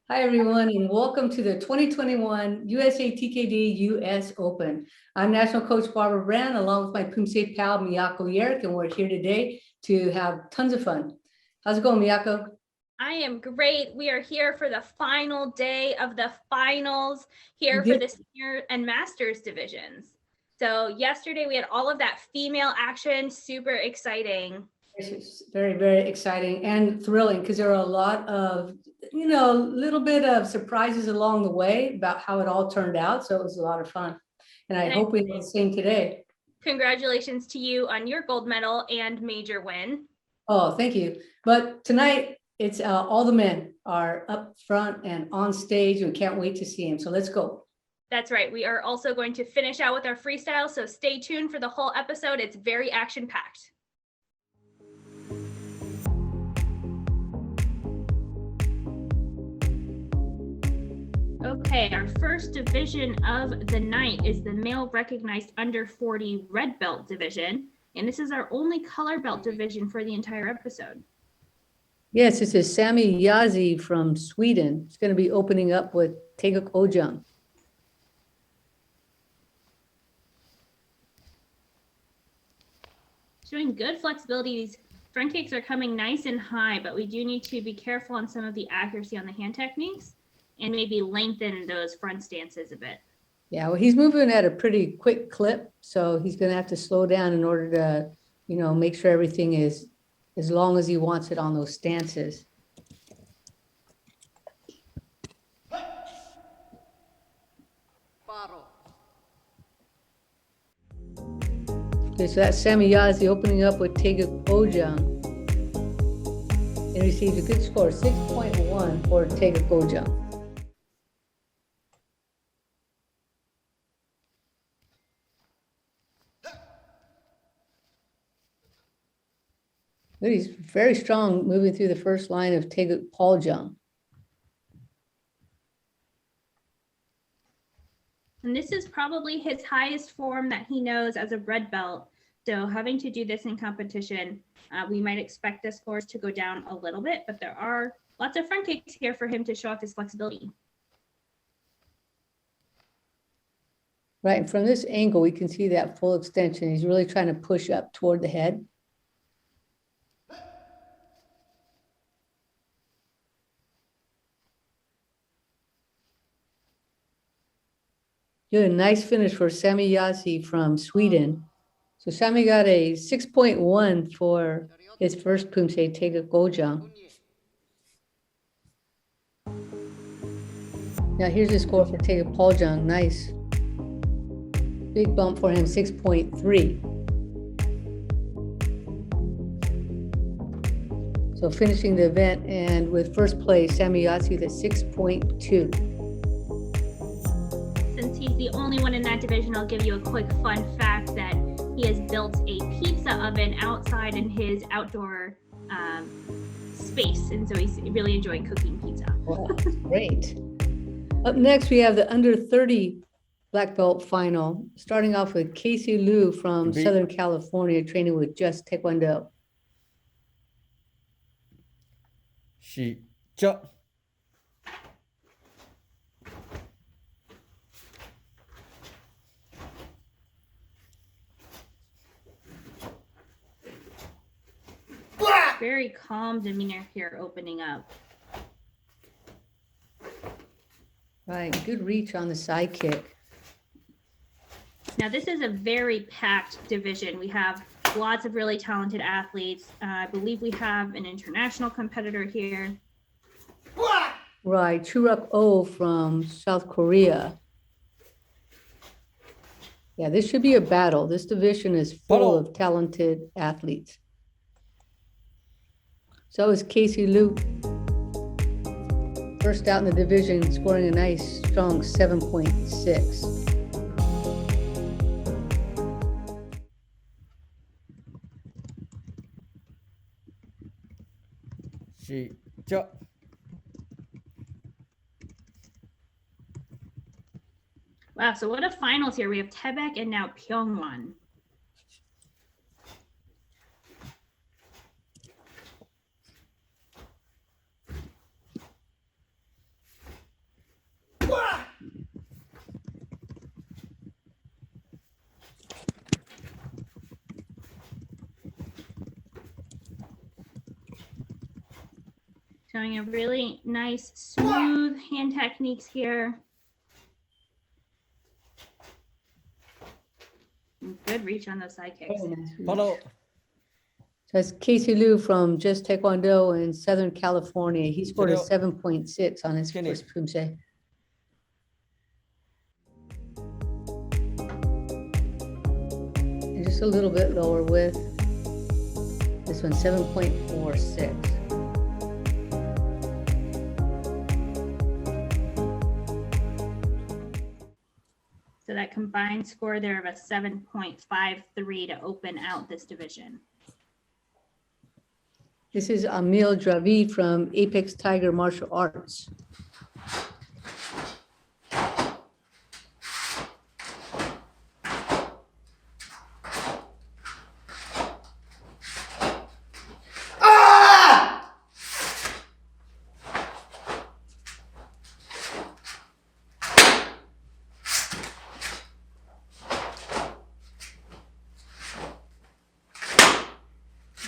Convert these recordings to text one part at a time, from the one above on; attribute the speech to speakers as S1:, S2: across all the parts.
S1: Hi, everyone, and welcome to the 2021 USA TKD US Open. I'm National Coach Barbara Brand, along with my Poomsae pal, Miyako Yerick, and we're here today to have tons of fun. How's it going, Miyako?
S2: I am great. We are here for the final day of the finals here for the senior and masters divisions. So yesterday we had all of that female action, super exciting.
S1: It's very, very exciting and thrilling because there are a lot of, little bit of surprises along the way about how it all turned out. So it was a lot of fun. And I hope we do the same today.
S2: Congratulations to you on your gold medal and major win.
S1: Oh, thank you. But tonight, it's all the men are up front and on stage. We can't wait to see them. So let's go.
S2: That's right. We are also going to finish out with our freestyle. So stay tuned for the whole episode. It's very action-packed. Okay, our first division of the night is the male recognized under 40 red belt division. And this is our only color belt division for the entire episode.
S1: Yes, this is Sami Yazi from Sweden. It's going to be opening up with Taeguk Ojung.
S2: Showing good flexibility. These front kicks are coming nice and high, but we do need to be careful on some of the accuracy on the hand techniques and maybe lengthen those front stances a bit.
S1: Yeah, well, he's moving at a pretty quick clip, so he's going to have to slow down in order to, make sure everything is as long as he wants it on those stances. Okay, so that's Sami Yazi opening up with Taeguk Ojung. And receives a good score, 6.1 for Taeguk Ojung. He's very strong moving through the first line of Taeguk Ojung.
S2: And this is probably his highest form that he knows as a red belt. So having to do this in competition, we might expect the scores to go down a little bit, but there are lots of front kicks here for him to show off his flexibility.
S1: Right, and from this angle, we can see that full extension. He's really trying to push up toward the head. Good, nice finish for Sami Yazi from Sweden. So Sami got a 6.1 for his first Poomsae Taeguk Ojung. Now here's the score for Taeguk Ojung. Nice. Big bump for him, 6.3. So finishing the event and with first place, Sami Yazi at 6.2.
S2: Since he's the only one in that division, I'll give you a quick fun fact that he has built a pizza oven outside in his outdoor space. And so he's really enjoying cooking pizza.
S1: Wow, great. Up next, we have the under 30 black belt final, starting off with Casey Liu from Southern California, training with Just Taekwondo.
S3: 시작.
S2: Very calm demeanor here opening up.
S1: Right, good reach on the side kick.
S2: Now this is a very packed division. We have lots of really talented athletes. I believe we have an international competitor here.
S1: Right, Churuk Oh from South Korea. Yeah, this should be a battle. This division is full of talented athletes. So is Casey Liu. First out in the division, scoring a nice, strong 7.6.
S3: 시작.
S2: Wow, so what a finals here. We have Tebek and now Pyeongwon. Showing a really nice, smooth hand techniques here. Good reach on those side kicks.
S1: Very nice reach.
S3: Follow.
S1: So that's Casey Liu from Just Taekwondo in Southern California. He scored a
S3: Zero.
S1: 7.6 on his
S3: Finish.
S1: first Poomsae. And just a little bit lower with this one, 7.46.
S2: So that combined score there of a 7.53 to open out this division.
S1: This is Emil Dravid from Apex Tiger Martial Arts.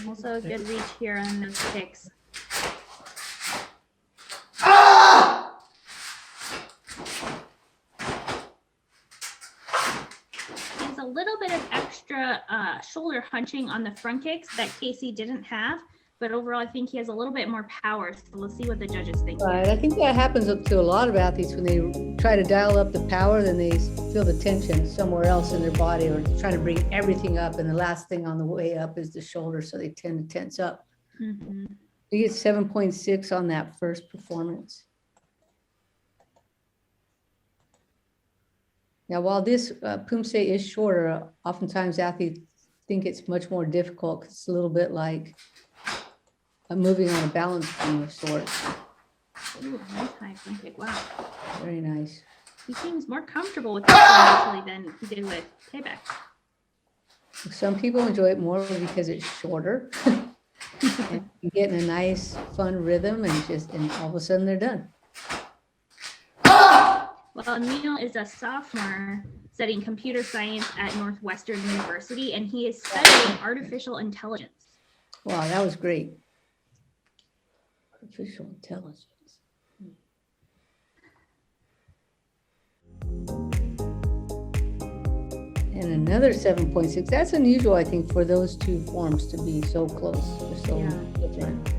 S2: Also a good reach here on those kicks. There's a little bit of extra shoulder hunching on the front kicks that Casey didn't have, but overall I think he has a little bit more power. So let's see what the judges think.
S1: Right, I think that happens to a lot of athletes when they try to dial up the power, then they feel the tension somewhere else in their body, or trying to bring everything up, and the last thing on the way up is the shoulder, so they tend to tense up.
S2: Mm-hmm.
S1: He gets 7.6 on that first performance. Now, while this Poomsae is shorter, oftentimes athletes think it's much more difficult because it's a little bit like moving on a balance beam of sorts.
S2: Ooh, nice high front kick. Wow.
S1: Very nice.
S2: He seems more comfortable with this one actually than he did with Payback.
S1: Some people enjoy it more because it's shorter. And you get in a nice, fun rhythm, and all of a sudden they're done.
S2: Well, Emil is a sophomore studying computer science at Northwestern University, and he is studying artificial intelligence.
S1: Wow, that was great. Artificial intelligence. And another 7.6. That's unusual, I think, for those two forms to be so close. They're so
S2: Yeah.
S1: different.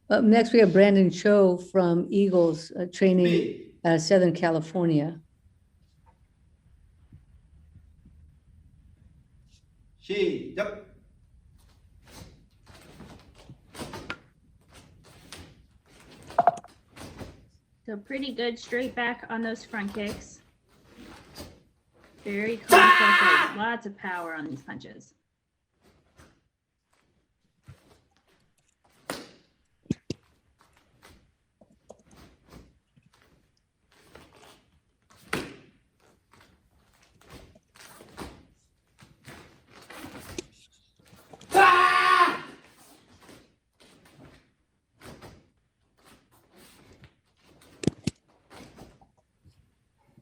S1: Up next, we have Brandon Cho from Eagles training out of Southern California.
S4: 시작.
S2: So pretty good straight back on those front kicks. Very comfortable, lots of power on these punches.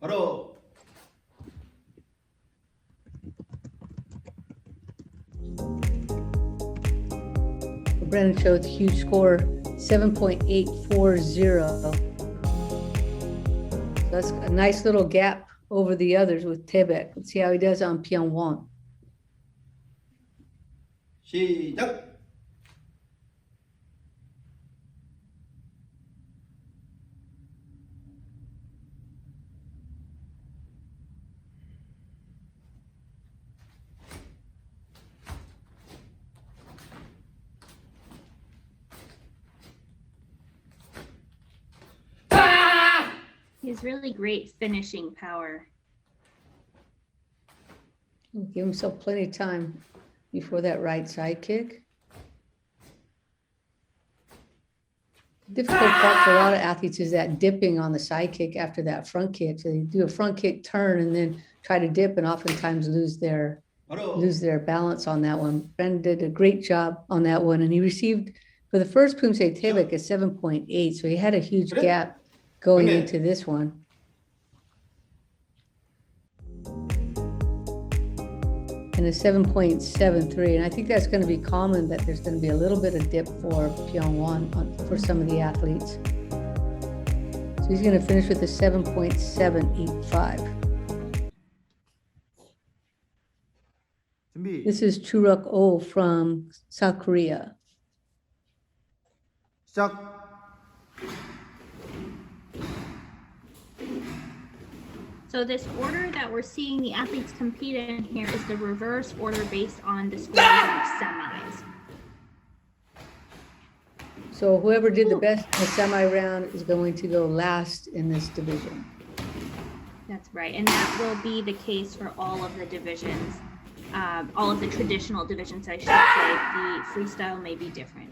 S4: 바로
S1: Brandon Cho with a huge score, 7.840. So that's a nice little gap over the others with Tebek. Let's see how he does on Pyongyang.
S4: 시작.
S2: He has really great finishing power.
S1: Give himself plenty of time before that right side kick. Difficult part for a lot of athletes is that dipping on the side kick after that front kick. So they do a front kick turn and then try to dip, and oftentimes lose their balance on that one. Brandon did a great job on that one, and he received for the first Poomsae Tebek a 7.8. So he had a huge gap going into this one. and a 7.73. And I think that's going to be common, that there's going to be a little bit of dip for Pyongwon for some of the athletes. So he's going to finish with a 7.785.
S4: 준비.
S1: This is Churuk Oh from South Korea.
S4: 시작.
S2: So this order that we're seeing the athletes compete in here is the reverse order based on the scores in the semis.
S1: So whoever did the best in the semi round is going to go last in this division.
S2: That's right, and that will be the case for all of the divisions, all of the traditional divisions, I should say. The freestyle may be different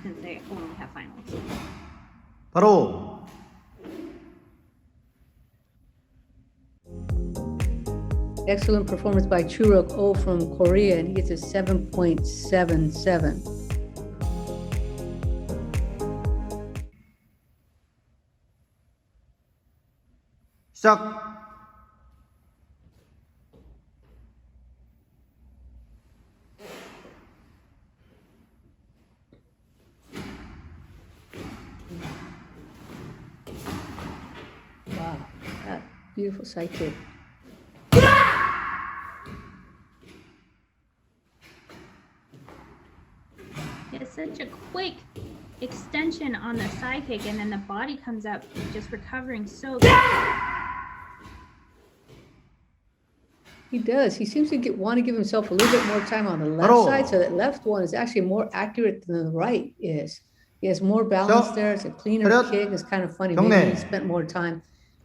S2: since they only have finals.
S4: 바로.
S1: Excellent performance by Churuk Oh from Korea, and he gets a 7.77.
S4: 시작.
S1: Wow, that beautiful side kick.
S2: It's such a quick extension on the side kick, and then the body comes up just recovering so quickly.
S1: He does. He seems to want to give himself a little bit more time on the left
S4: Bro.
S1: side, so that left one is actually more accurate than the right is. He has more balance
S4: So,
S1: there. It's a cleaner
S4: Harriet,
S1: kick. It's kind of funny.
S4: 경례.
S1: Maybe he spent more time,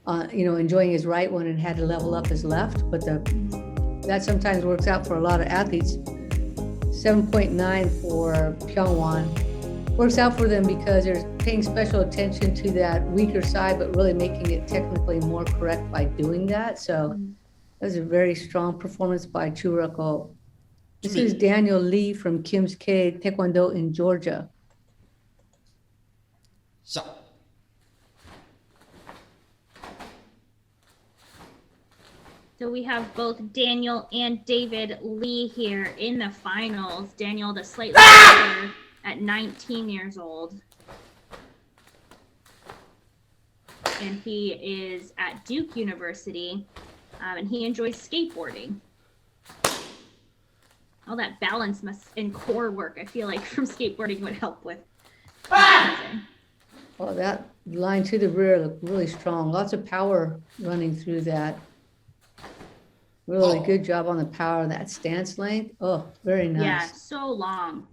S1: enjoying his right one and had to level up his left. But that sometimes works out for a lot of athletes. 7.9 for Pyongwon. Works out for them because they're paying special attention to that weaker side, but really making it technically more correct by doing that. So that was a very strong performance by Churuk Oh. This is Daniel Lee from Kim's K Taekwondo in Georgia.
S4: 시작.
S2: So we have both Daniel and David Lee here in the finals. Daniel, the slightly older, at 19 years old. And he is at Duke University, and he enjoys skateboarding. All that balance and core work, I feel like, from skateboarding would help with.
S1: Oh, that line to the rear looked really strong. Lots of power running through that. Really good job on the power of that stance length. Oh, very nice.
S2: Yeah, so long.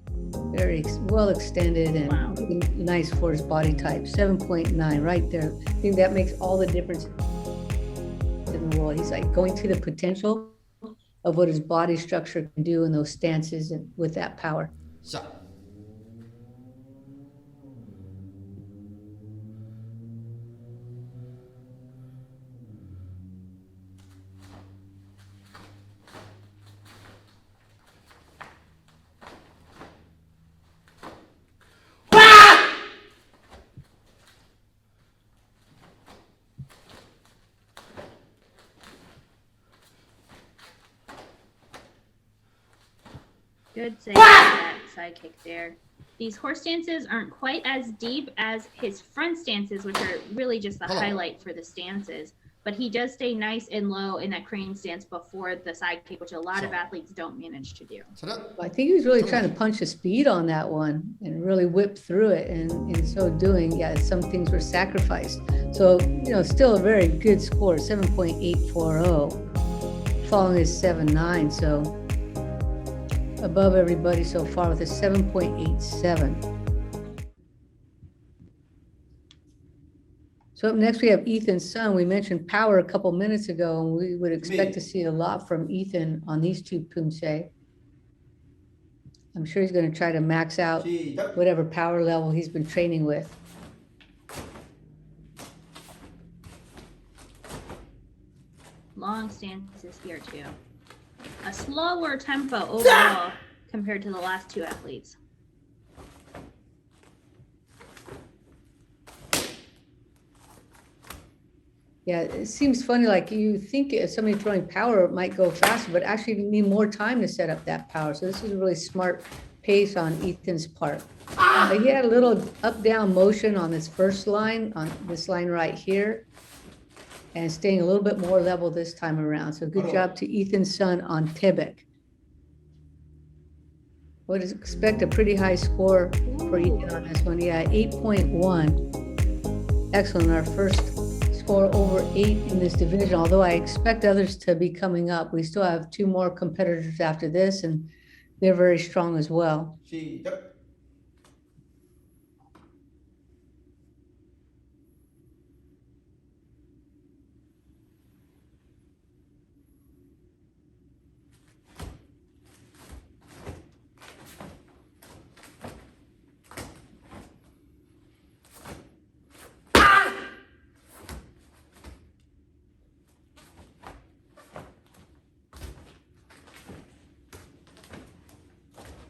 S1: Very well extended and
S2: Wow.
S1: nice for his body type. 7.9 right there. I think that makes all the difference in the world. He's like going to the potential of what his body structure can do in those stances and with that power.
S4: 시작.
S2: Good save, that side kick there. These horse stances aren't quite as deep as his front stances, which are really just the highlight for the stances. But he does stay nice and low in that crane stance before the side kick, which a lot of athletes don't manage to do.
S1: I think he was really trying to punch the speed on that one and really whip through it. And in so doing, yeah, some things were sacrificed. So, still a very good score, 7.840, following his 7.9. So above everybody so far with a 7.87. So up next we have Ethan Sun. We mentioned power a couple minutes ago, and we would expect to see a lot from Ethan on these two Poomsae. I'm sure he's going to try to max out
S4: 시작.
S1: whatever power level he's been training with.
S2: Long stances here too. A slower tempo overall compared to the last two athletes.
S1: Yeah, it seems funny, like you think if somebody throwing power might go faster, but actually you need more time to set up that power. So this is a really smart pace on Ethan's part. He had a little up-down motion on this first line, on this line right here, and staying a little bit more level this time around. So good job to Ethan's son on Tebek. Would expect a pretty high score for Ethan on this one. Yeah, 8.1. Excellent. Our first score over 8 in this division, although I expect others to be coming up. We still have 2 more competitors after this, and they're very strong as well.
S4: 시작.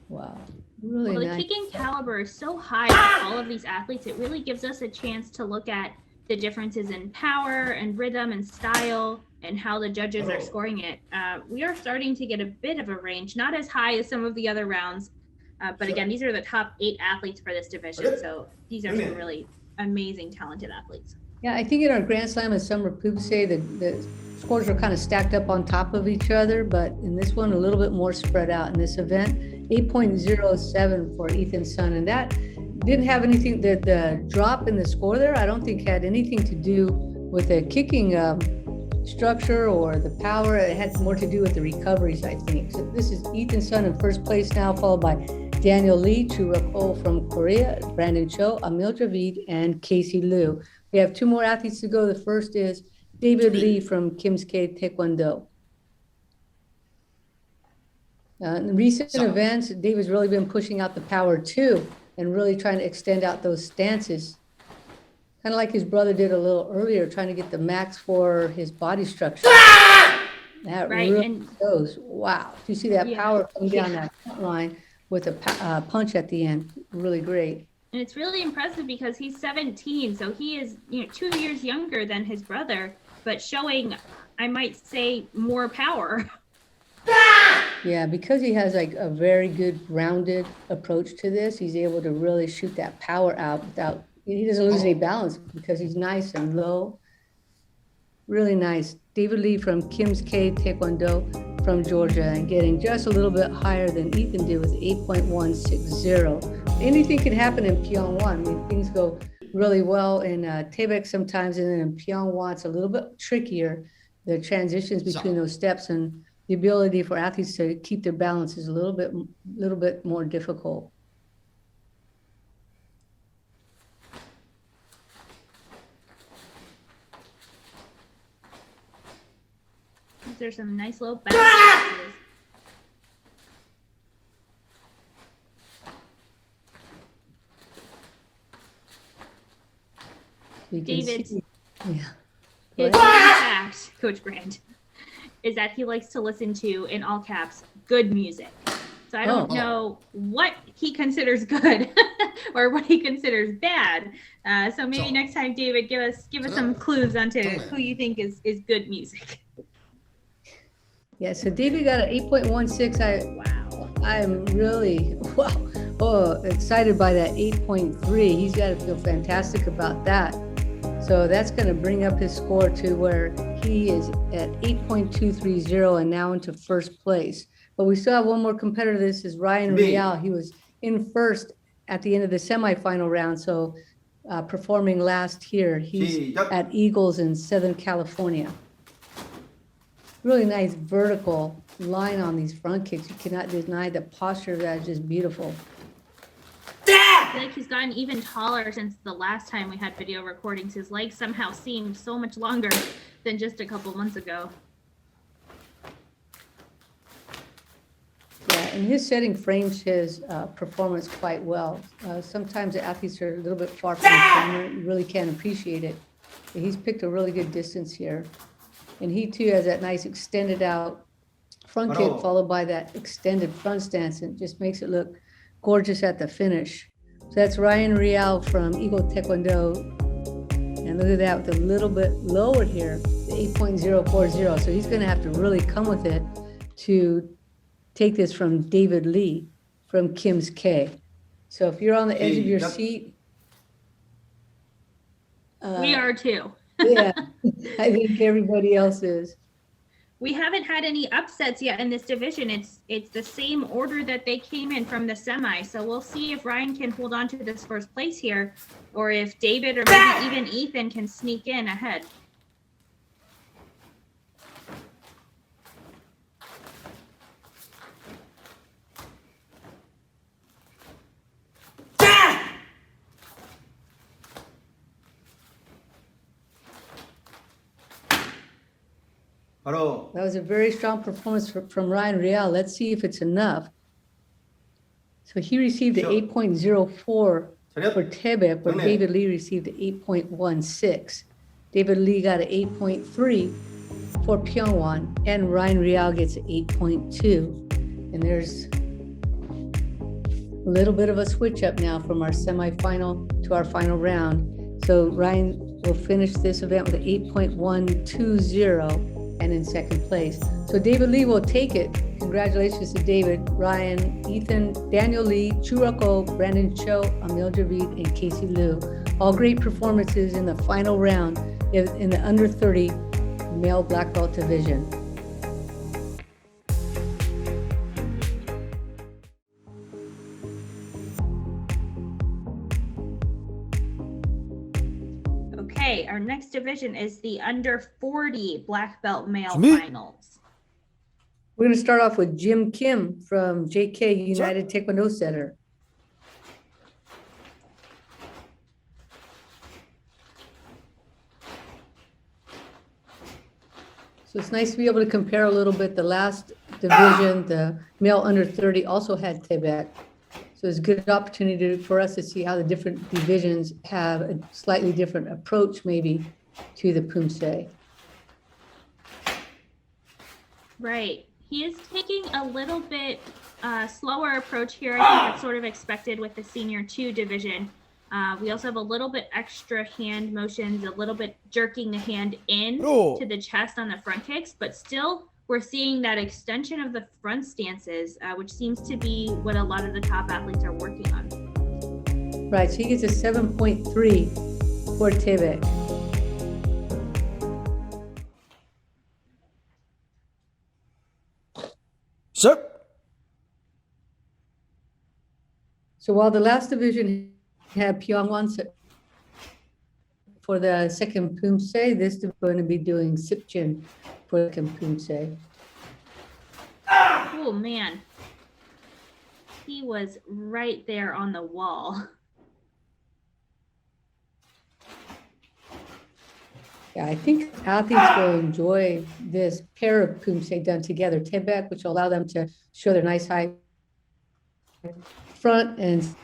S1: Wow, really
S2: Well, the
S1: nice.
S2: kicking caliber is so high for all of these athletes. It really gives us a chance to look at the differences in power and rhythm and style and how the judges are scoring it. We are starting to get a bit of a range, not as high as some of the other rounds. But again, these are the top 8 athletes for this division. So these are some really amazing, talented athletes.
S1: Yeah, I think in our Grand Slam and Summer Poomsae, the scores were kind of stacked up on top of each other, but in this one, a little bit more spread out in this event. 8.07 for Ethan's son, and that didn't have anything, the drop in the score there, I don't think had anything to do with the kicking structure or the power. It had more to do with the recoveries, I think. So this is Ethan's son in first place now, followed by Daniel Lee, Chu Rapol from Korea, Brandon Cho, Amil Javid, and Casey Liu. We have 2 more athletes to go. The first is David Lee from Kimsuke Taekwondo. In recent events, David's really been pushing out the power too, and really trying to extend out those stances. Kind of like his brother did a little earlier, trying to get the max for his body structure. That
S2: Right,
S1: really
S2: and-
S1: shows. Wow. Do you see that
S2: Yeah.
S1: power coming down
S2: Yeah.
S1: that front line with a punch at the end? Really great.
S2: And it's really impressive because he's 17, so he is 2 years younger than his brother, but showing, I might say, more power.
S1: Yeah, because he has like a very good grounded approach to this, he's able to really shoot that power out without, he doesn't lose any balance because he's nice and low. Really nice. David Lee from Kimsuke Taekwondo from Georgia, and getting just a little bit higher than Ethan did with 8.160. Anything can happen in Pyeongwon. I mean, things go really well in Tebek sometimes, and then in Pyeongwon it's a little bit trickier. The transitions between those steps and the ability for athletes to keep their balance is a little bit more difficult.
S2: There's some nice low back passes.
S1: You can
S2: David's-
S1: see, yeah.
S2: His fun fact, Coach Brand, is that he likes to listen to, in all caps, good music. So I don't know what he considers good or what he considers bad. So maybe next time, David, give us some clues onto who you think is good music.
S1: Yeah, so David got an 8.16.
S2: Wow.
S1: I'm really excited by that 8.3. He's got to feel fantastic about that. So that's going to bring up his score to where he is at 8.230 and now into first place. But we still have one more competitor. This is Ryan Real. He was in first at the end of the semifinal round. So performing last here, he's at Eagles in Southern California. Really nice vertical line on these front kicks. You cannot deny the posture of that is just beautiful.
S2: I feel like he's gotten even taller since the last time we had video recordings. His legs somehow seem so much longer than just a couple months ago.
S1: Yeah, and his setting frames his performance quite well. Sometimes the athletes are a little bit far from the camera. You really can't appreciate it. But he's picked a really good distance here. And he too has that nice extended out front kick followed by that extended front stance, and just makes it look gorgeous at the finish. So that's Ryan Real from Eagle Taekwondo. And look at that, with a little bit lower here, the 8.040. So he's going to have to really come with it to take this from David Lee from Kim's K. So if you're on the edge of your seat,
S2: We are too.
S1: yeah, I think everybody else is.
S2: We haven't had any upsets yet in this division. It's the same order that they came in from the semi. So we'll see if Ryan can hold on to this first place here, or if David or maybe even Ethan can sneak in ahead.
S4: 바로
S1: That was a very strong performance from Ryan Real. Let's see if it's enough. So he received an
S4: Sure.
S1: 8.04 for
S4: 차렷.
S1: Tebek, but
S4: Wait a minute.
S1: David Lee received an 8.16. David Lee got an 8.3 for Pyongwon, and Ryan Real gets an 8.2. And there's a little bit of a switch up now from our semifinal to our final round. So Ryan will finish this event with an 8.120 and in second place. So David Lee will take it. Congratulations to David, Ryan, Ethan, Daniel Lee, Churako, Brandon Cho, Emil Javid, and Casey Liu. All great performances in the final round in the under 30 male black belt division.
S2: Okay, our next division is the under 40 black belt male
S3: Jimmy.
S2: finals.
S1: We're going to start off with Jim Kim from JK United Taekwondo Center. So it's nice to be able to compare a little bit. The last division, the male under 30, also had Tebek. So it's a good opportunity for us to see how the different divisions have a slightly different approach maybe to the Poomsae.
S2: Right. He is taking a little bit slower approach here. I think it's sort of expected with the senior 2 division. We also have a little bit extra hand motions, a little bit jerking the hand in
S3: Oh.
S2: to the chest on the front kicks, but still we're seeing that extension of the front stances, which seems to be what a lot of the top athletes are working on.
S1: Right, so he gets a 7.3 for Tebek.
S3: 시작!
S1: So while the last division had Pyongwon for the second Poomsae, this is going to be doing Sipchin for the second Poomsae.
S2: Oh man, he was right there on the wall.
S1: Yeah, I think athletes will enjoy this pair of Poomsae done together. Tebek, which will allow them to show their nice high front and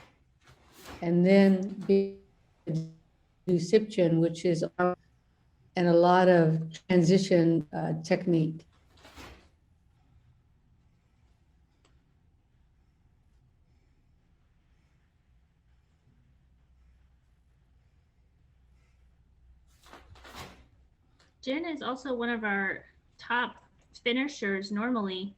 S1: then do Sipchin, which is and a lot of transition technique.
S2: Jin is also one of our top finishers normally.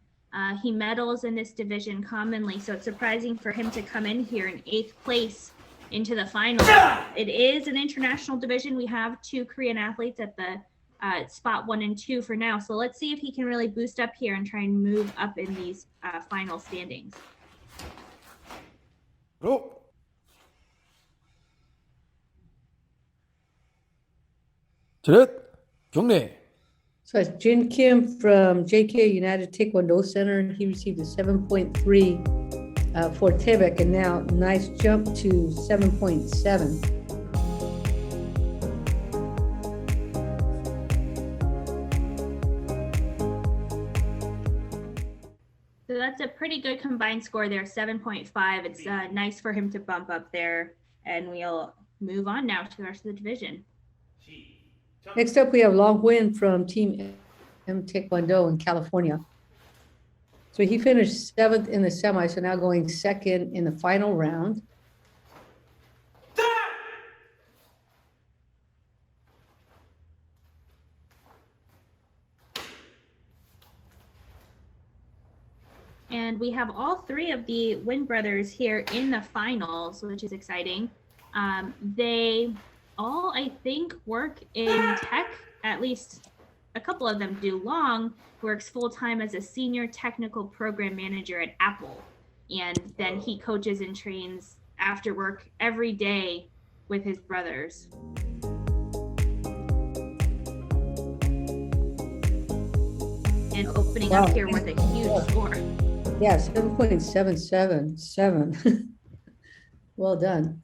S2: He medals in this division commonly, so it's surprising for him to come in here in 8th place into the finals. It is an international division. We have 2 Korean athletes at the spot 1 and 2 for now. So let's see if he can really boost up here and try and move up in these final standings.
S3: 바로 차렷! 경례!
S1: So it's Jin Kim from JK United Taekwondo Center. He received a 7.3 for Tebek, and now nice jump to 7.7.
S2: So that's a pretty good combined score there, 7.5. It's nice for him to bump up there, and we'll move on now to the rest of the division.
S1: Next up, we have Long Nguyen from Team M Taekwondo in California. So he finished 7th in the semi, so now going 2nd in the final round.
S2: And we have all three of the Wynn brothers here in the finals, which is exciting. They all, I think, work in tech. At least a couple of them do. Long works full-time as a senior technical program manager at Apple. And then he coaches and trains after work every day with his brothers. And opening up here with a huge score.
S1: Yeah, 7.777. Well done.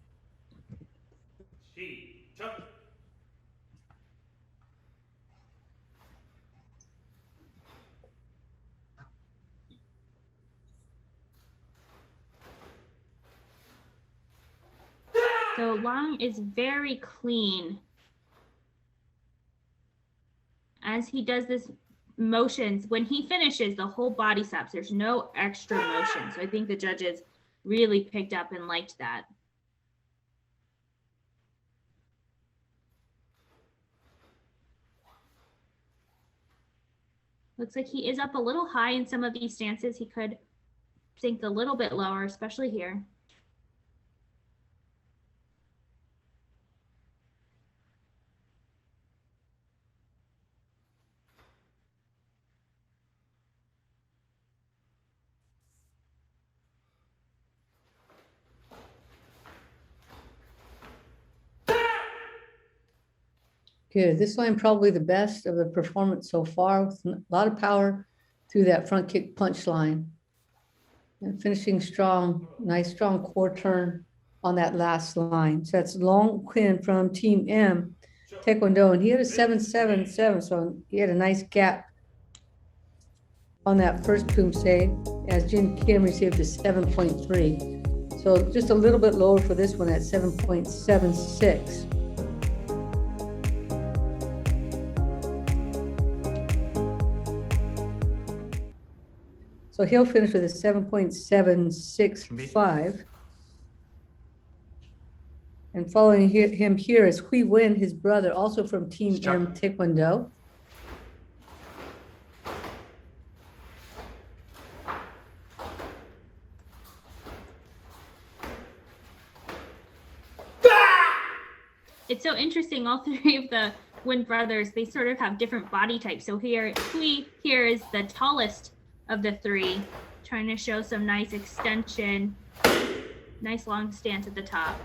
S2: So Long is very clean as he does this motions. When he finishes, the whole body stops. There's no extra motion. So I think the judges really picked up and liked that. Looks like he is up a little high in some of these stances. He could sink a little bit lower, especially here.
S1: Good. This line probably the best of the performance so far, with a lot of power through that front kick punch line. And finishing strong, nice strong core turn on that last line. So that's Long Quinn from Team M Taekwondo, and he had a 7.77, so he had a nice gap on that first Poomsae, as Jin Kim received a 7.3. So just a little bit lower for this one at 7.76. So he'll finish with a 7.765. And following him here is Hui Wen, his brother, also from Team M Taekwondo.
S2: It's so interesting, all three of the Wynn brothers, they sort of have different body types. So here, Hui here is the tallest of the three, trying to show some nice extension, nice long stance at the top.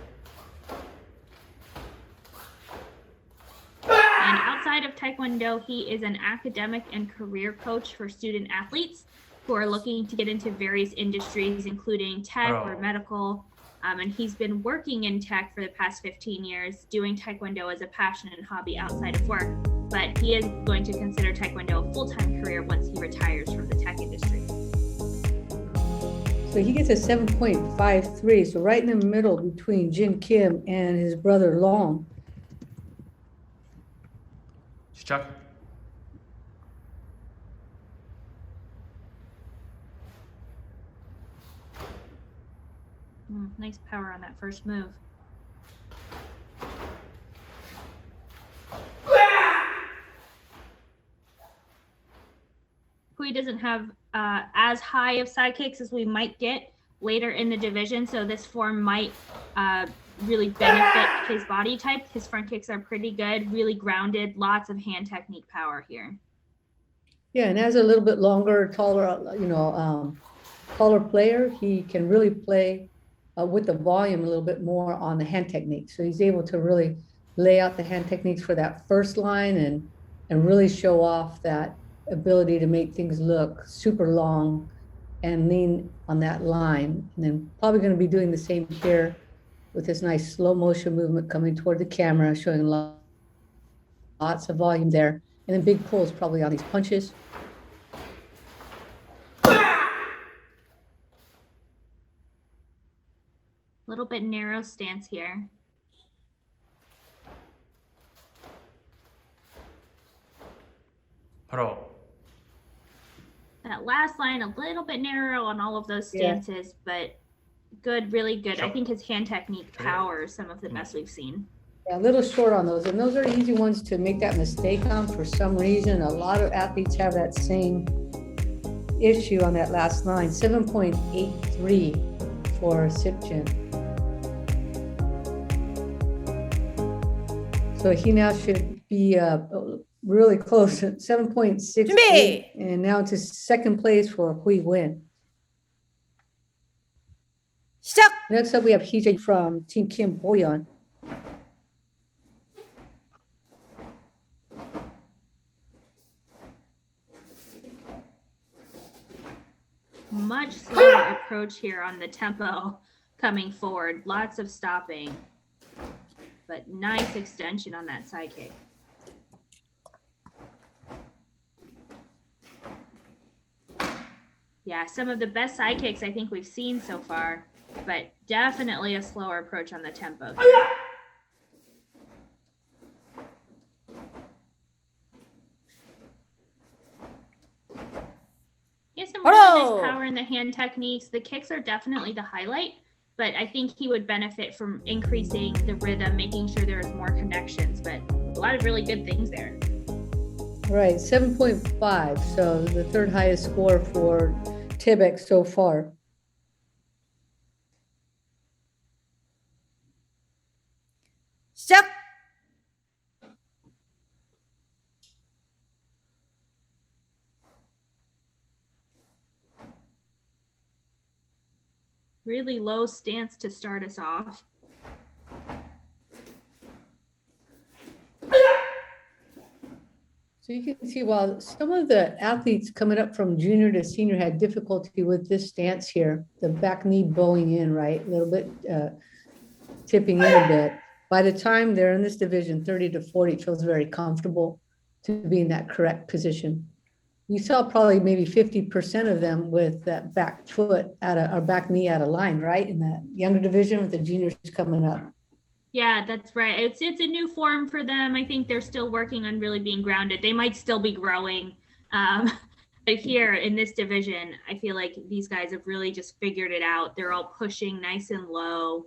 S2: And outside of Taekwondo, he is an academic and career coach for student athletes who are looking to get into various industries, including tech or medical. And he's been working in tech for the past 15 years, doing Taekwondo as a passion and hobby outside of work. But he is going to consider Taekwondo a full-time career once he retires from the tech industry.
S1: So he gets a 7.53, so right in the middle between Jin Kim and his brother Long.
S5: 시작.
S2: Nice power on that first move. Hui doesn't have as high of side kicks as we might get later in the division, so this form might really benefit his body type. His front kicks are pretty good, really grounded, lots of hand technique power here.
S1: Yeah, and as a little bit longer, taller, taller player, he can really play with the volume a little bit more on the hand technique. So he's able to really lay out the hand techniques for that first line and really show off that ability to make things look super long and lean on that line. And then probably going to be doing the same here with this nice slow motion movement coming toward the camera, showing lots of volume there. And then big pulls probably on these punches.
S2: Little bit narrow stance here.
S5: 바로.
S2: That last line, a little bit narrow on all of those stances, but good, really good. I think his hand technique power is some of the best we've seen.
S1: Yeah, a little short on those, and those are easy ones to make that mistake on for some reason. A lot of athletes have that same issue on that last line, 7.83 for Sipchin. So he now should be really close, 7.68, and now to second place for Hui Wen.
S5: 시작!
S1: Next up, we have Hee from Team Kim Boyeon.
S2: Much slower approach here on the tempo coming forward. Lots of stopping, but nice extension on that side kick. Yeah, some of the best side kicks I think we've seen so far, but definitely a slower approach on the tempo. He has some really nice power in the hand techniques. The kicks are definitely the highlight, but I think he would benefit from increasing the rhythm, making sure there's more connections, but a lot of really good things there.
S1: Right, 7.5, so the third highest score for Tibek so far.
S5: 시작!
S2: Really low stance to start us off.
S1: So you can see while some of the athletes coming up from junior to senior had difficulty with this stance here, the back knee bowing in, right? A little bit tipping in a bit. By the time they're in this division, 30 to 40, it feels very comfortable to be in that correct position. You saw probably maybe 50% of them with that back foot or back knee out of line, right? In that younger division with the juniors coming up.
S2: Yeah, that's right. It's a new form for them. I think they're still working on really being grounded. They might still be growing. But here in this division, I feel like these guys have really just figured it out. They're all pushing nice and low.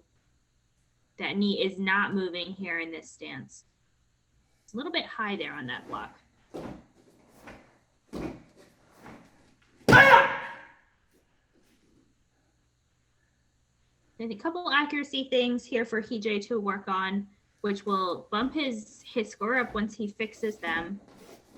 S2: That knee is not moving here in this stance. It's a little bit high there on that block. And a couple accuracy things here for Hee to work on, which will bump his score up once he fixes them.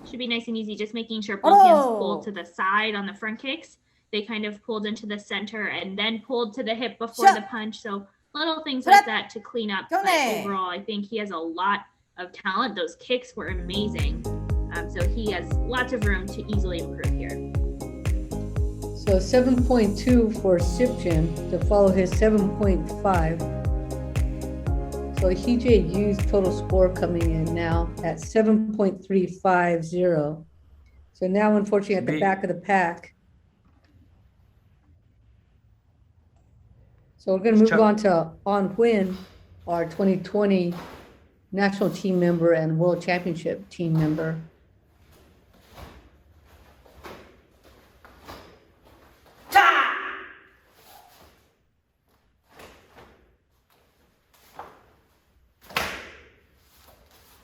S2: Should be nice and easy, just making sure both hands pulled to the side on the front kicks. They kind of pulled into the center and then pulled to the hip before the punch. So little things like that to clean up. But overall, I think he has a lot of talent. Those kicks were amazing. So he has lots of room to easily improve here.
S1: So 7.2 for Sipchin to follow his 7.5. So Hee Yu's total score coming in now at 7.350. So now, unfortunately, at the back of the pack. So we're going to move on to On Huynh, our 2020 national team member and world championship team member.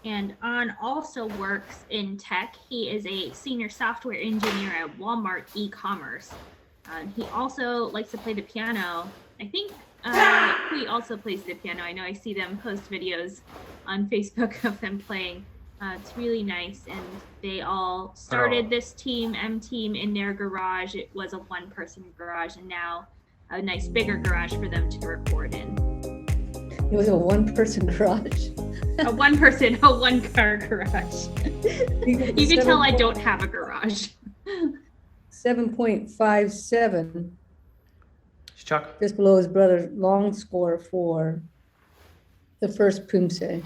S2: And On also works in tech. He is a senior software engineer at Walmart e-commerce. He also likes to play the piano. I think Hui also plays the piano. I know I see them post videos on Facebook of them playing. It's really nice. And they all started this team, M team, in their garage. It was a one-person garage, and now a nice bigger garage for them to record in.
S1: It was a one-person garage.
S2: A one-car garage. You can tell I don't have a garage.
S1: 7.57.
S4: Chuck.
S1: Just below his brother's long score for the first Poomsae.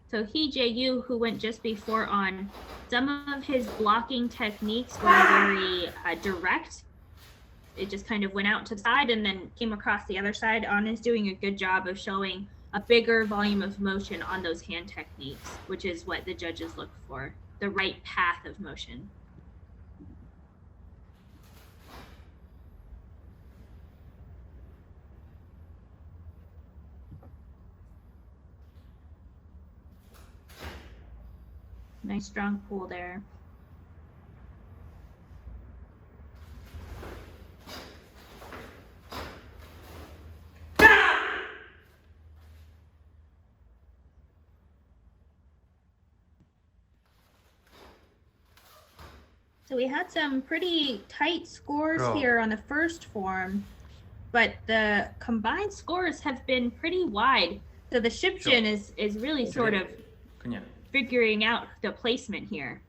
S2: So Hee Yu, who went just before On, some of his blocking techniques were very direct. It just kind of went out to the side and then came across the other side. On is doing a good job of showing a bigger volume of motion on those hand techniques, which is what the judges look for, the right path of motion. Nice strong pull there. So we had some pretty tight scores
S4: Draw.
S2: here on the first form, but the combined scores have been pretty wide. So the Shipjin is really sort of
S4: 그냥.
S2: figuring out the placement here.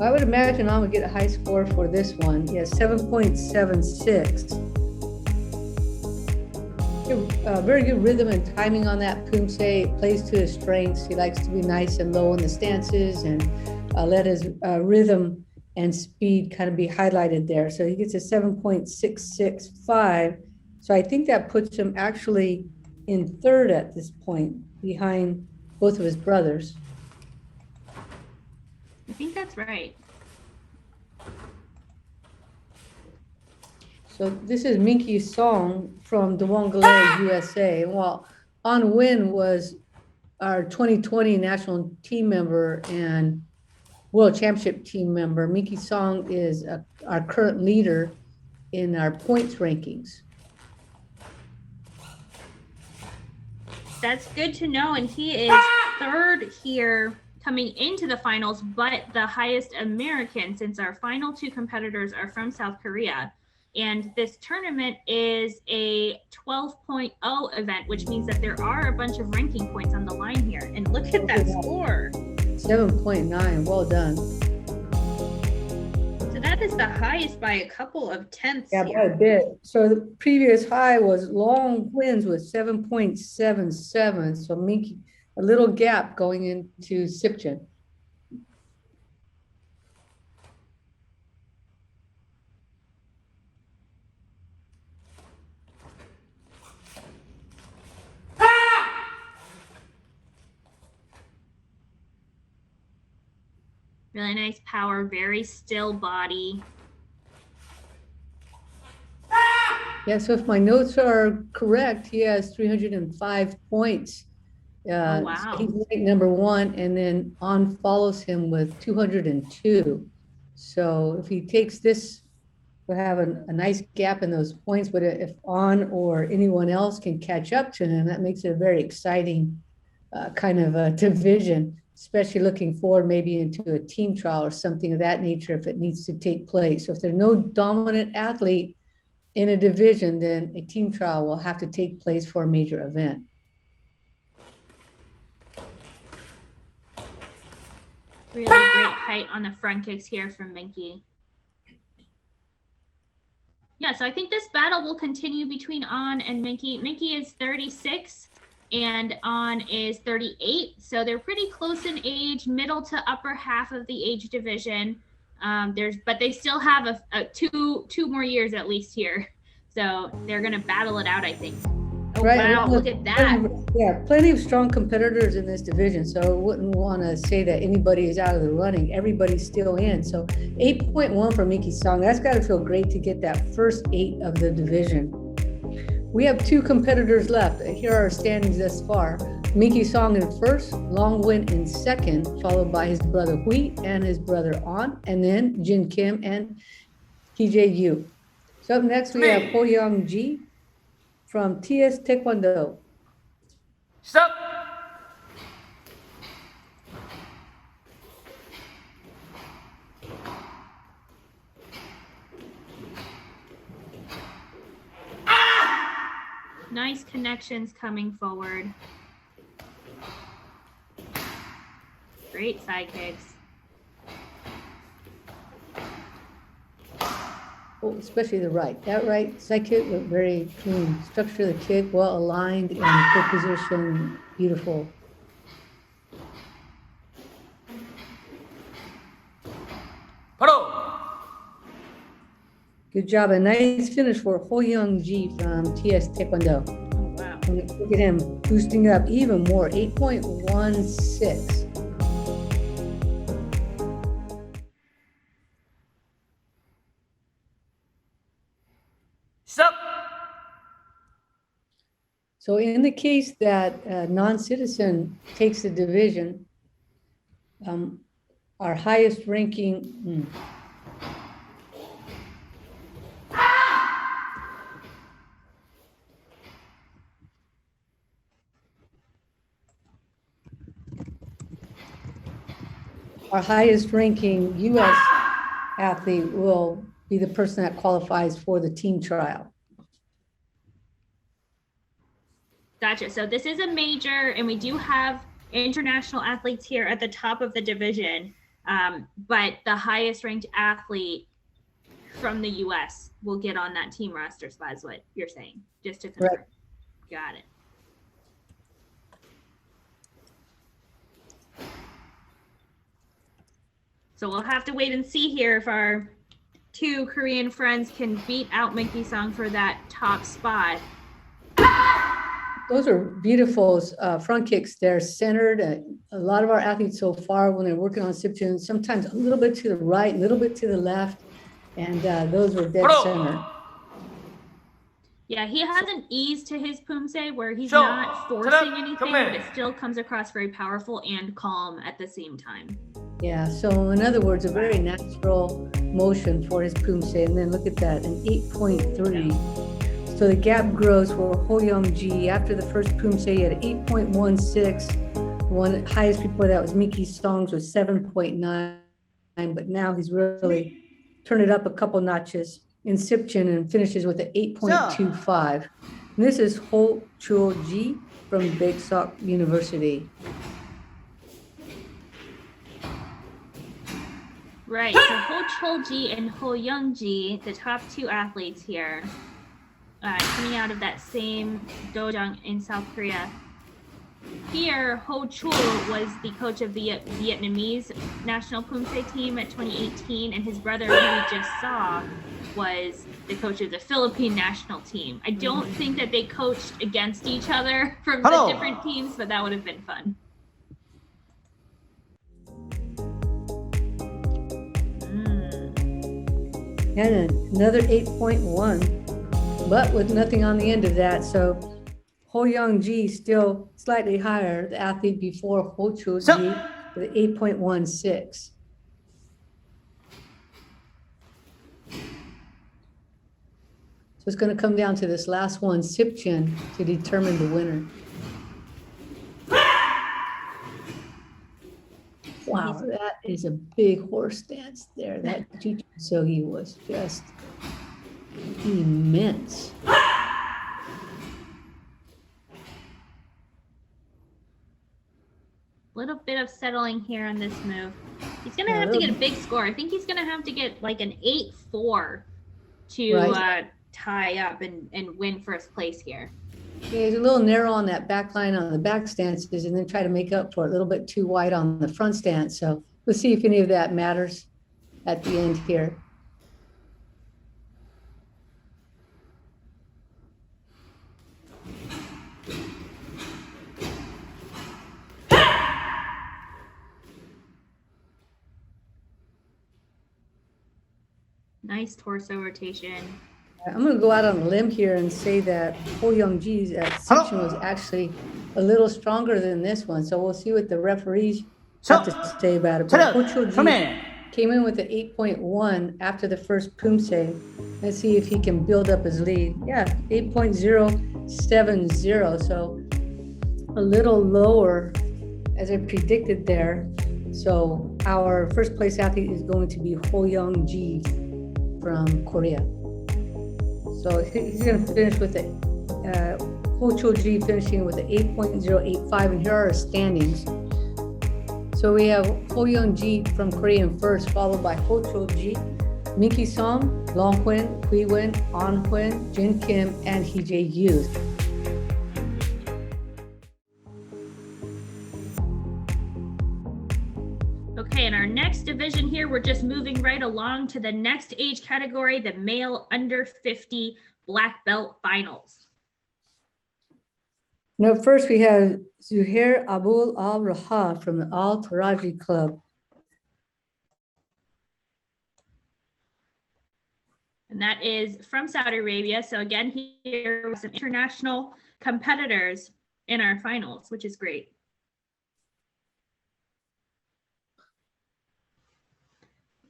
S1: I would imagine I would get a high score for this one. Yeah, 7.76. Very good rhythm and timing on that Poomsae. Plays to his strengths. He likes to be nice and low in the stances and let his rhythm and speed kind of be highlighted there. So he gets a 7.665. So I think that puts him actually in third at this point, behind both of his brothers.
S2: I think that's right.
S1: So this is Minky Song from Dewangale, USA. Well, An Win was our 2020 national team member and World Championship team member. Minky Song is our current leader in our points rankings.
S2: That's good to know. And he is third here coming into the finals, but the highest American, since our final two competitors are from South Korea. And this tournament is a 12.0 event, which means that there are a bunch of ranking points on the line here. And look at that score.
S1: 7.9, well done.
S2: So that is the highest by a couple of tenths.
S1: Yeah, by
S2: here.
S1: a bit. So the previous high was Long Wins with 7.77. So Minky, a little gap going into Sipchin.
S2: Really nice power, very still body.
S1: Yeah, so if my notes are correct, he has 305 points.
S2: Oh,
S1: So
S2: wow.
S1: he's ranked number one, and then On follows him with 202. So if he takes this, we'll have a nice gap in those points. But if On or anyone else can catch up to him, that makes it a very exciting kind of a division, especially looking forward maybe into a team trial or something of that nature if it needs to take place. So if there's no dominant athlete in a division, then a team trial will have to take place for a major event.
S2: Really great height on the front kicks here from Minky. Yeah, so I think this battle will continue between On and Minky. Minky is 36 and On is 38. So they're pretty close in age, middle to upper half of the age division. But they still have two more years at least here. So they're gonna battle it out, I think. Oh,
S1: Right.
S2: wow, look at that.
S1: Yeah, plenty of strong competitors in this division. So I wouldn't want to say that anybody is out of the running. Everybody's still in. So 8.1 for Minky Song. That's got to feel great to get that first 8 of the division. We have 2 competitors left. Here are our standings thus far. Minky Song in first, Long Win in second, followed by his brother Hui and his brother On, and then Jin Kim and TJ Yu. So up next we have Ho Young Ji from TS Taekwondo.
S4: Stop.
S2: Nice connections coming forward. Great side kicks.
S1: Oh, especially the right. That right side kick looked very clean. Structure of the kick, well aligned and good position, beautiful.
S4: 바로.
S1: Good job. A nice finish for Ho Young Ji from TS Taekwondo.
S2: Oh, wow.
S1: And look at him boosting up even more, 8.16.
S4: Stop.
S1: So in the case that a non-citizen takes the division, our highest ranking. Our highest ranking US athlete will be the person that qualifies for the team trial.
S2: Gotcha. So this is a major, and we do have international athletes here at the top of the division. But the highest ranked athlete from the US will get on that team roster spot, is what you're saying, just to confirm.
S1: Right.
S2: Got it. So we'll have to wait and see here if our two Korean friends can beat out Minky Song for that top spot.
S1: Those are beautiful front kicks. They're centered. A lot of our athletes so far, when they're working on Sipchin, sometimes a little bit to the right, a little bit to the left, and those were dead center.
S2: Yeah, he has an ease to his Poomsae where he's
S4: Show.
S2: not forcing anything,
S4: Come
S2: but
S4: in.
S2: it still comes across very powerful and calm at the same time.
S1: Yeah, so in other words, a very natural motion for his Poomsae. And then look at that, an 8.3. So the gap grows for Ho Young Ji. After the first Poomsae, he had 8.16. The one highest before that was Minky Song's was 7.9. But now he's really turned it up a couple notches in Sipchin and finishes with an 8.25. And this is Ho Chul Ji from Baekseok University.
S2: Right, so Ho Chul Ji and Ho Young Ji, the top two athletes here, coming out of that same dojang in South Korea. Here, Ho Chul was the coach of the Vietnamese national Poomsae team at 2018, and his brother, who we just saw, was the coach of the Philippine national team. I don't think that they coached against each other from the different teams, but that would have been fun.
S1: And another 8.1, but with nothing on the end of that. So Ho Young Ji still slightly higher, the athlete before Ho Chul Ji with 8.16. So it's going to come down to this last one, Sipchin, to determine the winner. Wow, that is a big horse stance there. That Jiu-Jitsu was just immense.
S2: Little bit of settling here on this move. He's gonna have to get a big score. I think he's gonna have to get like an 8-4 to tie up and win first place here.
S1: Yeah, he's a little narrow on that back line on the back stances, and then try to make up for it a little bit too wide on the front stance. So let's see if any of that matters at the end here.
S2: Nice torso rotation.
S1: I'm going to go out on a limb here and say that Ho Young Ji's section was actually a little stronger than this one. So we'll see what the referees have to say about it. But Ho Chul Ji came in with an 8.1 after the first Poomsae. Let's see if he can build up his lead. Yeah, 8.070. So a little lower as I predicted there. So our first place athlete is going to be Ho Young Ji from Korea. So he's going to finish with it. Ho Chul Ji finishing with an 8.085, and here are our standings. So we have Ho Young Ji from Korea first, followed by Ho Chul Ji, Minky Song, Long Hwin, Hui Win, An Hwin, Jin Kim, and Hee Jae Yoo.
S2: Okay, in our next division here, we're just moving right along to the next age category, the male under 50 black belt finals.
S1: Now, first we have Zuhair Abul Al-Raha from the Al Taraji Club.
S2: And that is from Saudi Arabia. So again, here with some international competitors in our finals, which is great.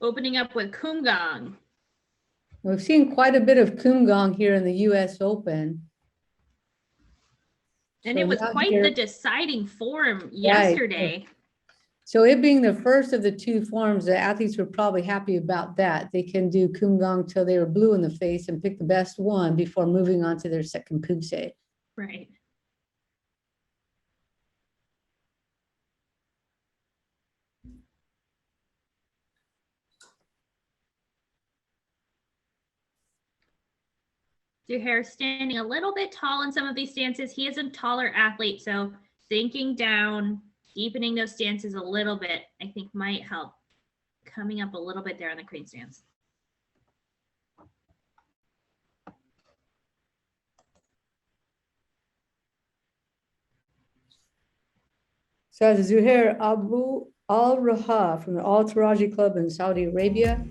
S2: opening up with Kumgang.
S1: We've seen quite a bit of Kumgang here in the US Open.
S2: And
S1: So
S2: it was
S1: now
S2: quite
S1: here-
S2: the deciding form yesterday.
S1: So it being the first of the two forms, the athletes were probably happy about that. They can do Kumgang till they were blue in the face and pick the best one before moving on to their second Poomsae.
S2: Right. Zuhair standing a little bit tall in some of these stances. He is a taller athlete, so sinking down, deepening those stances a little bit, I think might help. Coming up a little bit there on the crane stance.
S1: So as Zuhair Abu Al Raha from the Al Taraji Club in Saudi Arabia,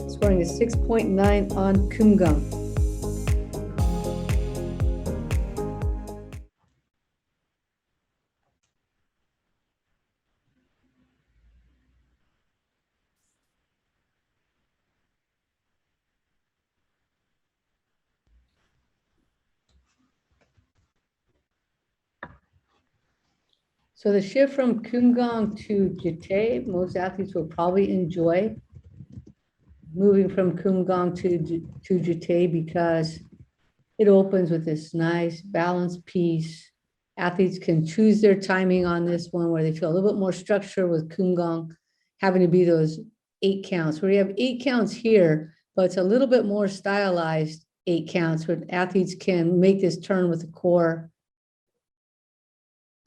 S1: scoring a 6.9 on Kumgang. So the shift from Kumgang to Jite, most athletes will probably enjoy moving from Kumgang to Jite because it opens with this nice balanced piece. Athletes can choose their timing on this one where they feel a little bit more structure with Kumgang having to be those 8 counts, where you have 8 counts here, but it's a little bit more stylized 8 counts where athletes can make this turn with the core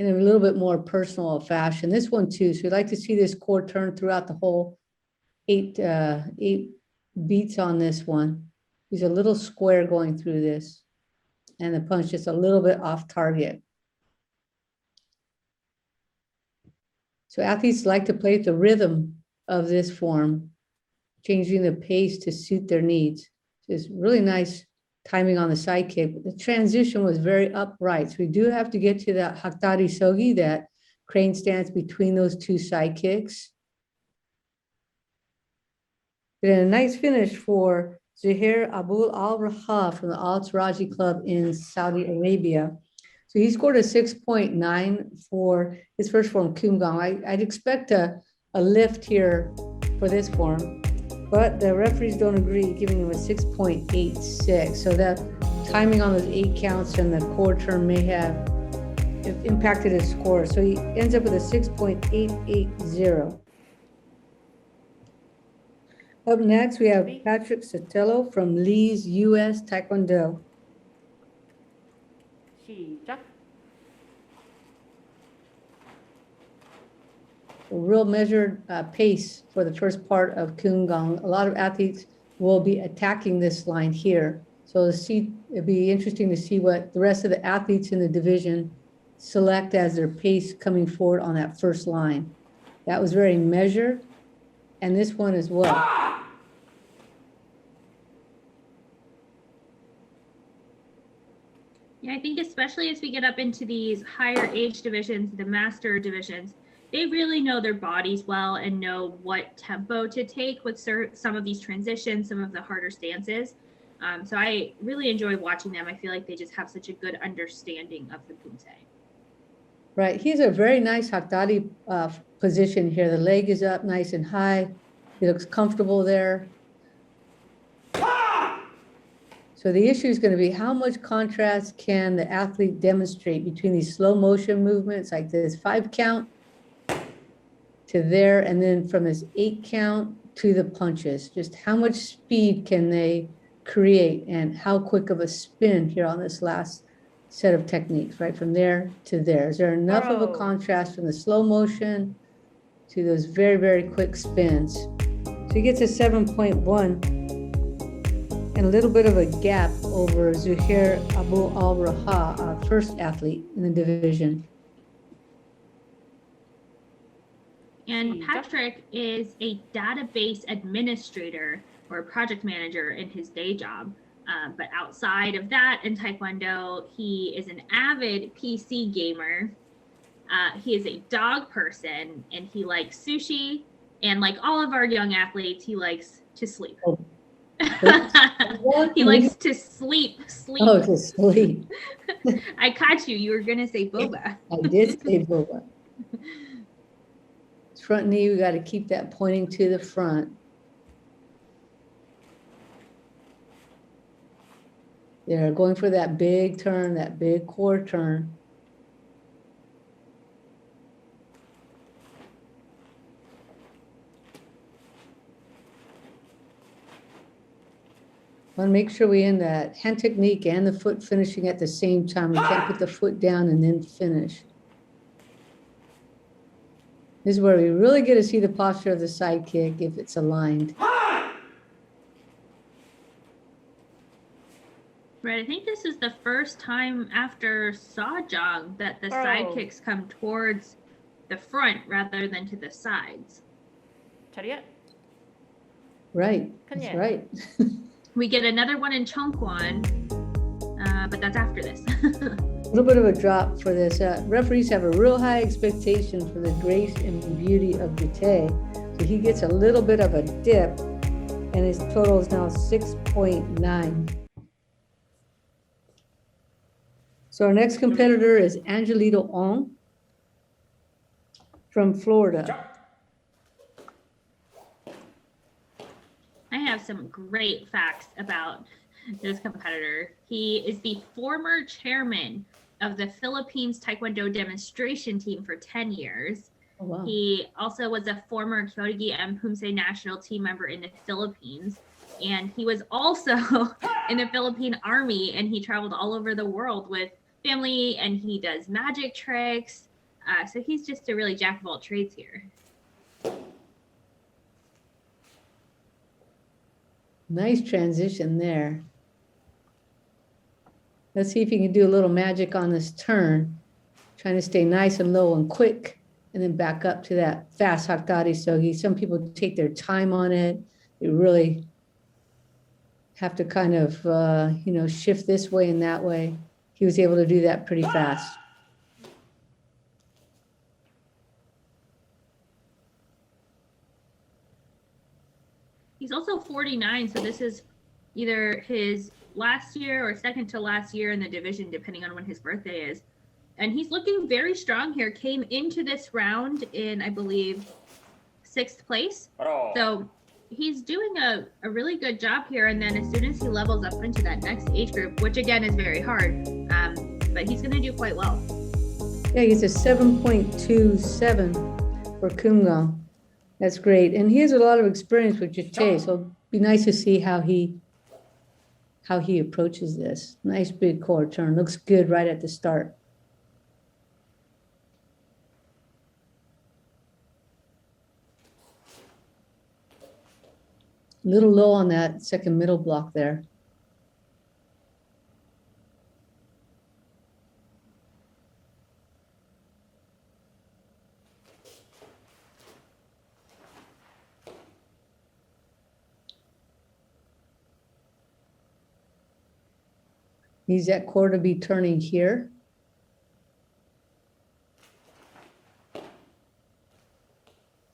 S1: in a little bit more personal fashion. This one too, so we'd like to see this core turn throughout the whole 8 beats on this one. There's a little square going through this, and the punch just a little bit off target. So athletes like to play the rhythm of this form, changing the pace to suit their needs. So it's really nice timing on the side kick. The transition was very upright. So we do have to get to that Haktari Sogi, that crane stance between those 2 side kicks. Then a nice finish for Zuhair Abul Al Raha from the Al Taraji Club in Saudi Arabia. So he scored a 6.9 for his first form, Kumgang. I'd expect a lift here for this form, but the referees don't agree, giving him a 6.86. So that timing on those 8 counts and the core turn may have impacted his score. So he ends up with a 6.880. Up next, we have Patrick Sotelo from Lee's US Taekwondo.
S5: 시작.
S1: A real measured pace for the first part of Kumgang. A lot of athletes will be attacking this line here. So it'd be interesting to see what the rest of the athletes in the division select as their pace coming forward on that first line. That was very measured, and this one as well.
S2: Yeah, I think especially as we get up into these higher age divisions, the master divisions, they really know their bodies well and know what tempo to take with some of these transitions, some of the harder stances. So I really enjoy watching them. I feel like they just have such a good understanding of the Poomsae.
S1: Right, he's a very nice Haktari position here. The leg is up nice and high. He looks comfortable there. So the issue is going to be how much contrast can the athlete demonstrate between these slow motion movements like this 5 count to there, and then from this 8 count to the punches. Just how much speed can they create and how quick of a spin here on this last set of techniques, right? From there to there. Is there enough of a contrast from the slow motion to those very, very quick spins? So he gets a 7.1. And a little bit of a gap over Zuhair Abu Al Raha, first athlete in the division.
S2: And Patrick is a database administrator or project manager in his day job. But outside of that in Taekwondo, he is an avid PC gamer. He is a dog person, and he likes sushi, And like all of our young athletes, he likes to sleep.
S1: Oh.
S2: He likes to sleep.
S1: Oh, to sleep.
S2: I caught you. You were going to say boba.
S1: I did say boba. Front knee, we got to keep that pointing to the front. They're going for that big turn, that big core turn. Want to make sure we end that hand technique and the foot finishing at the same time. We can't put the foot down and then finish. This is where we really get to see the posture of the side kick if it's aligned.
S2: Right, I think this is the first time after Sawjong that the side kicks come towards the front rather than to the sides.
S6: 자리에
S1: Right, that's
S6: Kanya.
S1: right.
S2: We get another one in Cheongkwon, but that's after this.
S1: A little bit of a drop for this. Referees have a real high expectation for the grace and beauty of Jite. So he gets a little bit of a dip, and his total is now 6.9. So our next competitor is Angelito Ong from Florida.
S2: I have some great facts about this competitor. He is the former chairman of the Philippines Taekwondo demonstration team for 10 years.
S1: Oh, wow.
S2: He also was a former Kyogi and Poomsae national team member in the Philippines. And he was also in the Philippine Army, and he traveled all over the world with family, and he does magic tricks. So he's just a really jack of all trades here.
S1: Nice transition there. Let's see if he can do a little magic on this turn. Trying to stay nice and low and quick, and then back up to that fast Hakdari Sogi. Some people take their time on it. They really have to kind of, shift this way and that way. He was able to do that pretty fast.
S2: He's also 49, so this is either his last year or second to last year in the division, depending on when his birthday is. And he's looking very strong here. Came into this round in, I believe, 6th place. So he's doing a really good job here. And then as soon as he levels up into that next age group, which again is very hard, but he's going to do quite well.
S1: Yeah, he's a 7.27 for Kumgang. That's great. And he has a lot of experience with Jite, so it'll be nice to see how he approaches this. Nice big core turn. Looks good right at the start. A little low on that second middle block there. Needs that core to be turning here.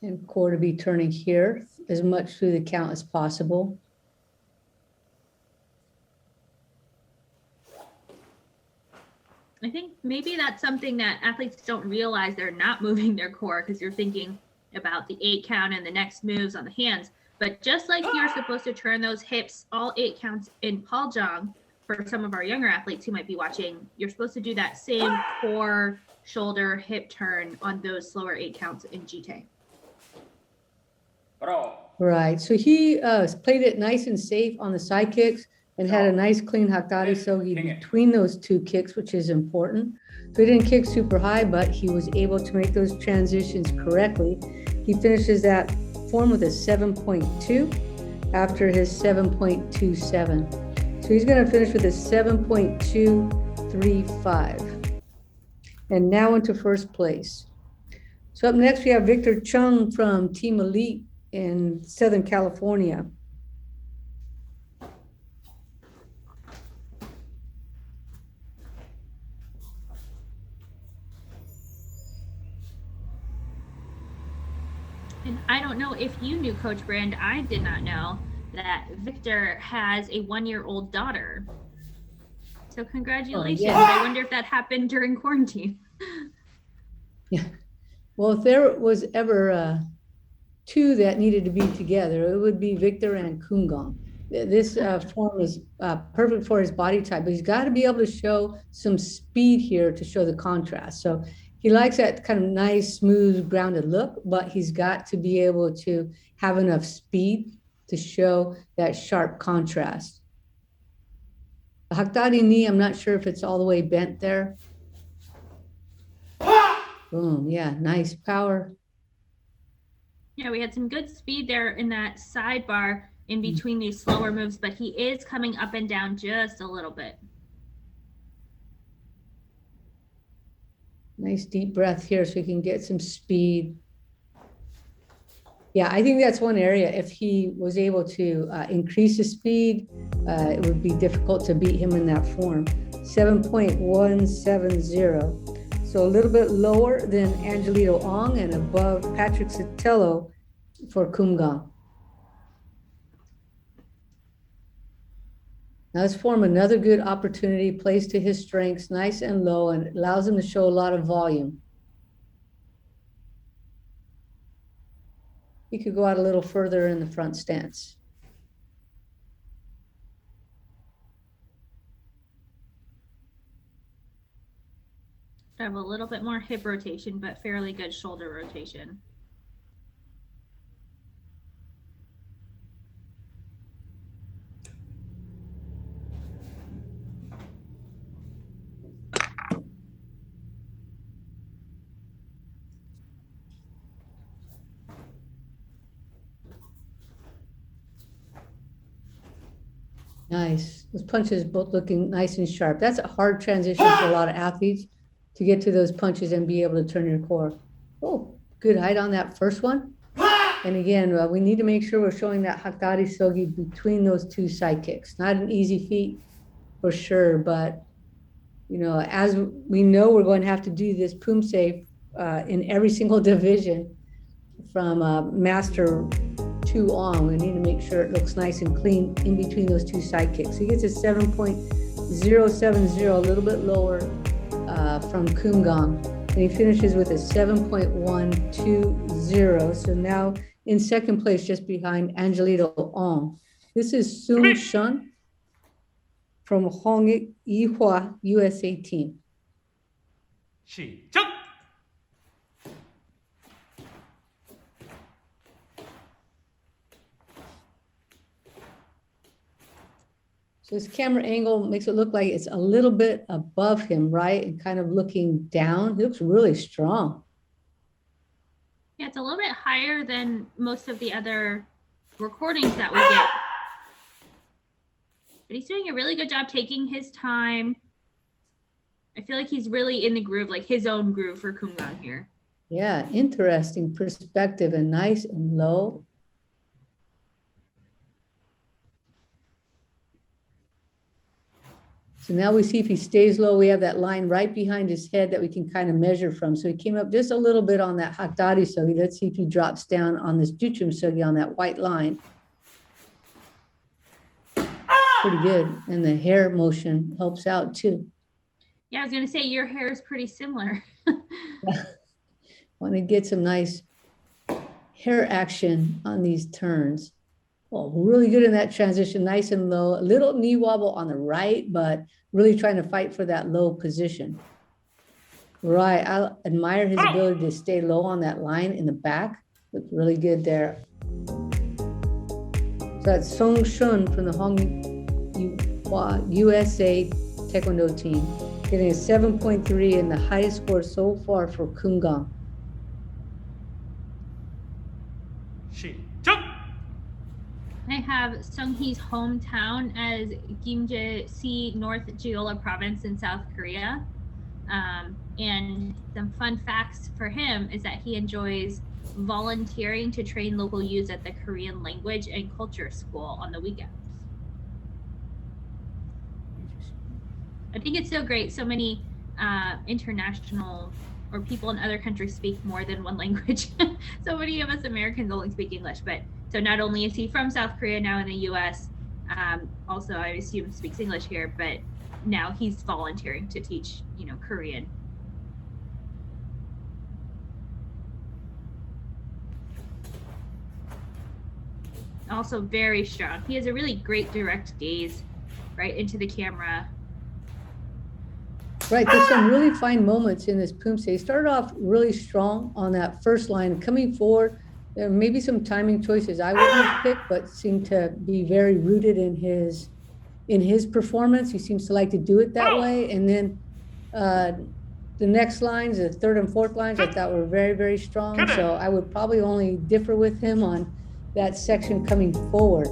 S1: And core to be turning here as much through the count as possible.
S2: I think maybe that's something that athletes don't realize. They're not moving their core because you're thinking about the 8 count and the next moves on the hands. But just like you're supposed to turn those hips all 8 counts in Paljong, for some of our younger athletes who might be watching, you're supposed to do that same core, shoulder, hip turn on those slower 8 counts in Jite.
S1: Right, so he played it nice and safe on the side kicks and had a nice clean Hakdari Sogi between those 2 kicks, which is important. So he didn't kick super high, but he was able to make those transitions correctly. He finishes that form with a 7.2 after his 7.27. So he's going to finish with a 7.235. And now into first place. So up next, we have Victor Chung from Team Elite in Southern California.
S2: And I don't know if you knew, Coach Brand. I did not know that Victor has a 1-year-old daughter. So congratulations.
S1: yeah.
S2: I wonder if that happened during quarantine.
S1: Yeah. Well, if there was ever two that needed to be together, it would be Victor and Kumgang. This form is perfect for his body type, but he's got to be able to show some speed here to show the contrast. So he likes that kind of nice, smooth, grounded look, but he's got to be able to have enough speed to show that sharp contrast. The Haktari knee, I'm not sure if it's all the way bent there. Boom, yeah, nice power.
S2: Yeah, we had some good speed there in that sidebar in between these slower moves, but he is coming up and down just a little bit.
S1: Nice deep breath here so he can get some speed. Yeah, I think that's one area. If he was able to increase his speed, it would be difficult to beat him in that form. 7.170. So a little bit lower than Angelito Ong and above Patrick Sotelo for Kumgang. Now let's form another good opportunity, plays to his strengths, nice and low, and allows him to show a lot of volume. He could go out a little further in the front stance.
S2: I have a little bit more hip rotation, but fairly good shoulder rotation.
S1: Nice. Those punches both looking nice and sharp. That's a hard transition for a lot of athletes to get to those punches and be able to turn your core. Oh, good height on that first one. And again, we need to make sure we're showing that Haktari Sogi between those two side kicks. Not an easy feat for sure, but you know, as we know, we're going to have to do this Poomsae in every single division from Master 2 on. We need to make sure it looks nice and clean in between those two side kicks. He gets a 7.070, a little bit lower from Kumgang. And he finishes with a 7.120. So now in second place, just behind Angelito Ong. This is Sung Shun from Hong Yihua USA team.
S4: 시작!
S1: So this camera angle makes it look like it's a little bit above him, right? And kind of looking down. He looks really strong.
S2: Yeah, it's a little bit higher than most of the other recordings that we get. But he's doing a really good job taking his time. I feel like he's really in the groove, like his own groove for Kumgang here.
S1: Yeah, interesting perspective and nice and low. So now we see if he stays low, we have that line right behind his head that we can kind of measure from. So he came up just a little bit on that Haktari Sogi. Let's see if he drops down on this Juchum Sogi on that white line. Pretty good. And the hair motion helps out too.
S2: Yeah, I was gonna say your hair is pretty similar.
S1: Want to get some nice hair action on these turns. Well, really good in that transition, nice and low. A little knee wobble on the right, but really trying to fight for that low position. Right, I admire his ability to stay low on that line in the back. Looked really good there. So that's Song Shun from the Hong Yihua USA Taekwondo team, getting a 7.3 and the highest score so far for Kumgang.
S4: 시작!
S2: I have Sung-hee's hometown as Gimje-si, North Jeolla province in South Korea. And some fun facts for him is that he enjoys volunteering to train local youths at the Korean language and culture school on the weekends. I think it's so great. So many international or people in other countries speak more than one language. So many of us Americans only speak English, but so not only is he from South Korea, now in the US, also I assume speaks English here, but now he's volunteering to teach, Korean. Also very strong. He has a really great direct gaze right into the camera.
S1: Right, there's some really fine moments in this Poomsae. He started off really strong on that first line, coming forward. There may be some timing choices I wouldn't have picked, but seemed to be very rooted in his performance. He seems to like to do it that way. And then the next lines, the third and fourth lines, I thought were very, very strong. So I would probably only differ with him on that section coming forward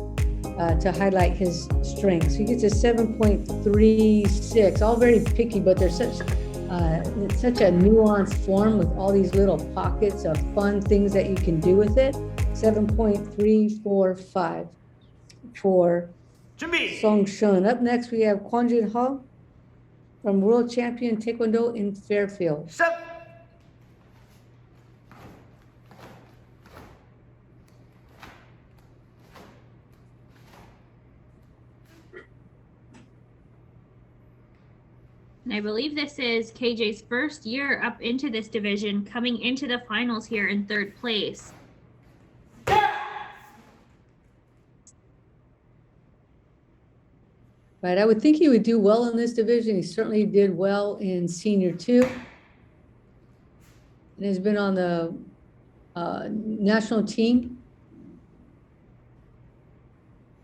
S1: to highlight his strengths. He gets a 7.36, all very picky, but there's such a nuanced form with all these little pockets of fun things that you can do with it. 7.345 for Song Shun. Up next, we have Kwon Jin Ho from World Champion Taekwondo in Fairfield.
S2: And I believe this is KJ's first year up into this division, coming into the finals here in third place.
S1: Right, I would think he would do well in this division. He certainly did well in senior 2. And has been on the national team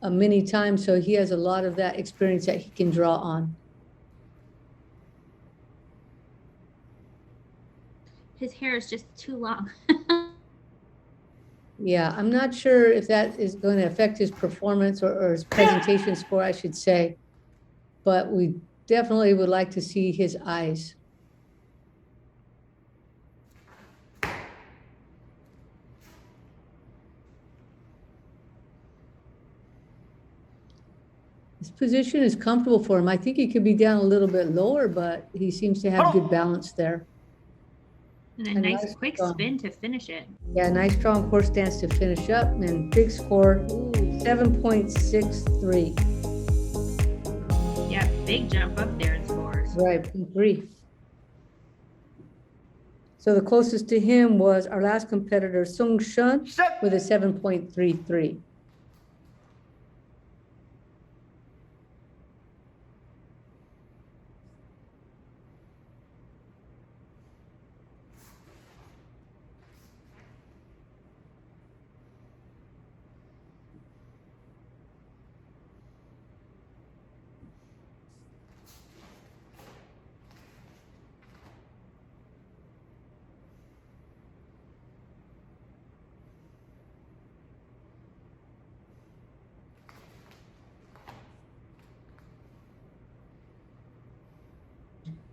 S1: many times, so he has a lot of that experience that he can draw on.
S2: His hair is just too long.
S1: Yeah, I'm not sure if that is going to affect his performance or his presentation score, I should say. But we definitely would like to see his eyes. This position is comfortable for him. I think he could be down a little bit lower, but he seems to have good balance there.
S2: And a nice quick spin to finish it.
S1: Yeah, nice strong horse stance to finish up, and big score, 7.63.
S2: Yeah, big jump up there in scores.
S1: Right, brief. So the closest to him was our last competitor, Sung Shun, with a 7.33.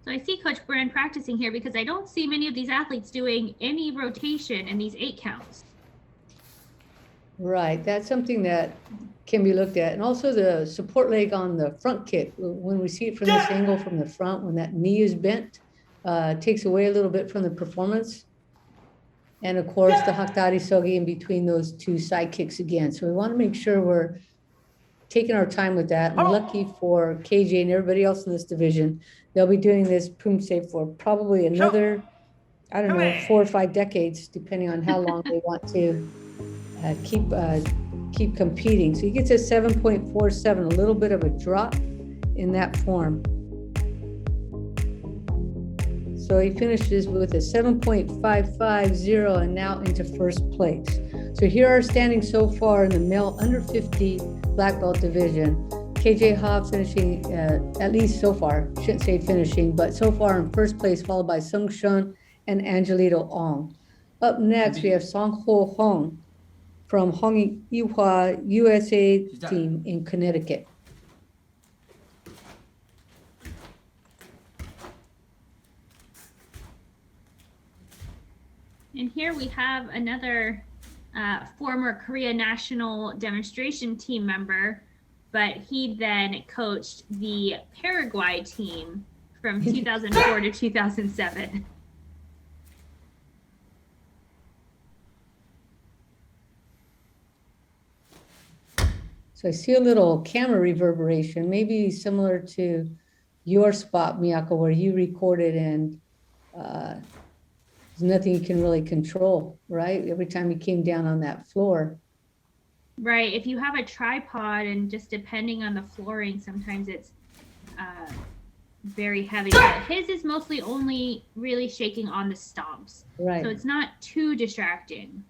S2: So I see Coach Brand practicing here because I don't see many of these athletes doing any rotation in these 8 counts.
S1: Right, that's something that can be looked at. And also the support leg on the front kick. When we see it from this angle from the front, when that knee is bent, takes away a little bit from the performance. And of course, the Haktari Sogi in between those 2 side kicks again. So we want to make sure we're taking our time with that. And lucky for KJ and everybody else in this division, they'll be doing this Poomsae for probably another, I don't know, 4 or 5 decades, depending on how long they want to keep competing. So he gets a 7.47, a little bit of a drop in that form. So he finishes with a 7.550 and now into first place. So here are standings so far in the male under 50 black belt division. KJ Ha finishing, at least so far, shouldn't say finishing, but so far in first place, followed by Sung Shun and Angelito Ong. Up next, we have Song Ho Hong from Hong Ihwa USA team in Connecticut.
S2: And here we have another former Korea national demonstration team member, but he then coached the Paraguay team from 2004 to 2007.
S1: So I see a little camera reverberation, maybe similar to your spot, Miyako, where you recorded and there's nothing you can really control, right? Every time you came down on that floor.
S2: Right. If you have a tripod and just depending on the flooring, sometimes it's very heavy. But his is mostly only really shaking on the stomps.
S1: Right.
S2: So it's not too distracting.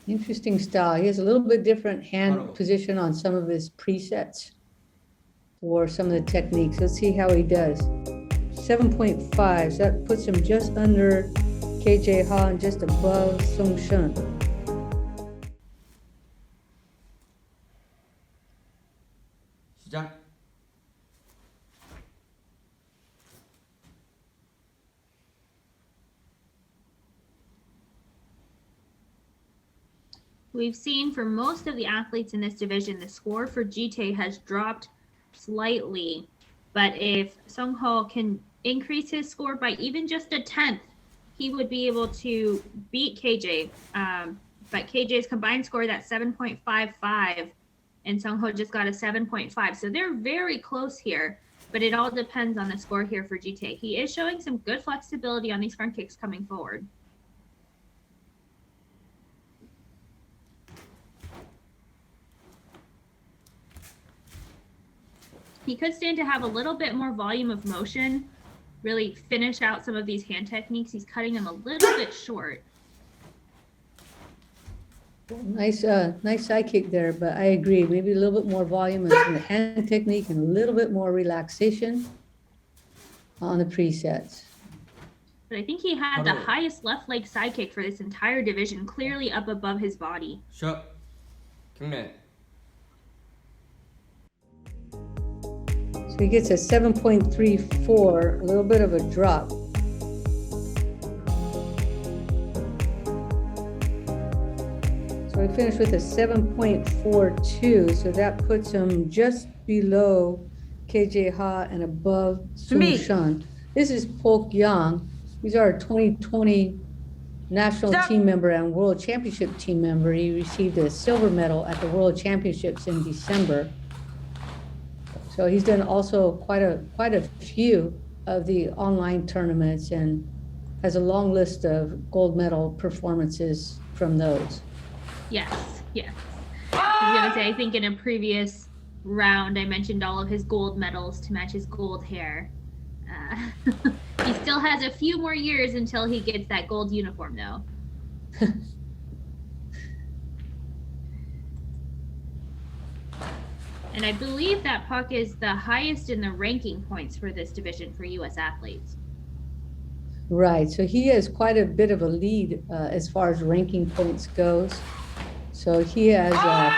S1: Interesting style. He has a little bit different hand position on some of his presets for some of the techniques. Let's see how he does. 7.5, so that puts him just under KJ Ha and just above Sung Shun.
S6: 시작.
S2: We've seen for most of the athletes in this division, the score for Jite has dropped slightly. But if Sung Ho can increase his score by even just a 10th, he would be able to beat KJ. But KJ's combined score, that's 7.55, and Sung Ho just got a 7.5. So they're very close here, but it all depends on the score here for Jite. He is showing some good flexibility on these front kicks coming forward. He could stand to have a little bit more volume of motion, really finish out some of these hand techniques. He's cutting them a little bit short.
S1: Nice, nice side kick there, but I agree. Maybe a little bit more volume in the hand technique and a little bit more relaxation on the presets.
S2: But I think he had the highest left leg side kick for this entire division, clearly up above his body.
S6: 시작. 경례.
S1: So he gets a 7.34, a little bit of a drop. So we finished with a 7.42, so that puts him just below KJ Ha and above Sung Shun. This is Polk Yang. He's our 2020 national team member and world championship team member. He received a silver medal at the World Championships in December. So he's done also quite a few of the online tournaments and has a long list of gold medal performances from those.
S2: Yes, yes. I was gonna say, I think in a previous round, I mentioned all of his gold medals to match his gold hair. He still has a few more years until he gets that gold uniform, though. And I believe that puck is the highest in the ranking points for this division for U.S. athletes.
S1: Right, so he has quite a bit of a lead as far as ranking points goes. So he has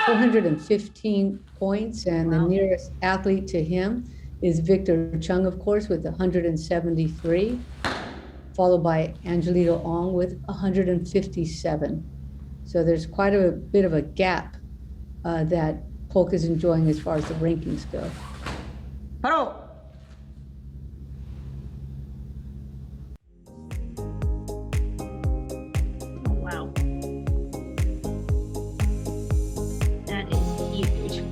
S1: 415 points, and the nearest athlete to him is Victor Chung, of course, with 173, followed by Angelito Ong with 157. So there's quite a bit of a gap that Polk is enjoying as far as the rankings go.
S6: 바로.
S2: Oh, wow. That is huge.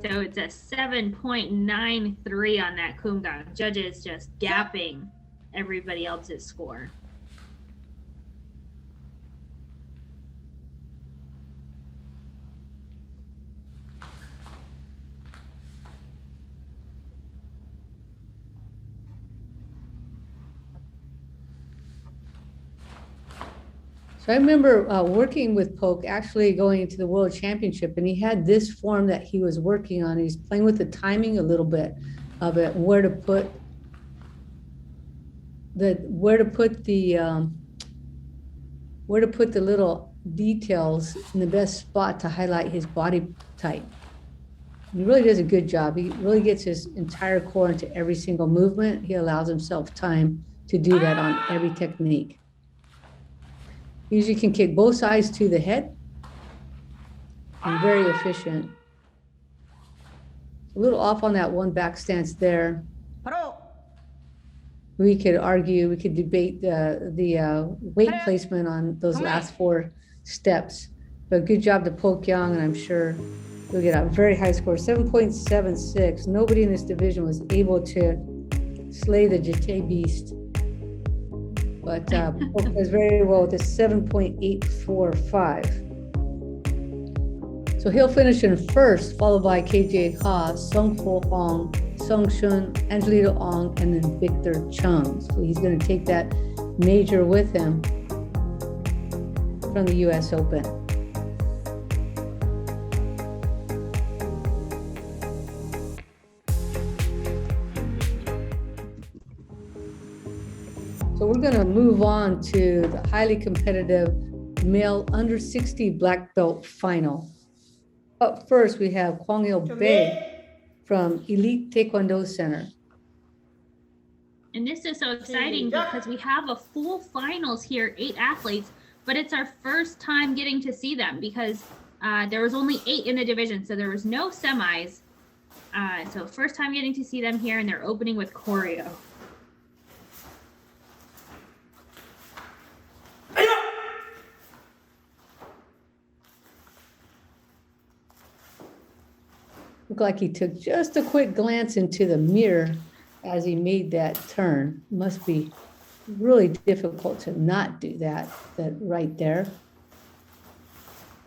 S2: So it's a 7.93 on that Kumgang. Judges just gapping everybody else's score.
S1: So I remember working with Polk, actually going into the World Championship, and he had this form that he was working on. He's playing with the timing a little bit of it, where to put the little details in the best spot to highlight his body type. He really does a good job. He really gets his entire core into every single movement. He allows himself time to do that on every technique. Usually can kick both sides to the head and very efficient. a little off on that one back stance there.
S6: 바로
S1: We could argue, we could debate the weight placement on those last 4 steps. But good job to Po Kyung, and I'm sure you'll get a very high score, 7.76. Nobody in this division was able to slay the Jite beast. But Po Kyung does very well with a 7.845. So he'll finish in first, followed by KJ Ha, Sung Ho Hong, Sung Shun, Angelito Ong, and then Victor Chung. So he's going to take that major with him from the US Open. So we're going to move on to the highly competitive male under 60 black belt final. Up first, we have Kwang-il Bae from Elite Taekwondo Center.
S2: And this is so exciting because we have a full finals here, 8 athletes, but it's our first time getting to see them because there was only 8 in the division, so there was no semis. So first time getting to see them here, and they're opening with choreo.
S1: Looked like he took just a quick glance into the mirror as he made that turn. Must be really difficult to not do that right there.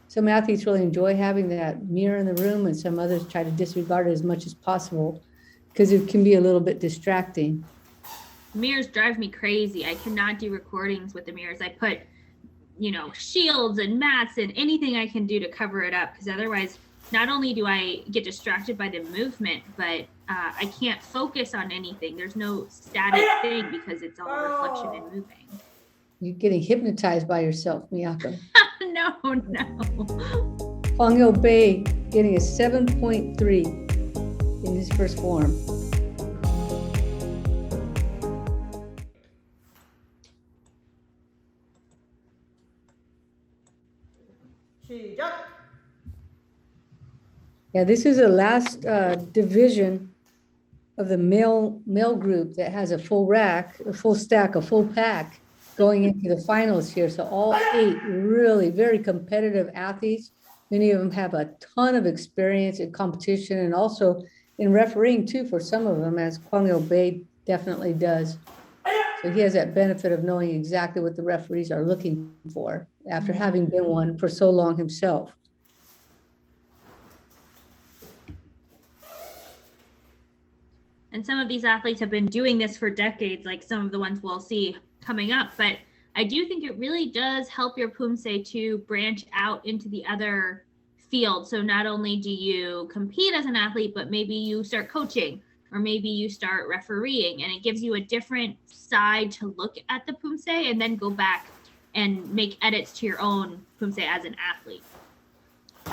S1: Some athletes really enjoy having that mirror in the room, and some others try to disregard it as much as possible because it can be a little bit distracting.
S2: Mirrors drive me crazy. I cannot do recordings with the mirrors. I put, shields and mats and anything I can do to cover it up because otherwise, not only do I get distracted by the movement, but I can't focus on anything. There's no static thing because it's all reflection and moving.
S1: You're getting hypnotized by yourself, Miyako.
S2: No.
S1: Kwang-il Bae getting a 7.3 in his first form.
S6: 시작.
S1: Yeah, this is the last division of the male group that has a full rack, a full stack, a full pack going into the finals here. So all 8 really very competitive athletes. Many of them have a ton of experience in competition and also in refereeing too for some of them, as Kwang-il Bae definitely does. So he has that benefit of knowing exactly what the referees are looking for after having been one for so long himself.
S2: And some of these athletes have been doing this for decades, like some of the ones we'll see coming up. But I do think it really does help your Poomsae to branch out into the other field. So not only do you compete as an athlete, but maybe you start coaching or maybe you start refereeing, and it gives you a different side to look at the Poomsae and then go back and make edits to your own Poomsae as an athlete.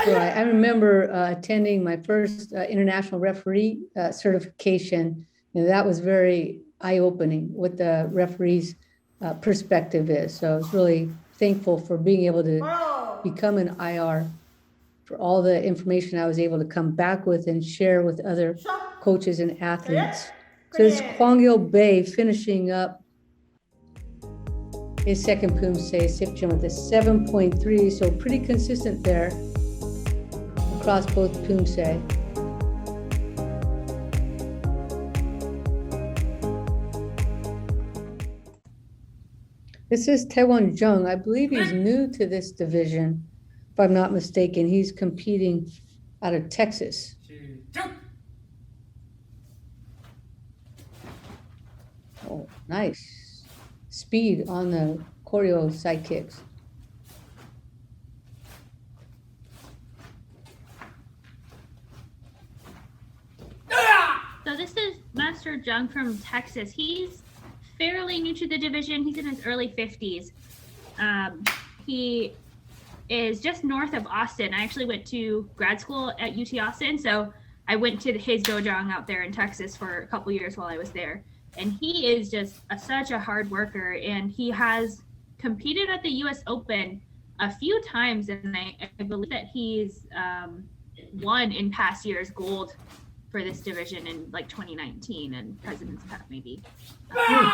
S1: So I remember attending my first international referee certification, and that was very eye-opening what the referee's perspective is. So I was really thankful for being able to become an IR, for all the information I was able to come back with and share with other coaches and athletes. So it's Kwang-il Bae finishing up his second Poomsae Sipchin with a 7.3, so pretty consistent there across both Poomsae. This is Taewon Jung. I believe he's new to this division, if I'm not mistaken. He's competing out of Texas.
S4: 시작.
S1: Oh, nice. Speed on the choreo side kicks.
S2: So this is Master Jung from Texas. He's fairly new to the division. He's in his early 50s. He is just north of Austin. I actually went to grad school at UT Austin, so I went to his dojang out there in Texas for a couple years while I was there. And he is just such a hard worker, and he has competed at the US Open a few times, and I believe that he's won in past years gold for this division in like 2019 and President's Cup maybe.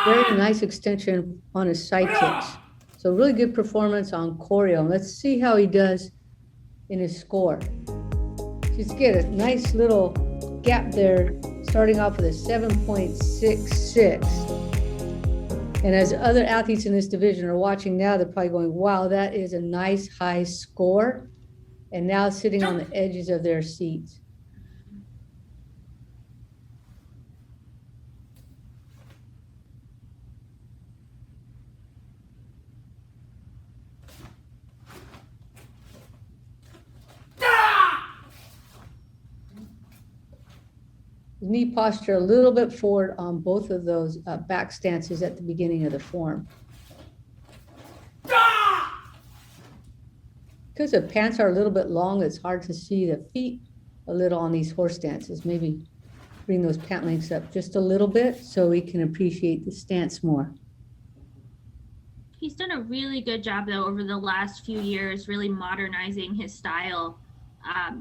S1: Very nice extension on his side kicks. So really good performance on choreo. Let's see how he does in his score. Just get a nice little gap there, starting off with a 7.66. And as other athletes in this division are watching now, they're probably going, wow, that is a nice high score. And now sitting on the edges of their seats. Knee posture a little bit forward on both of those back stances at the beginning of the form. Because the pants are a little bit long, it's hard to see the feet a little on these horse stances. Maybe bring those pant lengths up just a little bit so we can appreciate the stance more.
S2: He's done a really good job though over the last few years, really modernizing his style.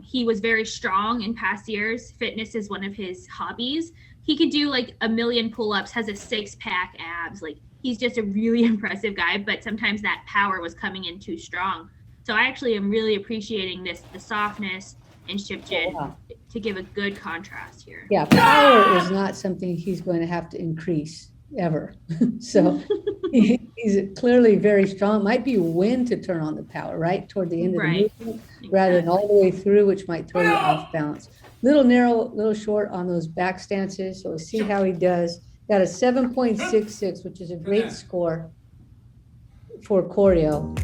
S2: He was very strong in past years. Fitness is one of his hobbies. He could do like 1 million pull-ups, has a 6-pack abs. Like he's just a really impressive guy, but sometimes that power was coming in too strong. So I actually am really appreciating the softness in Shipchin to give a good contrast here.
S1: Yeah, power is not something he's going to have to increase ever. So he's clearly very strong. Might be when to turn on the power, right? Toward the end of the movement, rather than all the way through, which might throw you off balance. Little narrow, little short on those back stances. So we'll see how he does. Got a 7.66, which is a great score for choreo.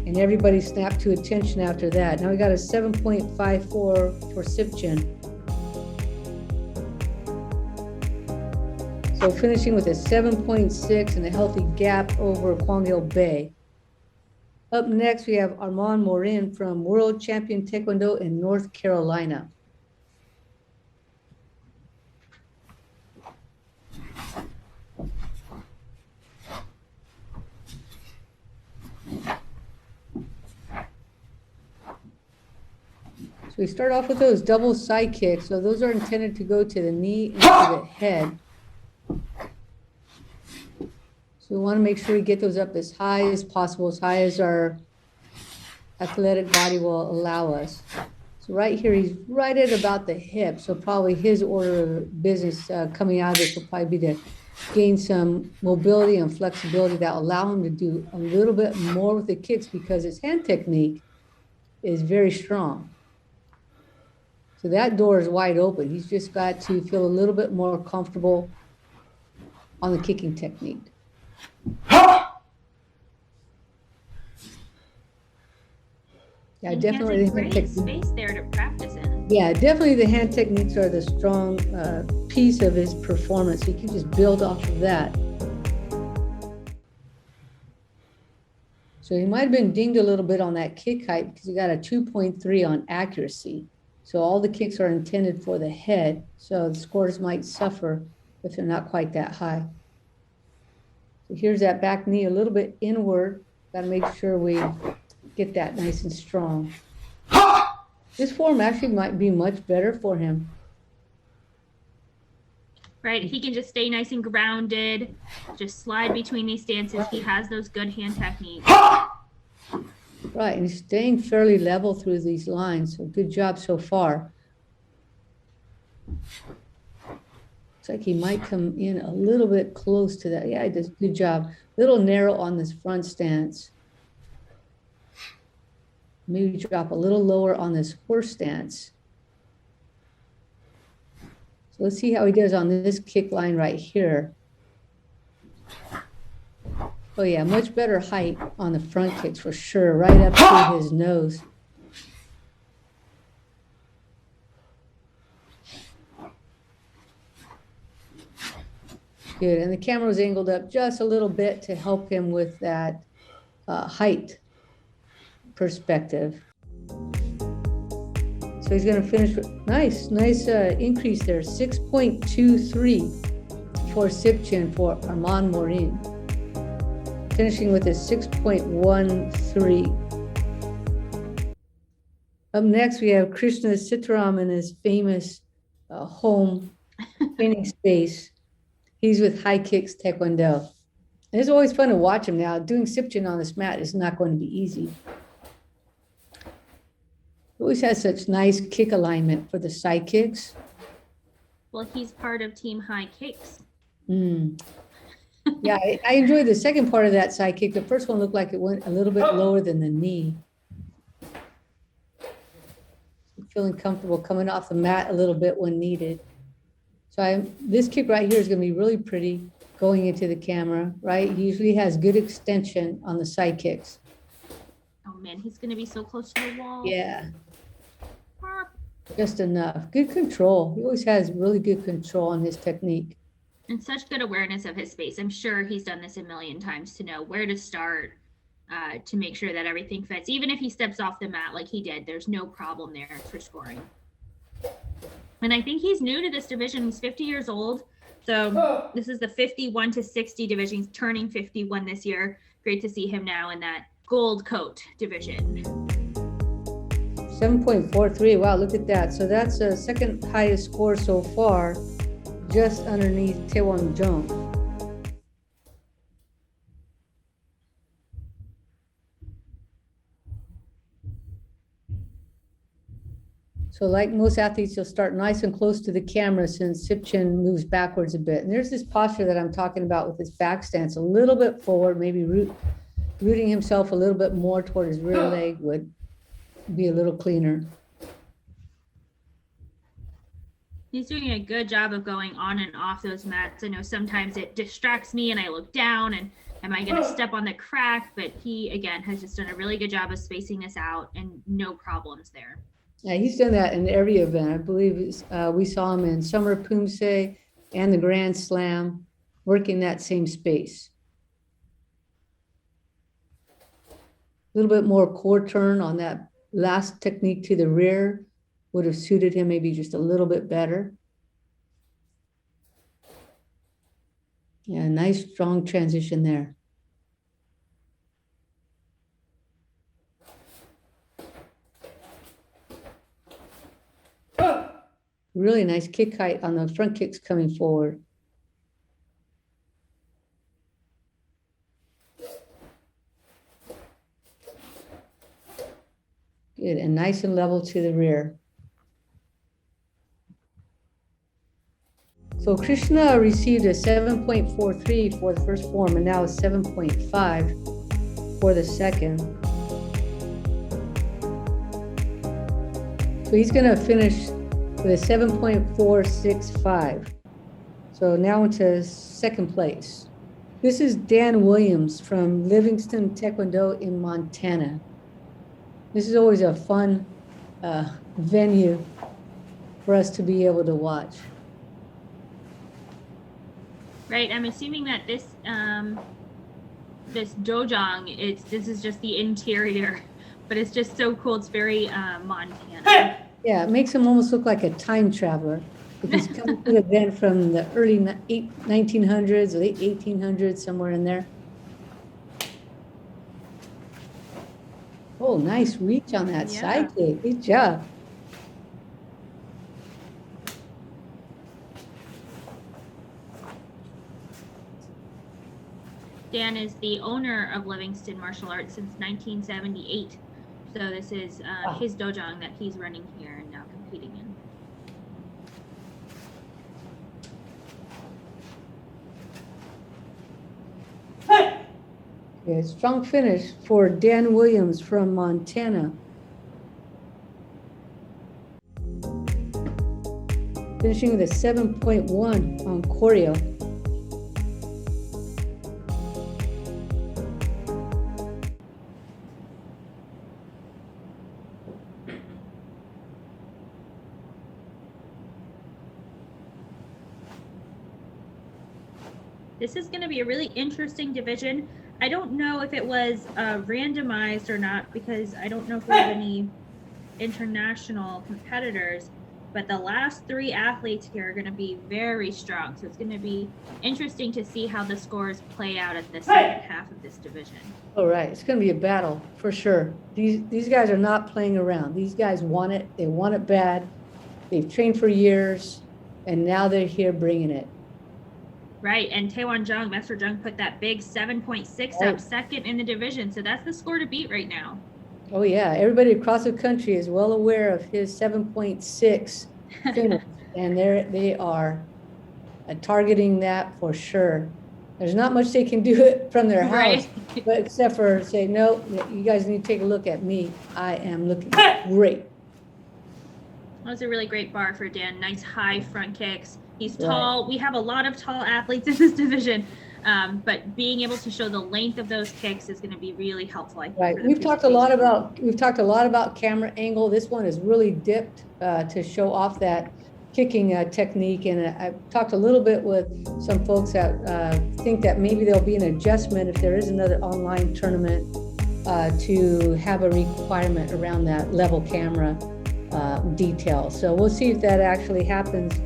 S1: And everybody snapped to attention after that. Now we got a 7.54 for Sipchin. So finishing with a 7.6 and a healthy gap over Kwangil Bay. Up next, we have Armand Morin from World Champion Taekwondo in North Carolina. So we start off with those double side kicks. So those are intended to go to the knee and to the head. So we want to make sure we get those up as high as possible, as high as our athletic body will allow us. So right here, he's right at about the hip. So probably his order of business coming out of this will probably be to gain some mobility and flexibility that will allow him to do a little bit more with the kicks because his hand technique is very strong. So that door is wide open. He's just got to feel a little bit more comfortable on the kicking technique. Yeah, definitely
S2: He has
S1: the
S2: a
S1: hand
S2: great
S1: technique.
S2: space there to practice in.
S1: Yeah, definitely the hand techniques are the strong piece of his performance. He can just build off of that. So he might have been dinged a little bit on that kick height because he got a 2.3 on accuracy. So all the kicks are intended for the head. So the scores might suffer if they're not quite that high. So here's that back knee a little bit inward. Got to make sure we get that nice and strong. This form actually might be much better for him.
S2: Right, he can just stay nice and grounded, just slide between these stances. He has those good hand techniques.
S1: Right, and he's staying fairly level through these lines. So good job so far. Looks like he might come in a little bit close to that. Yeah, he does a good job. Little narrow on this front stance. Maybe drop a little lower on this horse stance. So let's see how he does on this kick line right here. Oh yeah, much better height on the front kicks for sure, right up to his nose. Good, and the camera was angled up just a little bit to help him with that height perspective. So he's going to finish with nice increase there, 6.23 for Sipchin for Armand Morin. Finishing with a 6.13. Up next, we have Krishna Sitaram in his famous home training space. He's with High Kicks Taekwondo. And it's always fun to watch him now. Doing Sipchin on this mat is not going to be easy. He always has such nice kick alignment for the side kicks.
S2: Well, he's part of Team High Kicks.
S1: Yeah, I enjoyed the second part of that side kick. The first one looked like it went a little bit lower than the knee. Feeling comfortable coming off the mat a little bit when needed. So this kick right here is going to be really pretty going into the camera, right? He usually has good extension on the side kicks.
S2: Oh man, he's going to be so close to the wall.
S1: Yeah,
S2: Ah.
S1: just enough. Good control. He always has really good control on his technique.
S2: And such good awareness of his space. I'm sure he's done this a million times to know where to start, to make sure that everything fits. Even if he steps off the mat like he did, there's no problem there for scoring. And I think he's new to this division. He's 50 years old. So this is the 51 to 60 division. He's turning 51 this year. Great to see him now in that gold coat division.
S1: 7.43. Wow, look at that. So that's the second highest score so far, just underneath Taewon Jung. So like most athletes, you'll start nice and close to the camera since Sipchin moves backwards a bit. And there's this posture that I'm talking about with his back stance, a little bit forward, maybe rooting himself a little bit more toward his rear leg would be a little cleaner.
S2: He's doing a good job of going on and off those mats. I know sometimes it distracts me and I look down and am I going to step on the crack? But he, again, has just done a really good job of spacing this out and no problems there.
S1: Yeah, he's done that in every event. I believe we saw him in Summer Poomsae and the Grand Slam, working that same space. A little bit more core turn on that last technique to the rear would have suited him maybe just a little bit better. Yeah, nice strong transition there. Really nice kick height on the front kicks coming forward. Good, and nice and level to the rear. So Krishna received a 7.43 for the first form and now a 7.5 for the second. So he's gonna finish with a 7.465. So now into second place. This is Dan Williams from Livingston Taekwondo in Montana. This is always a fun venue for us to be able to watch.
S2: Right, I'm assuming that this this dojang, this is just the interior, but it's just so cool. It's very Montana.
S1: Yeah, it makes him almost look like a time traveler. If he's coming to the event from the early 1900s or late 1800s, somewhere in there. Oh, nice reach on that side kick. Good job.
S2: Dan is the owner of Livingston Martial Arts since 1978. So this is his dojang that he's running here and now competing in.
S1: Yeah, strong finish for Dan Williams from Montana. Finishing with a 7.1 on choreo.
S2: This is going to be a really interesting division. I don't know if it was randomized or not because I don't know if we have any international competitors, but the last three athletes here are going to be very strong. So it's going to be interesting to see how the scores play out at the second half of this division.
S1: All right, it's going to be a battle for sure. These guys are not playing around. These guys want it. They want it bad. They've trained for years, and now they're here bringing it.
S2: Right, and Taewon Jung, Master Jung put that big 7.6
S1: Right.
S2: up, second in the division. So that's the score to beat right now.
S1: Oh yeah, everybody across the country is well aware of his 7.6 finish, and they are targeting that for sure. There's not much they can do it from their house,
S2: Right.
S1: but except for say, no, you guys need to take a look at me. I am looking great.
S2: That was a really great bar for Dan. Nice high front kicks. He's
S1: Right.
S2: tall. We have a lot of tall athletes in this division, but being able to show the length of those kicks is going to be really helpful. I think,
S1: Right.
S2: for the
S1: We've talked a lot
S2: presentation.
S1: about camera angle. This one is really dipped to show off that kicking technique. And I've talked a little bit with some folks that think that maybe there'll be an adjustment if there is another online tournament to have a requirement around that level camera detail. So we'll see if that actually happens.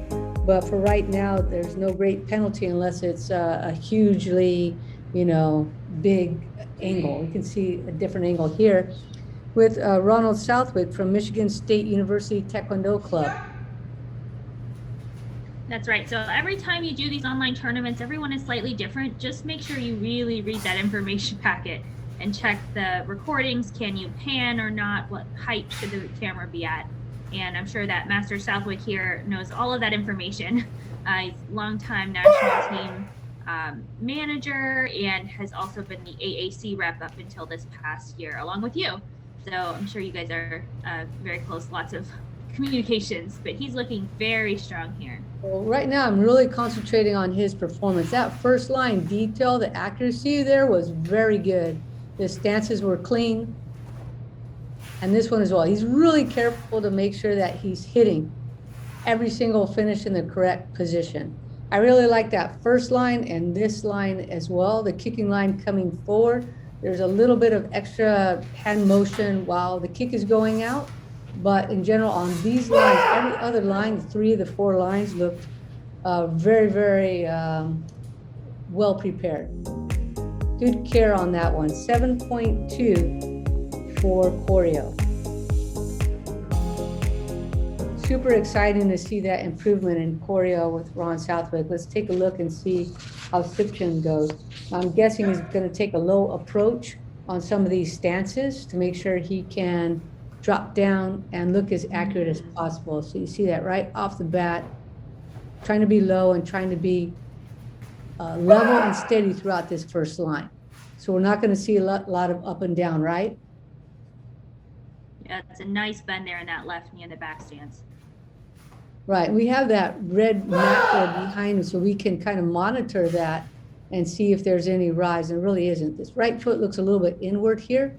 S1: But for right now, there's no great penalty unless it's a hugely, big angle. You can see a different angle here with Ronald Southwick from Michigan State University Taekwondo Club.
S2: That's right. So every time you do these online tournaments, everyone is slightly different. Just make sure you really read that information packet and check the recordings. Can you pan or not? What height should the camera be at? And I'm sure that Master Southwick here knows all of that information. He's a longtime national team manager and has also been the AAC rep up until this past year, along with you. So I'm sure you guys are very close, lots of communications, but he's looking very strong here.
S1: Well, right now, I'm really concentrating on his performance. That first line detail, the accuracy there was very good. His stances were clean. And this one as well. He's really careful to make sure that he's hitting every single finish in the correct position. I really like that first line and this line as well, the kicking line coming forward. There's a little bit of extra hand motion while the kick is going out. But in general, on these lines, every other line, 3 of the 4 lines looked very, very well prepared. Good care on that one. 7.2 for choreo. Super exciting to see that improvement in choreo with Ron Southwick. Let's take a look and see how Sipchin goes. I'm guessing he's going to take a low approach on some of these stances to make sure he can drop down and look as accurate as possible. So you see that right off the bat, trying to be low and trying to be level and steady throughout this first line. So we're not going to see a lot of up and down, right?
S2: Yeah, it's a nice bend there in that left knee in the back stance.
S1: Right. We have that red mat there behind us so we can kind of monitor that and see if there's any rise. And it really isn't. This right foot looks a little bit inward here.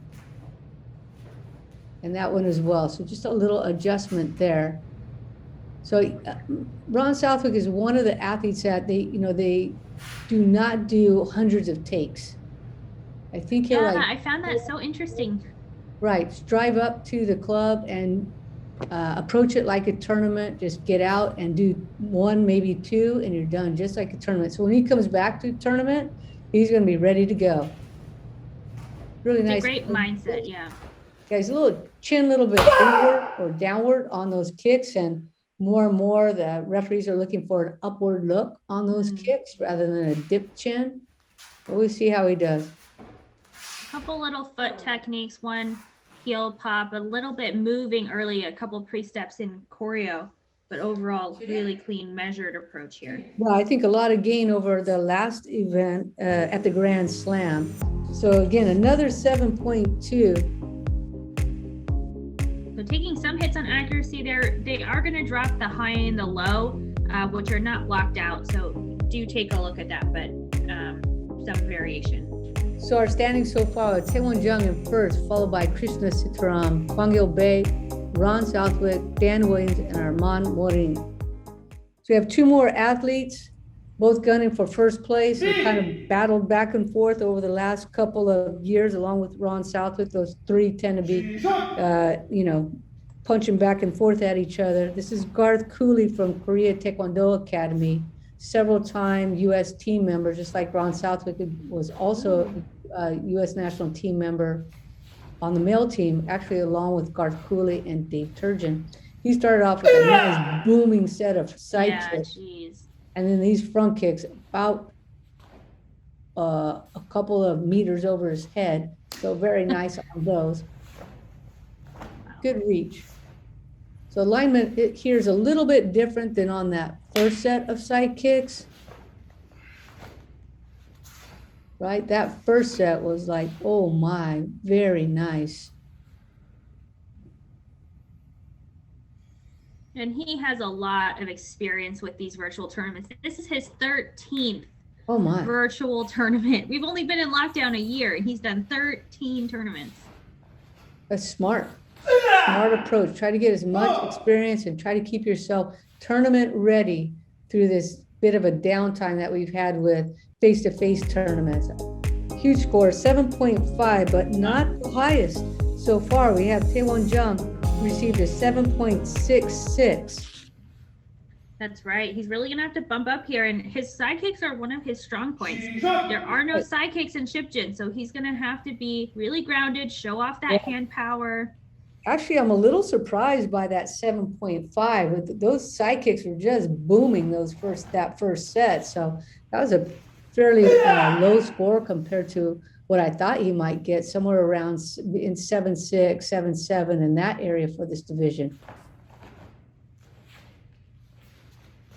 S1: And that one as well. So just a little adjustment there. So Ron Southwick is one of the athletes that they do not do hundreds of takes. I think he'll
S2: I found that so interesting.
S1: Right, drive up to the club and approach it like a tournament. Just get out and do 1, maybe 2, and you're done, just like a tournament. So when he comes back to the tournament, he's going to be ready to go. Really
S2: It's
S1: nice.
S2: a great mindset, yeah.
S1: Guys, a little chin, a little bit inward or downward on those kicks, and more the referees are looking for an upward look on those kicks rather than a dip chin. But we'll see how he does.
S2: Couple little foot techniques, one heel pop, a little bit moving early, a couple pre-steps in choreo, but overall really clean measured approach here.
S1: Well, I think a lot of gain over the last event at the Grand Slam. So again, another 7.2.
S2: So taking some hits on accuracy there, they are going to drop the high and the low, which are not blocked out. So do take a look at that, but some variation.
S1: So our standings so far are Taewon Jung in first, followed by Krishna Sitaram, Kwangil Bae, Ron Southwick, Dan Williams, and Armand Morin. So we have 2 more athletes, both gunning for first place. They kind of battled back and forth over the last couple of years, along with Ron Southwick. Those 3 tend to be, punching back and forth at each other. This is Garth Cooley from Korea Taekwondo Academy, several-time U.S. team member, just like Ron Southwick was also a U.S. national team member on the male team, actually along with Garth Cooley and Dave Turgeon. he started off with a nice booming set of side
S2: Yeah,
S1: kicks.
S2: geez.
S1: And then these front kicks about a couple of meters over his head. So very nice on those. Good reach. So alignment here is a little bit different than on that first set of side kicks. Right? That first set was like, oh my, very nice.
S2: And he has a lot of experience with these virtual tournaments. This is his 13th
S1: Oh my.
S2: virtual tournament. We've only been in lockdown a year, and he's done 13 tournaments.
S1: That's smart. Smart approach. Try to get as much experience and try to keep yourself tournament ready through this bit of a downtime that we've had with face-to-face tournaments. Huge score, 7.5, but not the highest so far. We have Taewon Jung received a 7.66.
S2: That's right. He's really going to have to bump up here, and his side kicks are one of his strong points. There are no side kicks in Shipjin, so he's going to have to be really grounded, show off that hand power.
S1: Actually, I'm a little surprised by that 7.5. Those side kicks were just booming that first set. So that was a fairly low score compared to what I thought he might get, somewhere around in 7.6, 7.7 in that area for this division.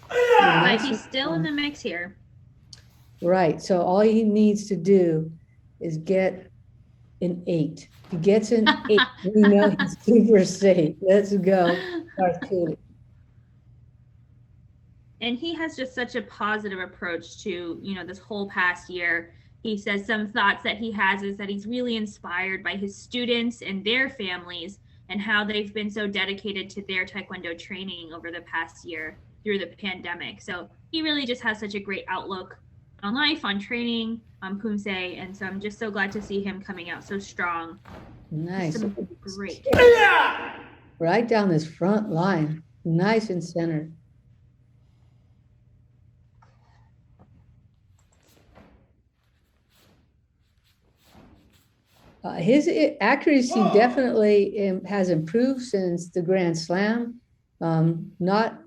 S2: But he's still in the mix here.
S1: Right. So all he needs to do is get an 8. If he gets an 8, we know he's super safe. Let's go, Garth Cooley.
S2: And he has just such a positive approach to, this whole past year. He says some thoughts that he has is that he's really inspired by his students and their families and how they've been so dedicated to their Taekwondo training over the past year through the pandemic. So he really just has such a great outlook on life, on training, on Poomsae. And so I'm just so glad to see him coming out so strong.
S1: Nice.
S2: Great.
S1: Right down this front line. Nice and centered. His accuracy definitely has improved since the Grand Slam. Not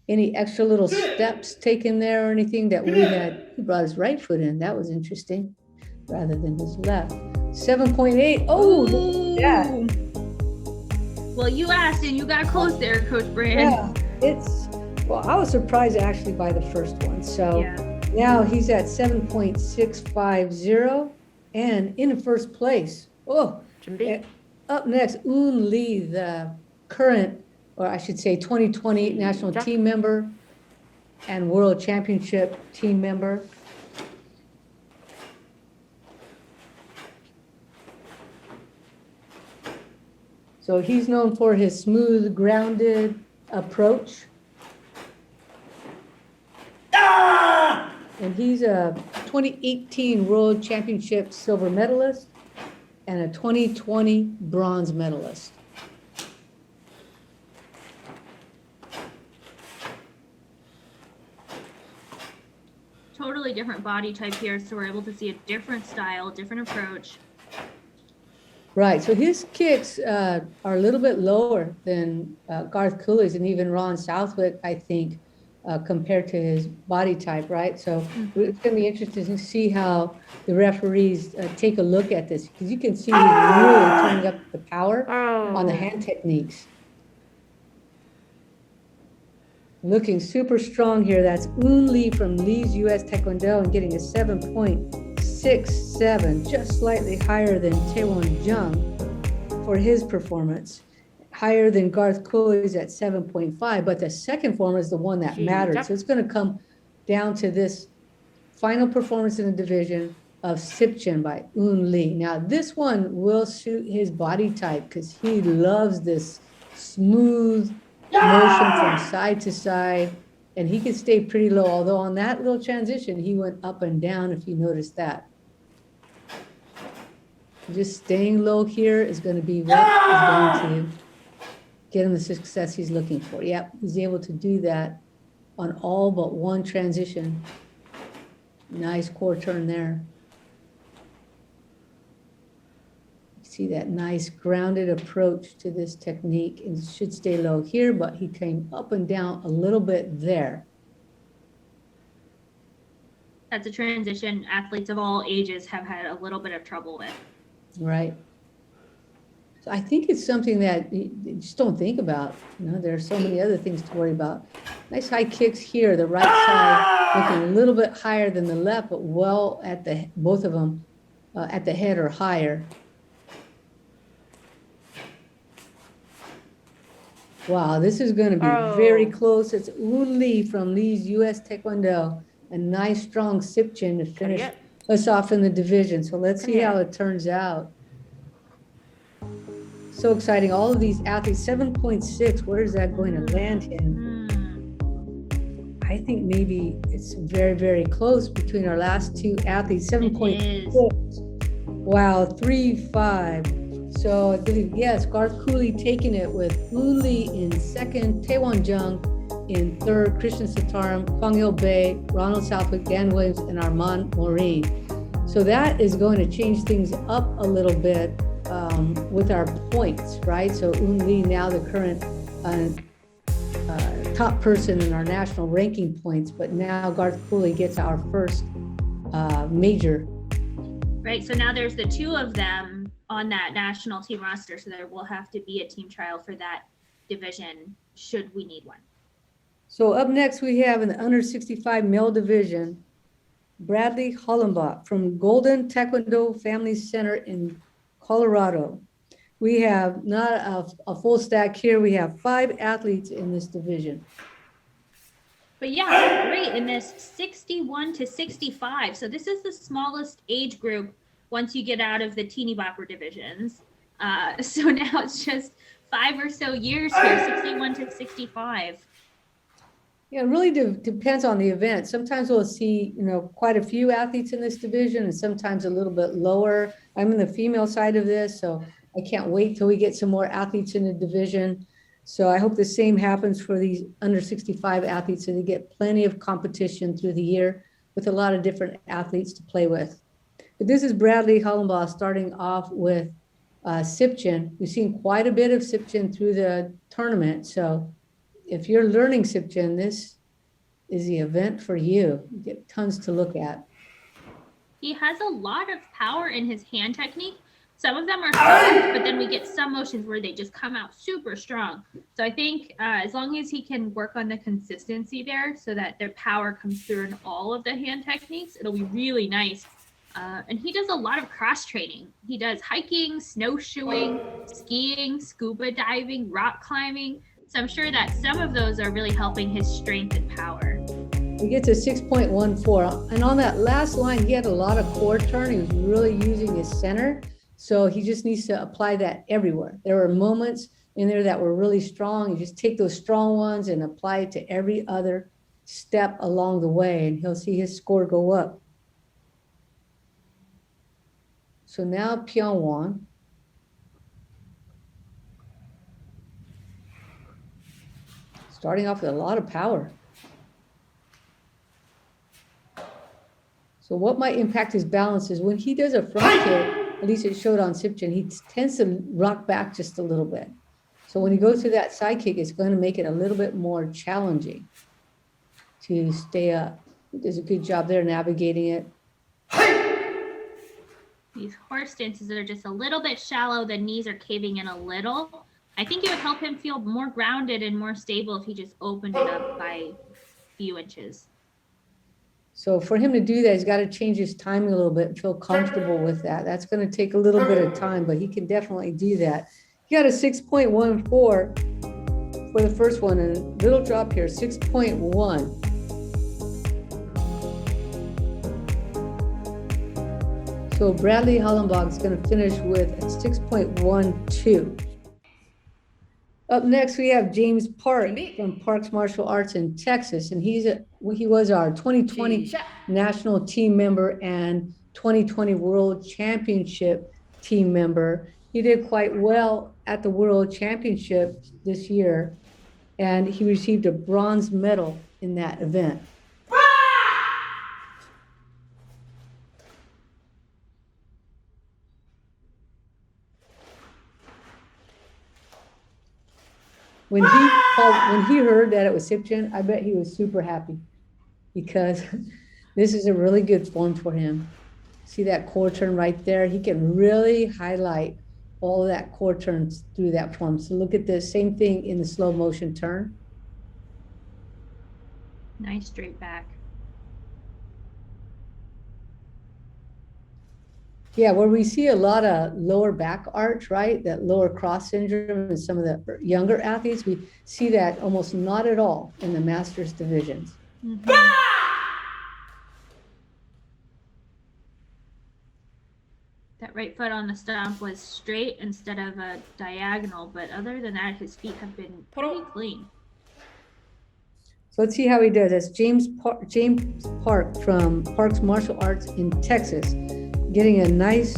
S1: any extra little steps taken there or anything that we had. He brought his right foot in. That was interesting, rather than his left. 7.8. Oh, yeah.
S2: Well, you asked and you got close there, Coach Brand.
S1: Yeah, I was surprised actually by the first one. So now he's at 7.650 and in first place. Oh, up next, Eun Lee, the current, or I should say 2020 national team member and world championship team member. So he's known for his smooth, grounded approach. And he's a 2018 World Championship silver medalist and a 2020 bronze medalist.
S2: Totally different body type here, so we're able to see a different style, different approach.
S1: Right, so his kicks are a little bit lower than Garth Cooley's and even Ron Southwick, I think, compared to his body type, right? So it's going to be interesting to see how the referees take a look at this, because you can see he's really turning up the power on the hand techniques. Looking super strong here. That's Eun Lee from Lee's US Taekwondo and getting a 7.67, just slightly higher than Taewon Jung for his performance. Higher than Garth Cooley's at 7.5, but the second form is the one that mattered. So it's going to come down to this final performance in the division of Sipchin by Eun Lee. Now, this one will suit his body type because he loves this smooth motion from side to side, and he can stay pretty low, although on that little transition, he went up and down, if you noticed that. Just staying low here is going to be what is going to get him the success he's looking for. Yep, he's able to do that on all but one transition. Nice core turn there. See that nice grounded approach to this technique, and should stay low here, but he came up and down a little bit there.
S2: That's a transition athletes of all ages have had a little bit of trouble with.
S1: Right. So I think it's something that you just don't think about. You know, there are so many other things to worry about. Nice high kicks here, the right side looking a little bit higher than the left, but well at the both of them at the head or higher. Wow, this is going to be very close. It's Un Lee from Lee's US Taekwondo. A nice strong Sipchin to finish us off in the division. So let's see how it turns out. So exciting. All of these athletes, 7.6, where is that going to land him? I think maybe it's very, very close between our last two athletes, 7.6. Wow, 3.5. So I believe, yes, Garth Cooley taking it with Un Lee in second, Taewon Jung in third, Christian Sataram, Kwang Il Bae, Ronald Southwick, Dan Williams, and Armand Maureen. So that is going to change things up a little bit with our points, right? So Un Lee now the current top person in our national ranking points, but now Garth Cooley gets our first major.
S2: Right, so now there's the two of them on that national team roster, so there will have to be a team trial for that division should we need one.
S1: So up next, we have in the under 65 male division, Bradley Hollenbach from Golden Taekwondo Family Center in Colorado. We have not a full stack here. We have 5 athletes in this division.
S2: But yeah, great in this 61 to 65. So this is the smallest age group once you get out of the teeny bopper divisions. So now it's just 5 or so years here, 61 to 65.
S1: Yeah, it really depends on the event. Sometimes we'll see, you know, quite a few athletes in this division and sometimes a little bit lower. I'm in the female side of this, so I can't wait till we get some more athletes in the division. So I hope the same happens for these under 65 athletes, so they get plenty of competition through the year with a lot of different athletes to play with. But this is Bradley Hollenbach starting off with Sipchin. We've seen quite a bit of Sipchin through the tournament. So if you're learning Sipchin, this is the event for you. You get tons to look at.
S2: He has a lot of power in his hand technique. Some of them are soft, but then we get some motions where they just come out super strong. So I think as long as he can work on the consistency there so that the power comes through in all of the hand techniques, it'll be really nice. And he does a lot of cross training. He does hiking, snowshoeing, skiing, scuba diving, rock climbing. So I'm sure that some of those are really helping his strength and power.
S1: He gets a 6.14. And on that last line, he had a lot of core turn. He was really using his center. So he just needs to apply that everywhere. There were moments in there that were really strong. You just take those strong ones and apply it to every other step along the way, and he'll see his score go up. So now Pyongyang. Starting off with a lot of power. So what might impact his balance is when he does a front kick, at least it showed on Sipchin, he tends to rock back just a little bit. So when he goes to that side kick, it's going to make it a little bit more challenging to stay up. He does a good job there navigating it.
S2: These horse stances are just a little bit shallow. The knees are caving in a little. I think it would help him feel more grounded and more stable if he just opened it up by a few inches.
S1: So for him to do that, he's got to change his timing a little bit and feel comfortable with that. That's going to take a little bit of time, but he can definitely do that. He got a 6.14 for the first one, and a little drop here, 6.1. So Bradley Hollenbach is going to finish with a 6.12. Up next, we have James Park from Parks Martial Arts in Texas, and he was our 2020 national team member and 2020 World Championship team member. He did quite well at the World Championship this year, and he received a bronze medal in that event. when he heard that it was Sipchin, I bet he was super happy because this is a really good form for him. See that core turn right there? He can really highlight all of that core turns through that form. So look at this, same thing in the slow motion turn.
S2: Nice straight back.
S1: Yeah, where we see a lot of lower back arch, right? That lower cross syndrome in some of the younger athletes, we see that almost not at all in the masters divisions.
S2: Mhm. That right foot on the stomp was straight instead of a diagonal, but other than that, his feet have been pretty clean.
S1: So let's see how he does. That's James Park from Parks Martial Arts in Texas, getting a nice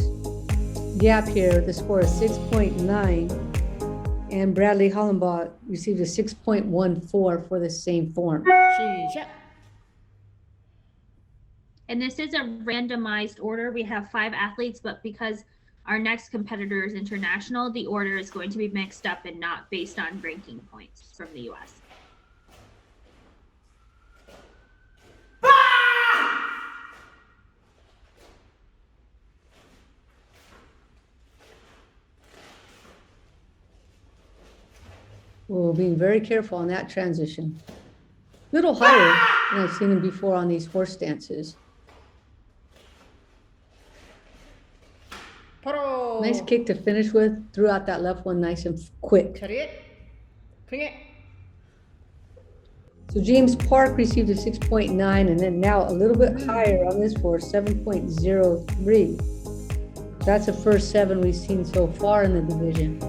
S1: gap here. The score is 6.9, and Bradley Hollenbaugh received a 6.14 for the same form.
S6: 시작.
S2: And this is a randomized order. We have 5 athletes, but because our next competitor is international, the order is going to be mixed up and not based on ranking points from the US.
S1: We're being very careful on that transition. A little higher than I've seen him before on these horse stances.
S6: 바로.
S1: Nice kick to finish with. Threw out that left one nice and quick.
S6: 자리에. 평행.
S1: So James Park received a 6.9, and then now a little bit higher on this horse, 7.03. That's the first 7 we've seen so far in the division.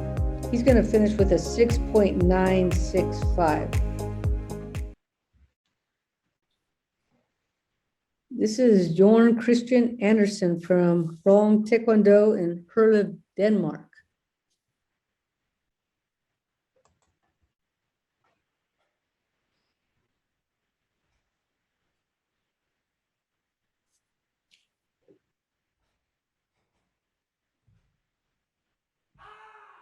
S1: He's going to finish with a 6.965. This is Jorn Christian Andersen from Rome Taekwondo in Herlev, Denmark.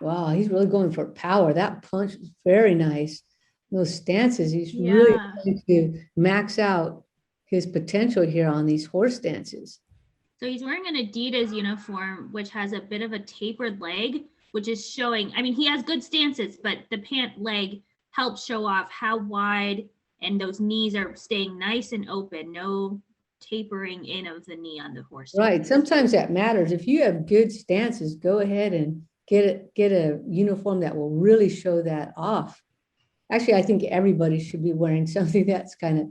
S1: Wow, he's really going for power. That punch is very nice. Those stances, he's really
S2: Yeah.
S1: trying to max out his potential here on these horse stances.
S2: So he's wearing an Adidas uniform, which has a bit of a tapered leg, which is showing, I mean, he has good stances, but the pant leg helps show off how wide and those knees are staying nice and open. No tapering in of the knee on the horse.
S1: Right. Sometimes that matters. If you have good stances, go ahead and get a uniform that will really show that off. Actually, I think everybody should be wearing something that's kind of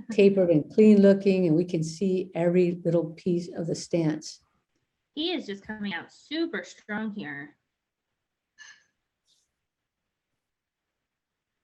S1: tapered and clean looking, and we can see every little piece of the stance.
S2: He is just coming out super strong here.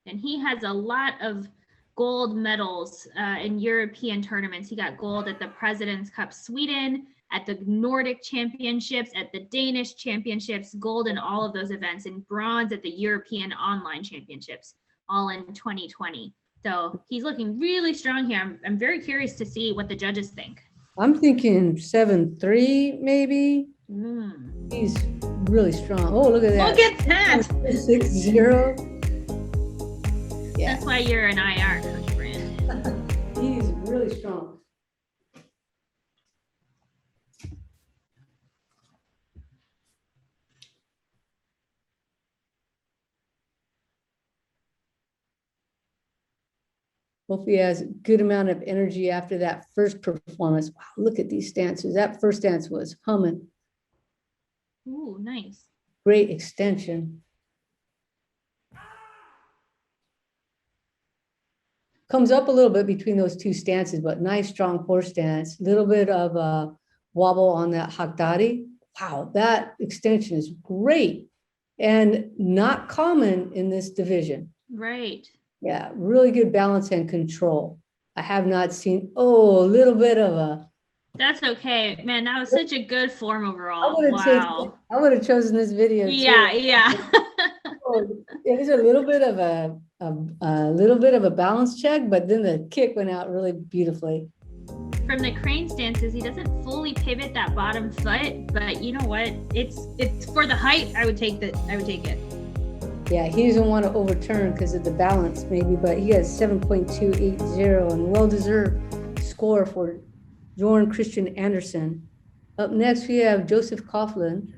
S2: And he has a lot of gold medals in European tournaments. He got gold at the President's Cup Sweden, at the Nordic Championships, at the Danish Championships, gold in all of those events, and bronze at the European Online Championships, all in 2020. So he's looking really strong here. I'm very curious to see what the judges think.
S1: I'm thinking 7.3 maybe.
S2: Mm.
S1: He's really strong. Oh, look at that.
S2: Look at that.
S1: 6-0. Yeah,
S2: That's why you're an IR, Coach Brand.
S1: he's really strong. Hopefully he has a good amount of energy after that first performance. Wow, look at these stances. That first stance was humming.
S2: Ooh, nice.
S1: Great extension. Comes up a little bit between those two stances, but nice strong horse stance. Little bit of a wobble on that Hakdari. Wow, that extension is great and not common in this division.
S2: Right.
S1: Yeah, really good balance and control. I have not seen, a little bit of a.
S2: That's okay. Man, that was such a good form
S1: I
S2: overall.
S1: would have
S2: Wow.
S1: chosen this video too.
S2: Yeah.
S1: It was a little bit of a balance check, but then the kick went out really beautifully.
S2: From the crane stances, he doesn't fully pivot that bottom foot, but you know what? It's for the height. I would take it.
S1: Yeah, he doesn't want to overturn because of the balance maybe, but he has 7.280 and well-deserved score for Jorn Christian Andersen. Up next, we have Joseph Coughlin.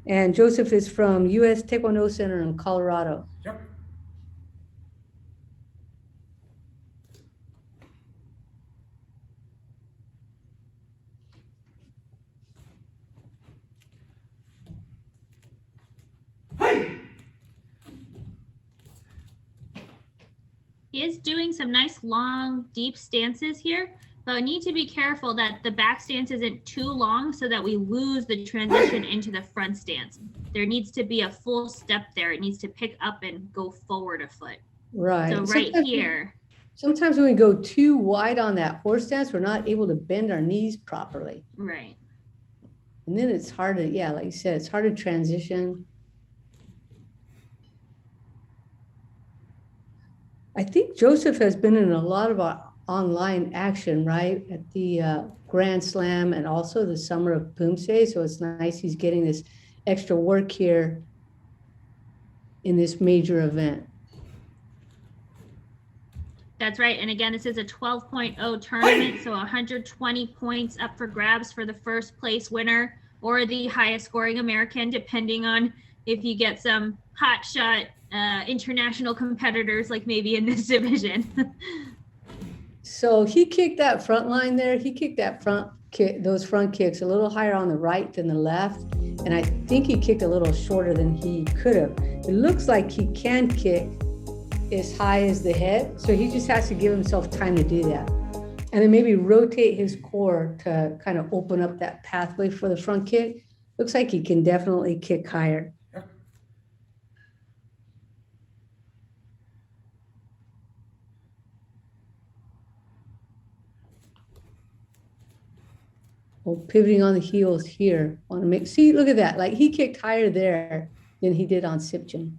S1: And Joseph is from US Taekwondo Center in Colorado.
S3: Yep.
S2: He is doing some nice long, deep stances here, but we need to be careful that the back stance isn't too long so that we lose the transition into the front stance. There needs to be a full step there. It needs to pick up and go forward a foot.
S1: Right.
S2: So right here.
S1: Sometimes when we go too wide on that horse stance, we're not able to bend our knees properly.
S2: Right.
S1: And then it's hard to, yeah, like you said, it's hard to transition. I think Joseph has been in a lot of our online action, right? At the Grand Slam and also the Summer of Poomsae. So it's nice he's getting this extra work here in this major event.
S2: That's right. And again, this is a 12.0 tournament. So 120 points up for grabs for the first place winner or the highest scoring American, depending on if you get some hot shot international competitors like maybe in this division.
S1: So he kicked that front line there. He kicked that front kick, those front kicks a little higher on the right than the left. And I think he kicked a little shorter than he could have. It looks like he can kick as high as the head. So he just has to give himself time to do that. And then maybe rotate his core to kind of open up that pathway for the front kick. Looks like he can definitely kick higher. Oh, pivoting on the heels here. Want to make, see, look at that. Like he kicked higher there than he did on Sipchin.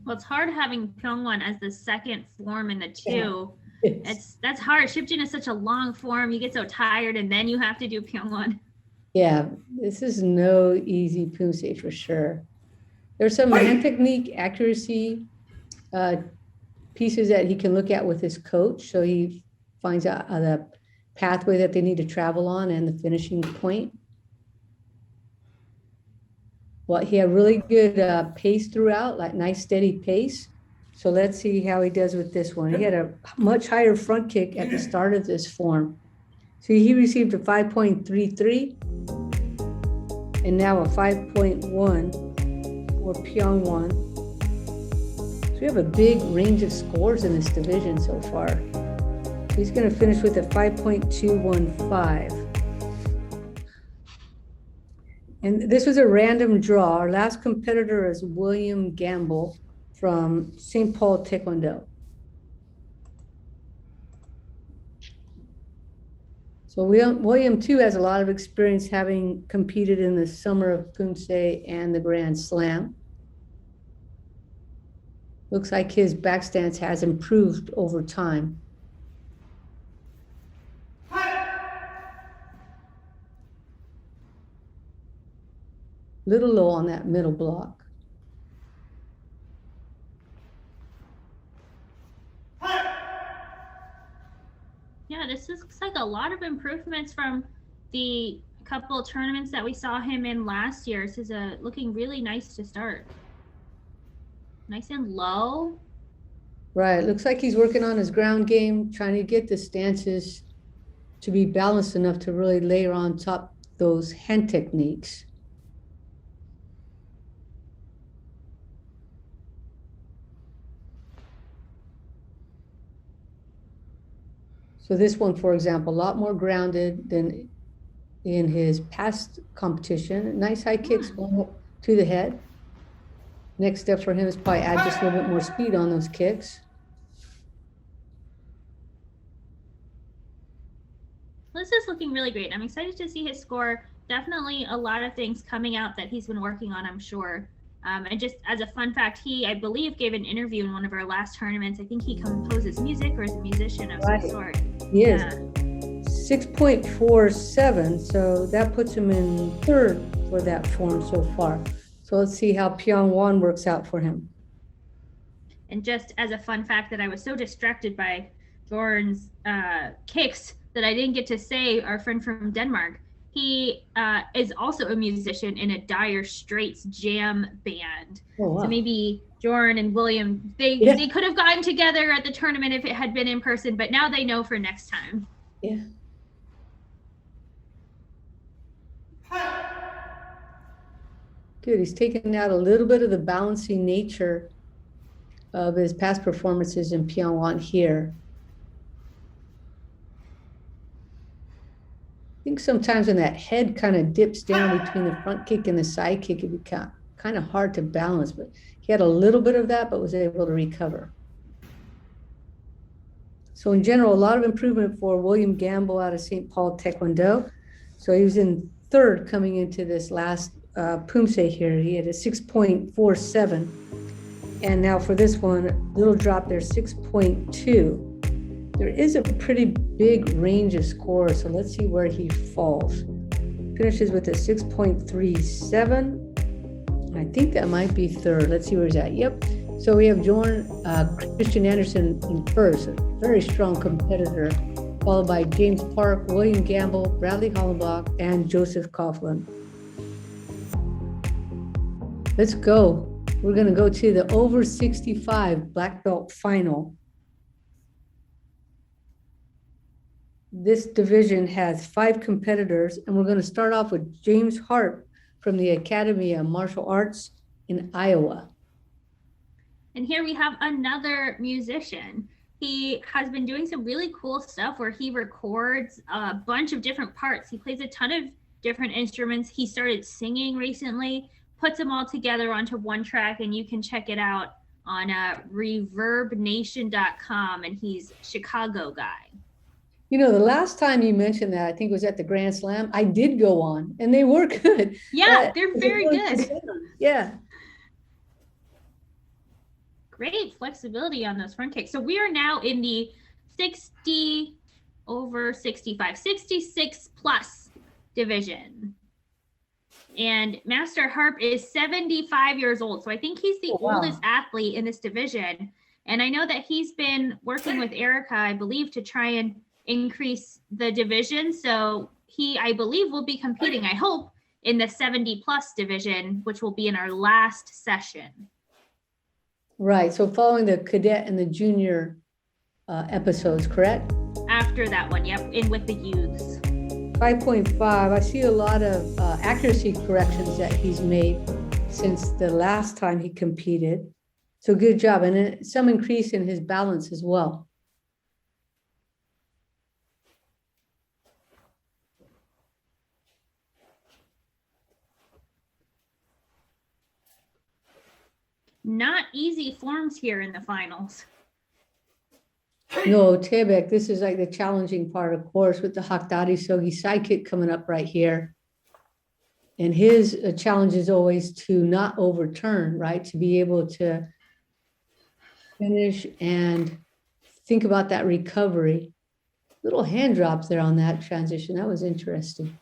S2: Well, it's hard having Pyongwon as the second form in the two.
S1: Yeah.
S2: That's hard. Shipjin is such a long form. You get so tired and then you have to do Pyongwon.
S1: Yeah, this is no easy Poomsae for sure. There's some hand technique, accuracy pieces that he can look at with his coach. So he finds out the pathway that they need to travel on and the finishing point. Well, he had really good pace throughout, like nice steady pace. So let's see how he does with this one. He had a much higher front kick at the start of this form. So he received a 5.33 and now a 5.1 for Pyongwon. So we have a big range of scores in this division so far. He's going to finish with a 5.215. And this was a random draw. Our last competitor is William Gamble from St. Paul Taekwondo. So William too has a lot of experience having competed in the Summer of Poomsae and the Grand Slam. Looks like his back stance has improved over time. Little low on that middle block.
S2: Yeah, this looks like a lot of improvements from the couple of tournaments that we saw him in last year. This is looking really nice to start. Nice and low.
S1: Right, looks like he's working on his ground game, trying to get the stances to be balanced enough to really layer on top those hand techniques. So this one, for example, a lot more grounded than in his past competition. Nice high kicks going up to the head. Next step for him is probably add just a little bit more speed on those kicks.
S2: This is looking really great. I'm excited to see his score. Definitely a lot of things coming out that he's been working on, I'm sure. And just as a fun fact, he, I believe, gave an interview in one of our last tournaments. I think he composes music or is a musician of some sort.
S1: He is.
S2: Yeah.
S1: 6.47. So that puts him in third for that form so far. So let's see how Pyongyang works out for him.
S2: And just as a fun fact that I was so distracted by Jorn's kicks that I didn't get to say, our friend from Denmark, he is also a musician in a Dire Straits jam band.
S1: Oh, wow.
S2: So maybe Jorn and William, they could have gotten together at the tournament if it had been in person, but now they know for next time.
S1: Yeah. Good. He's taken out a little bit of the balancing nature of his past performances in Pyongyang here. I think sometimes when that head kind of dips down between the front kick and the side kick, it becomes kind of hard to balance, but he had a little bit of that, but was able to recover. So in general, a lot of improvement for William Gamble out of St. Paul Taekwondo. So he was in third coming into this last Poomsae here. He had a 6.47. And now for this one, little drop there, 6.2. There is a pretty big range of scores, so let's see where he falls. Finishes with a 6.37. I think that might be third. Let's see where he's at. Yep. So we have Christian Anderson in first, a very strong competitor, followed by James Park, William Gamble, Bradley Hollenbach, and Joseph Coughlin. Let's go. We're going to go to the over 65 black belt final. This division has 5 competitors, and we're going to start off with James Hart from the Academy of Martial Arts in Iowa.
S2: And here we have another musician. He has been doing some really cool stuff where he records a bunch of different parts. He plays a ton of different instruments. He started singing recently, puts them all together onto one track, and you can check it out on reverbnation.com, and he's Chicago guy.
S1: You know, the last time you mentioned that, I think it was at the Grand Slam, I did go on, and they were good.
S2: Yeah, they're very good.
S1: Yeah.
S2: Great flexibility on those front kicks. So we are now in the 60 over 65, 66 plus division. And Master Harp is 75 years old. So I think he's the oldest athlete in this division. And I know that he's been working with Erica, I believe, to try and increase the division. So he, I believe, will be competing, I hope, in the 70 plus division, which will be in our last session.
S1: Right. So following the cadet and the junior episodes, correct?
S2: After that one, yep, in with the youths.
S1: 5.5. I see a lot of accuracy corrections that he's made since the last time he competed. So good job. And some increase in his balance as well.
S2: Not easy forms here in the finals.
S1: No, Tebek, this is like the challenging part, of course, with the Hakdari Sogi side kick coming up right here. And his challenge is always to not overturn, right? To be able to finish and think about that recovery. Little hand drops there on that transition. That was interesting.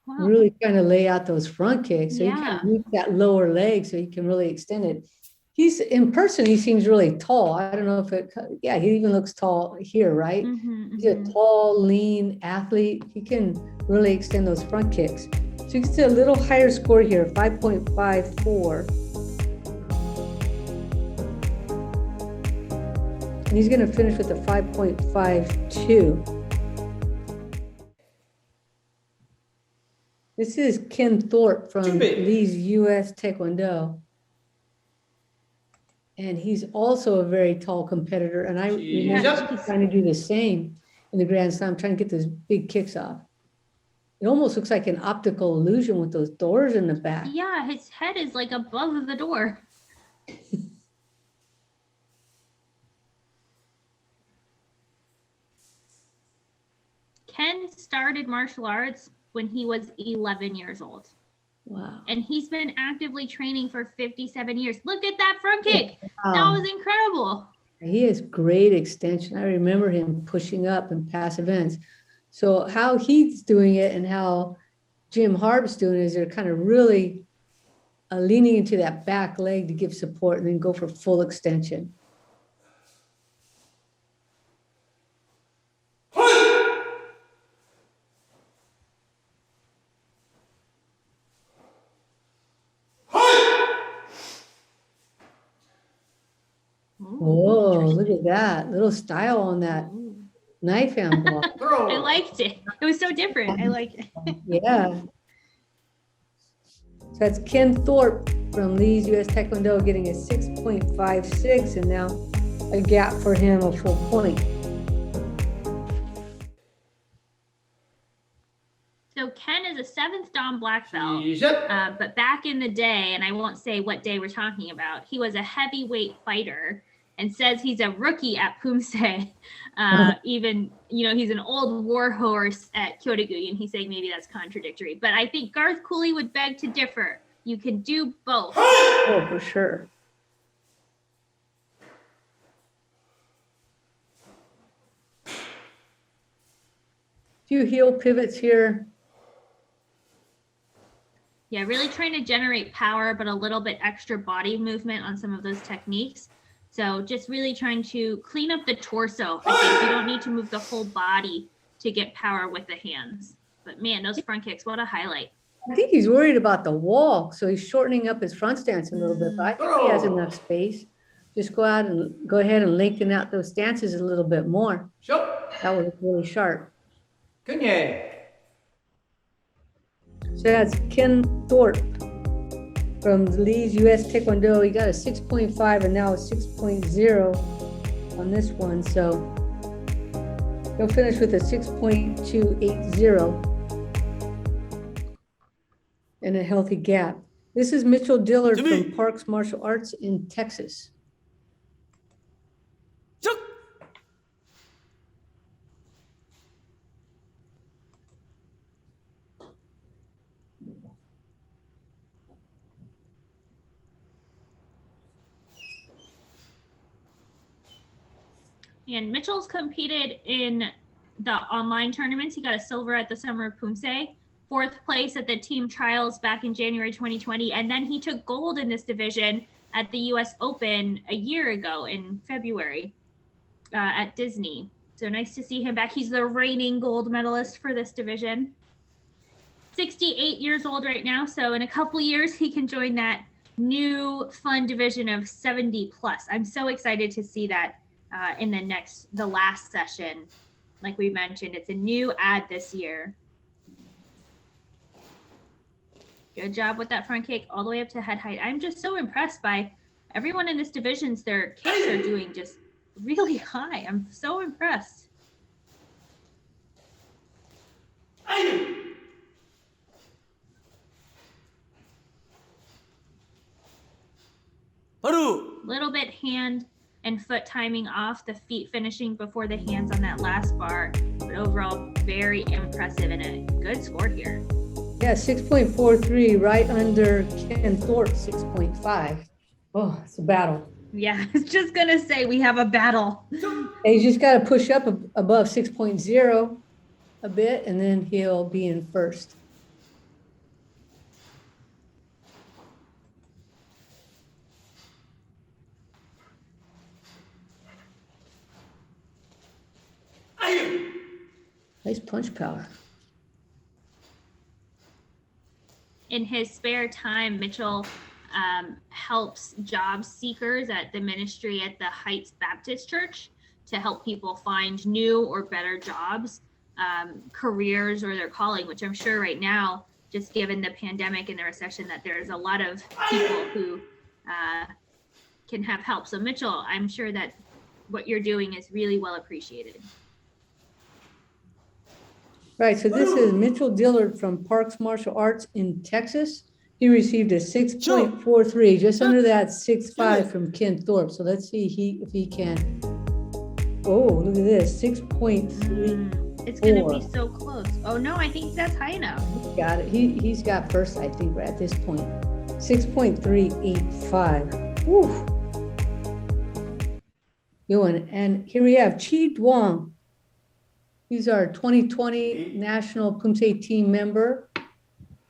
S2: Wow.
S1: Really trying to lay out those front kicks so you
S2: Yeah.
S1: can reach that lower leg so you can really extend it. He's in person, he seems really tall. I don't know if he even looks tall here, right? He's a tall, lean athlete. He can really extend those front kicks. So you can see a little higher score here, 5.54. And he's going to finish with a 5.52. This is Ken Thorpe from Lee's US Taekwondo. And he's also a very tall competitor. And I remember he's trying to do the same in the Grand Slam, trying to get those big kicks off. It almost looks like an optical illusion with those doors in the back.
S2: Yeah, his head is like above the door. Ken started martial arts when he was 11 years old.
S1: Wow.
S2: And he's been actively training for 57 years. Look at that front kick.
S1: Wow.
S2: That was incredible.
S1: He has great extension. I remember him pushing up in past events. So how he's doing it and how Jim Harb's doing it is they're kind of really leaning into that back leg to give support and then go for full extension. Oh, look at that little style on that knife hand block.
S2: I liked it. It was so different. I like it.
S1: Yeah. So that's Ken Thorpe from Lee's US Taekwondo getting a 6.56 and now a gap for him, a full point.
S2: So Ken is a 7th Dan black belt,
S6: 起身
S2: but back in the day, and I won't say what day we're talking about, he was a heavyweight fighter and says he's a rookie at Poomsae. Even, he's an old war horse at Kyoto-gu, and he's saying maybe that's contradictory. But I think Garth Cooley would beg to differ. You can do both.
S1: Oh, for sure. Few heel pivots here.
S2: Yeah, really trying to generate power, but a little bit extra body movement on some of those techniques. So just really trying to clean up the torso. I think you don't need to move the whole body to get power with the hands. But man, those front kicks, what a highlight.
S1: I think he's worried about the wall, so he's shortening up his front stance a little bit, but I think he has enough space. Just go ahead and lengthen out those stances a little bit more.
S6: 手
S1: That was really sharp.
S6: 跟你
S1: So that's Ken Thorpe from Lee's US Taekwondo. He got a 6.5 and now a 6.0 on this one. So he'll finish with a 6.280 and a healthy gap. This is Mitchell Dillard from Parks Martial Arts in Texas.
S2: And Mitchell's competed in the online tournaments. He got a silver at the Summer of Poomsae, 4th place at the team trials back in January 2020. And then he took gold in this division at the US Open a year ago in February at Disney. So nice to see him back. He's the reigning gold medalist for this division. 68 years old right now. So in a couple years, he can join that new fun division of 70 plus. I'm so excited to see that. In the last session, like we mentioned, it's a new ad this year. Good job with that front kick all the way up to head height. I'm just so impressed by everyone in this division. Their kicks are doing just really high. I'm so impressed. Little bit hand and foot timing off, the feet finishing before the hands on that last bar. But overall, very impressive and a good score here.
S1: Yeah, 6.43, right under Ken Thorpe, 6.5. Oh, it's a battle.
S2: Yeah, I was just going to say we have a battle.
S1: And he's just got to push up above 6.0 a bit, and then he'll be in first. Nice punch power.
S2: In his spare time, Mitchell helps job seekers at the ministry at the Heights Baptist Church to help people find new or better jobs, careers, or their calling, which I'm sure right now, just given the pandemic and the recession, that there's a lot of people who can have help. So Mitchell, I'm sure that what you're doing is really well appreciated.
S1: Right, so this is Mitchell Dillard from Parks Martial Arts in Texas. He received a 6.43, just under that 6.5 from Ken Thorpe. So let's see if he can. Oh, look at this, 6.3.
S2: It's going to be so close. Oh, no, I think that's high enough.
S1: Got it. He's got first, I think, right at this point. 6.385. Woo. Good one. And here we have Chi Duong. He's our 2020 National Poomsae team member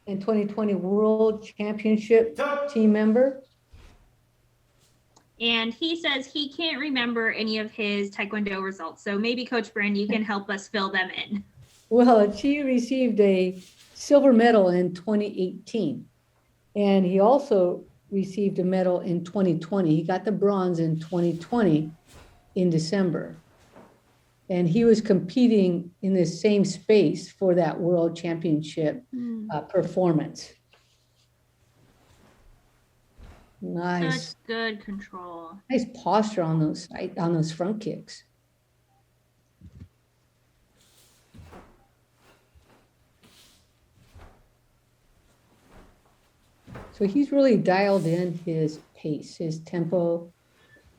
S1: and 2020 World Championship team member.
S2: And he says he can't remember any of his Taekwondo results. So maybe Coach Brand, you can help us fill them in.
S1: Well, Chi received a silver medal in 2018. And he also received a medal in 2020. He got the bronze in 2020 in December. And he was competing in the same space for that World Championship performance. Nice.
S2: Such good control.
S1: Nice posture on those front kicks. So he's really dialed in his pace, his tempo,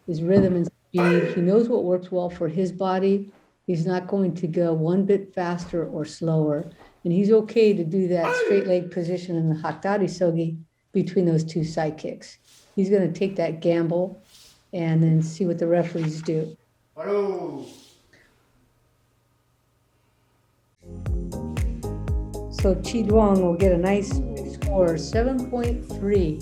S1: his rhythm and speed. He knows what works well for his body. He's not going to go one bit faster or slower. And he's okay to do that straight leg position in the Hatari Sogi between those two side kicks. He's going to take that gamble and then see what the referees do. So Chi Duong will get a nice score, 7.3.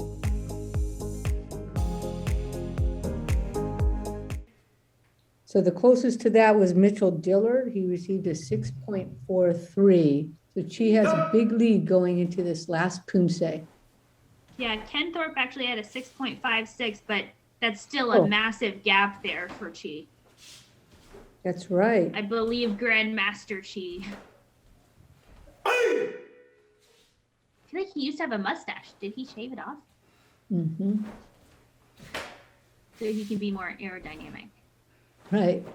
S1: So the closest to that was Mitchell Dillard. He received a 6.43. So Chi has a big lead going into this last Poomsae.
S2: Yeah, Ken Thorpe actually had a 6.56, but that's still a massive gap there for Chi.
S1: That's right.
S2: I believe Grandmaster Chi. I feel like he used to have a mustache. Did he shave it off?
S1: Mm-hmm.
S2: So he can be more aerodynamic.
S1: Right.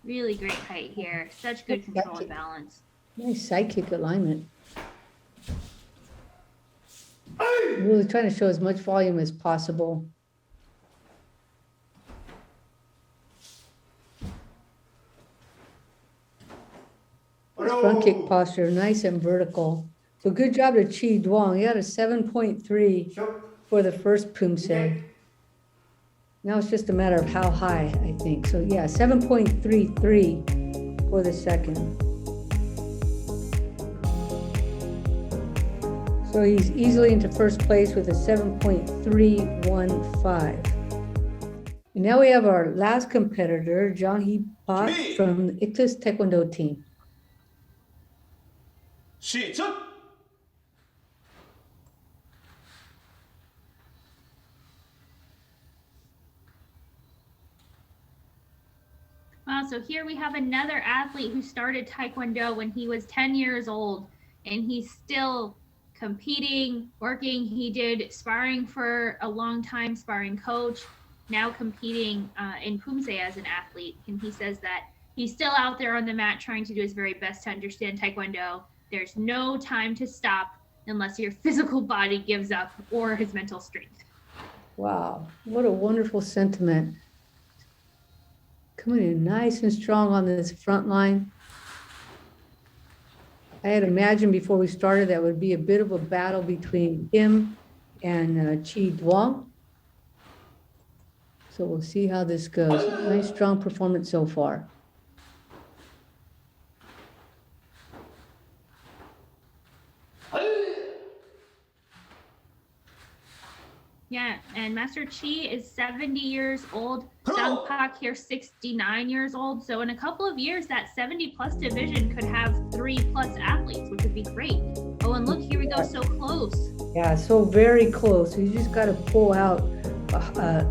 S2: Really great height here. Such good control and balance.
S1: Nice side kick alignment. Really trying to show as much volume as possible. His front kick posture, nice and vertical. So good job to Chi Duong. He got a 7.3 for the first Poomsae. Now it's just a matter of how high, I think. So yeah, 7.33 for the second. So he's easily into first place with a 7.315. And now we have our last competitor, Jang Hee Park from the Ichthus Taekwondo team.
S4: 시작!
S2: Wow, so here we have another athlete who started Taekwondo when he was 10 years old, and he's still competing, working. He did sparring for a long time, sparring coach, now competing in Poomsae as an athlete. And he says that he's still out there on the mat trying to do his very best to understand Taekwondo. There's no time to stop unless your physical body gives up or his mental strength.
S1: Wow, what a wonderful sentiment. Coming in nice and strong on this front line. I had imagined before we started that would be a bit of a battle between him and Chi Duong. So we'll see how this goes. Nice strong performance so far.
S2: Yeah, and Master Chi is 70 years old. Jang Pak here, 69 years old. So in a couple of years, that 70-plus division could have 3+ athletes, which would be great. Oh, and look, here we go, so close.
S1: Yeah, so very close. You just got to pull out, a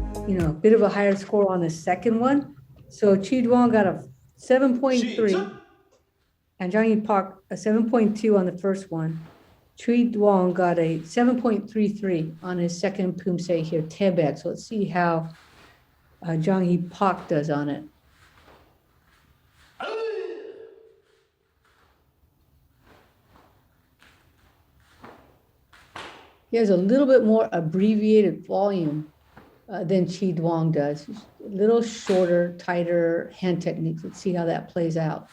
S1: bit of a higher score on the second one. So Chi Duong got a 7.3, and Jang Hee Park a 7.2 on the first one. Chi Duong got a 7.33 on his second Poomsae here, Tebek. So let's see how Jang Hee Park does on it. He has a little bit more abbreviated volume than Chi Duong does. He's a little shorter, tighter hand techniques. Let's see how that plays out.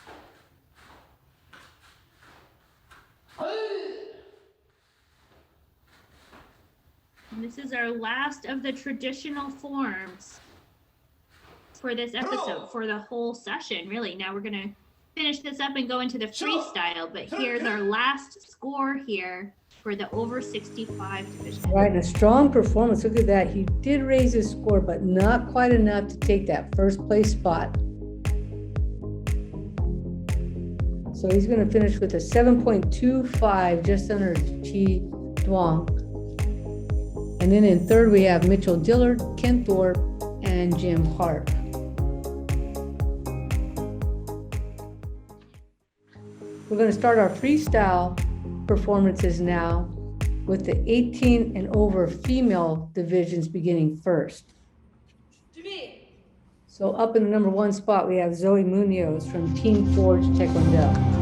S2: And this is our last of the traditional forms. for this episode, for the whole session, really. Now we're going to finish this up and go into the freestyle, but here's our last score here for the over 65 division.
S1: Right, a strong performance. Look at that. He did raise his score, but not quite enough to take that first place spot. So he's going to finish with a 7.25, just under Chi Duong. And then in third, we have Mitchell Dillard, Ken Thorpe, and Jim Hart. We're going to start our freestyle performances now with the 18 and over female divisions beginning first. So up in the number 1 spot, we have Zoe Munoz from Team Forge Taekwondo.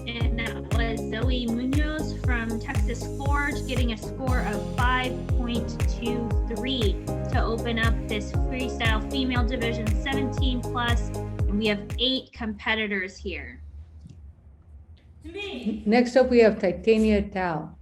S2: And that was Zoe Munoz from Texas Forge getting a score of 5.23 to open up this freestyle female division 17 plus. And we have 8 competitors here.
S1: Next up, we have Titania Tao.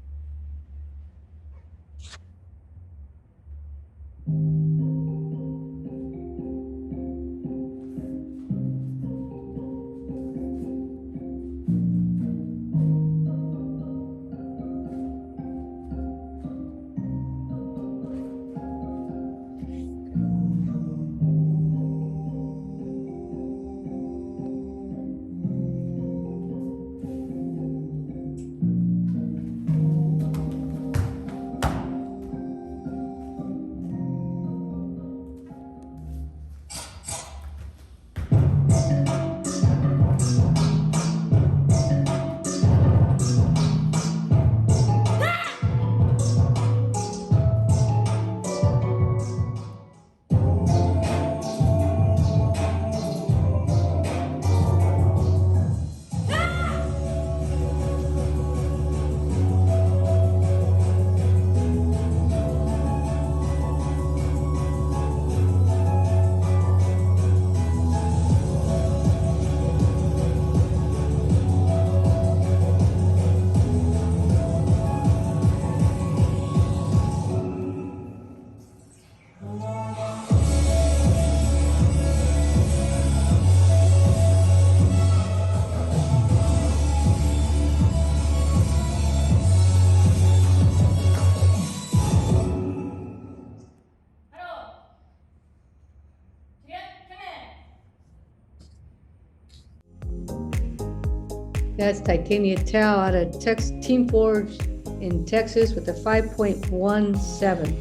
S1: That's Titania Tao out of Team Forge in Texas with a 5.17.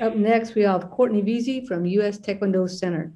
S1: Up next, we have Courtney Veazey from US Taekwondo Center.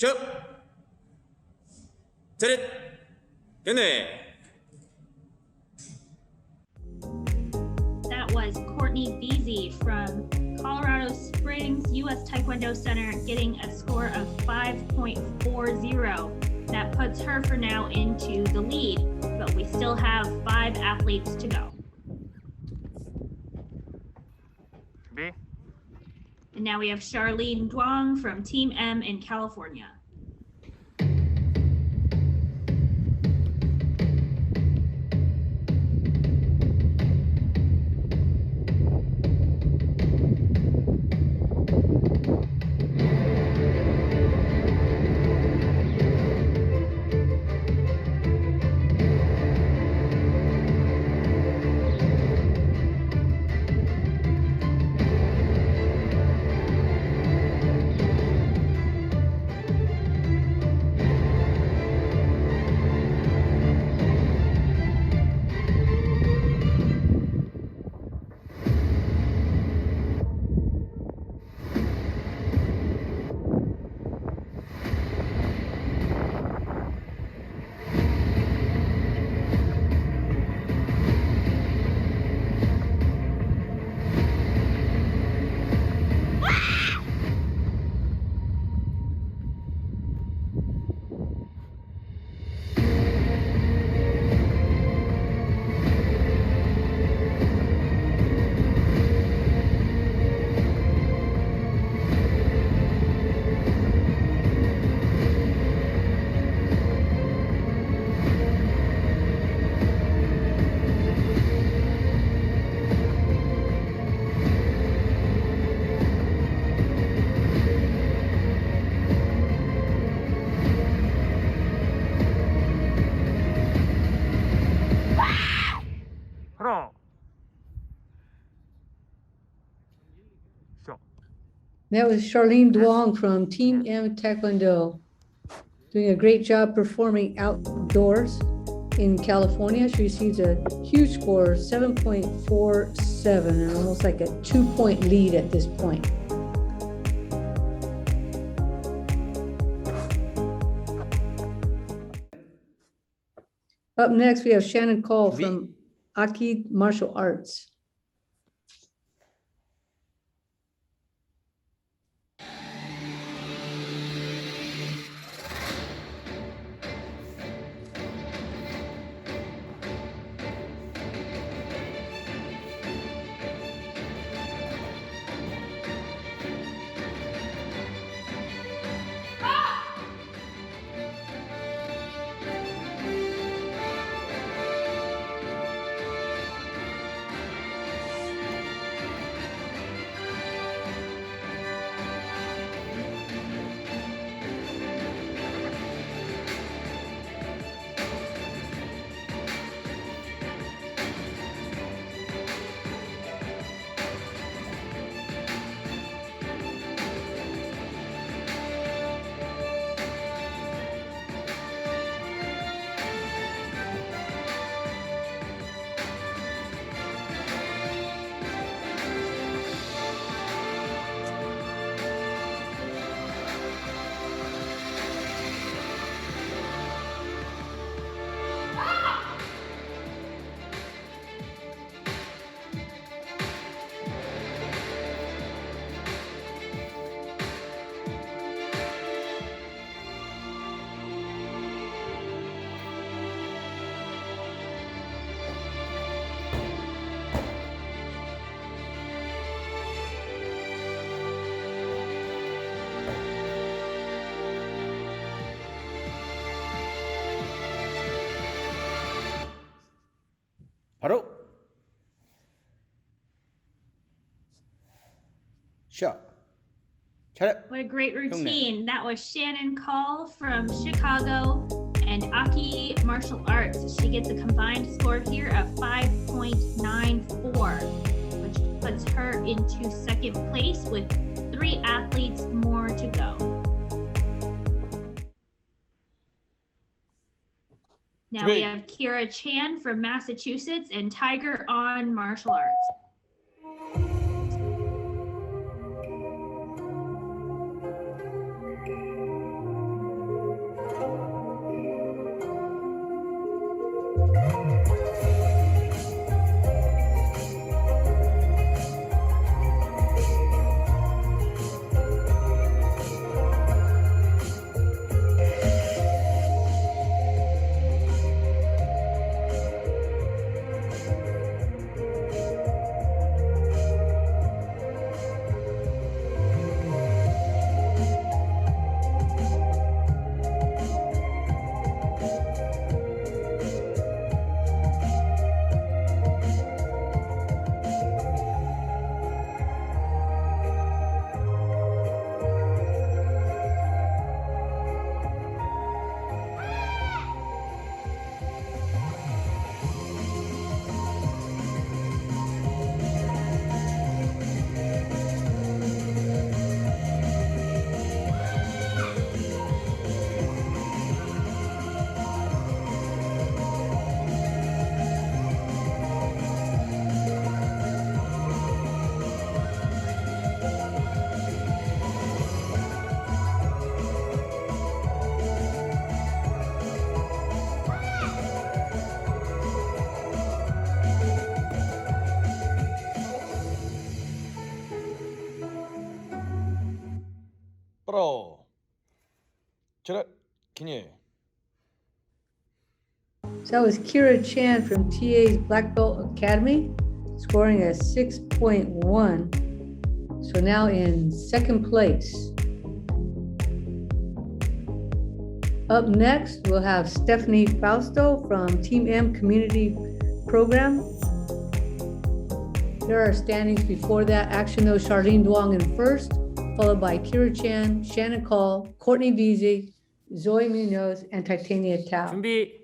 S7: 시작. 차렷. 경례.
S2: That was Courtney Beasy from Colorado Springs US Taekwondo Center getting a score of 5.40. That puts her for now into the lead, but we still have 5 athletes to go.
S4: 준비.
S2: And now we have Charlene Duong from Team M in California.
S4: 하나. 시작.
S1: That was Charlene Duong from Team M Taekwondo, doing a great job performing outdoors in California. She receives a huge score, 7.47, and almost like a 2-point lead at this point. Up next, we have Shannon Cole from Aki Martial Arts.
S3: 바로 샷. 차렷.
S2: What a great routine. That was Shannon Call from Chicago and Aki Martial Arts. She gets a combined score here of 5.94, which puts her into second place with 3 athletes more to go. Now we have Kira Chan from Massachusetts and Tiger on Martial Arts.
S7: 프로 차렷 기니
S1: So that was Kira Chan from TA's Black Belt Academy, scoring a 6.1. So now in second place. Up next, we'll have Stephanie Fausto from Team M Community Program. There are standings before that. Action though, Charlene Duong in first, followed by Kira Chan, Shannon Call, Courtney Veazey, Zoe Munoz, and Titania Tao.
S4: 준비.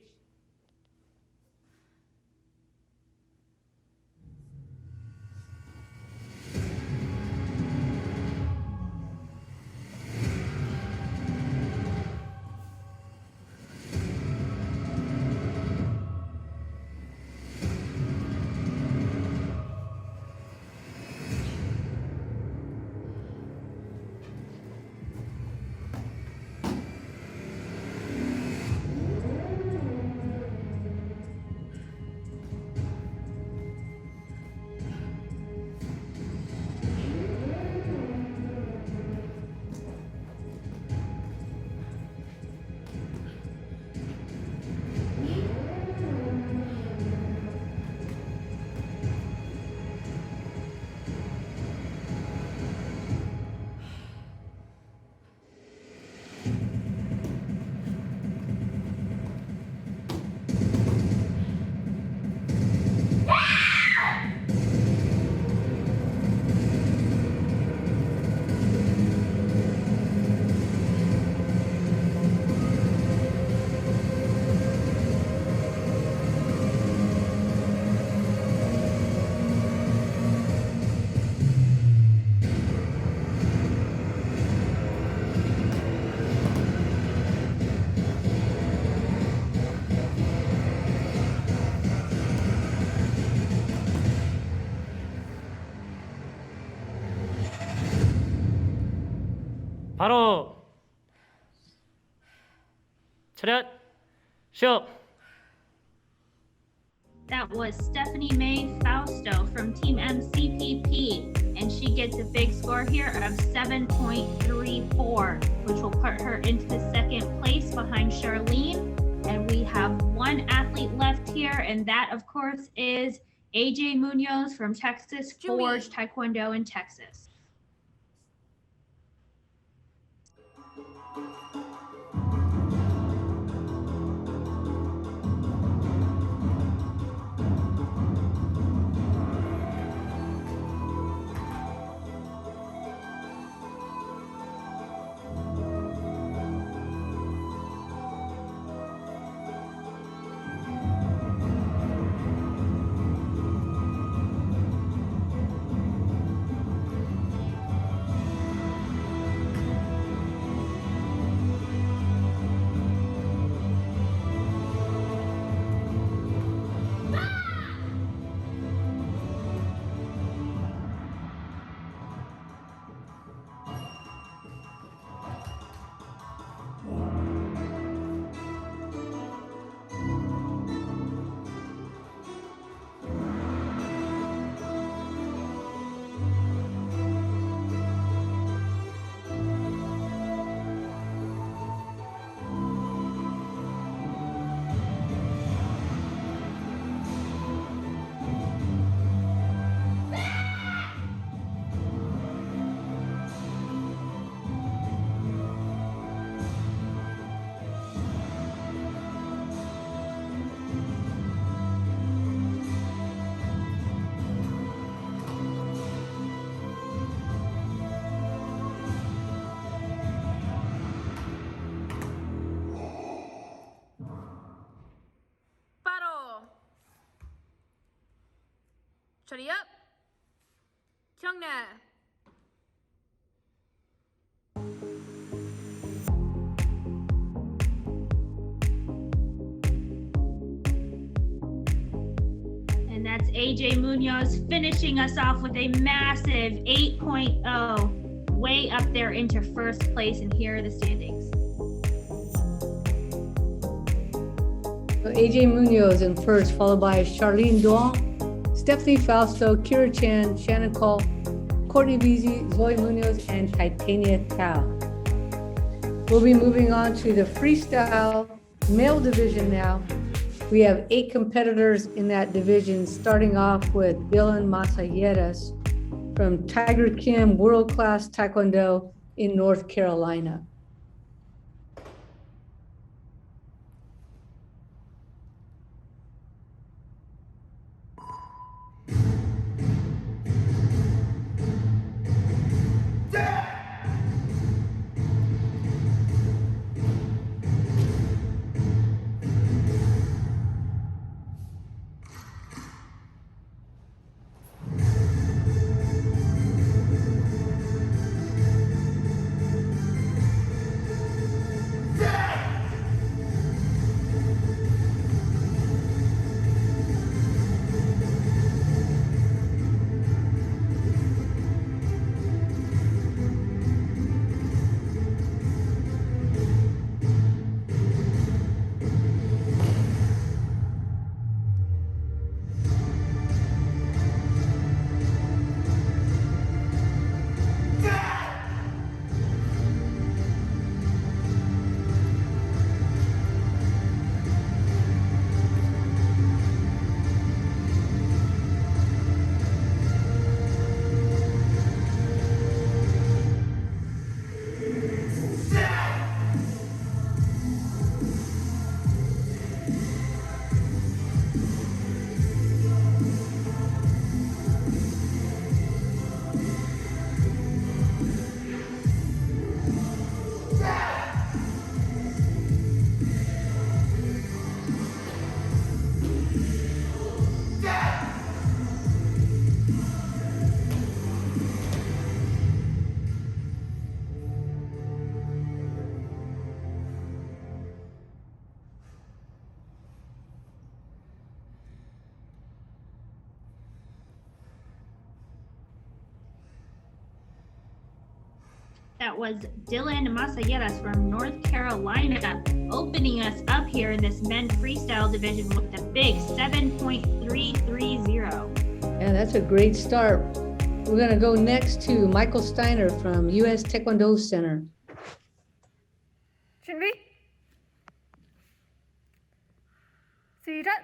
S4: 바로 차렷 시작.
S2: That was Stephanie Mae Fausto from Team MCPP, and she gets a big score here of 7.34, which will put her into the second place behind Charlene. And we have one athlete left here, and that, of course, is AJ Munoz from Texas Forge Taekwondo in Texas.
S8: Ready up. 경례.
S2: And that's AJ Munoz finishing us off with a massive 8.0, way up there into first place. And here are the standings.
S1: So AJ Munoz in first, followed by Charlene Duong, Stephanie Fausto, Kira Chan, Shannon Cole, Courtney Beasy, Zoe Munoz, and Titania Tao. We'll be moving on to the freestyle male division now. We have 8 competitors in that division, starting off with Dylan Masayeras from Tiger Kim World Class Taekwondo in North Carolina.
S2: That was Dylan Masayeras from North Carolina, opening us up here in this men's freestyle division with a big 7.330.
S1: Yeah, that's a great start. We're gonna go next to Michael Steiner from US Taekwondo Center.
S8: 준비. 시작.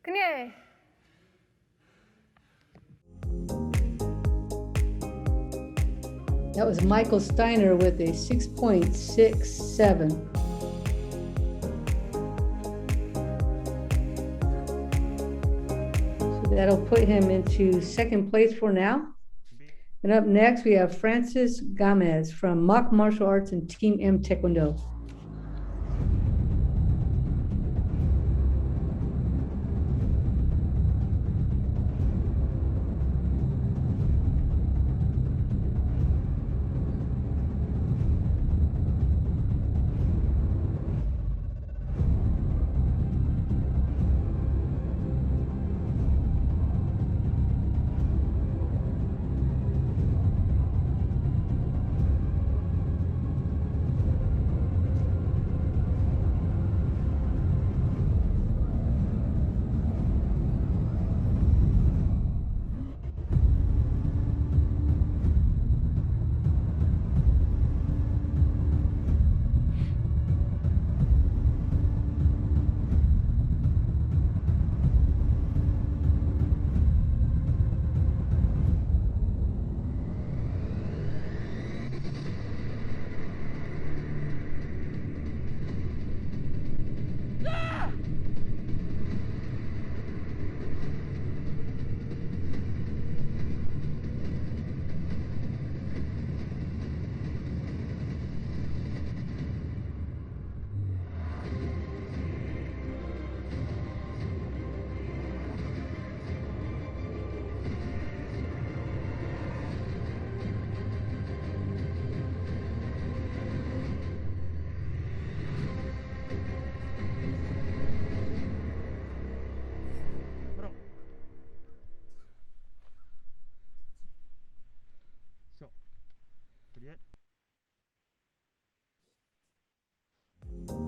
S8: 그녀의
S1: That was Michael Steiner with a 6.67. So that'll put him into second place for now. And up next, we have Francis Gomez from Mock Martial Arts and Team M Taekwondo.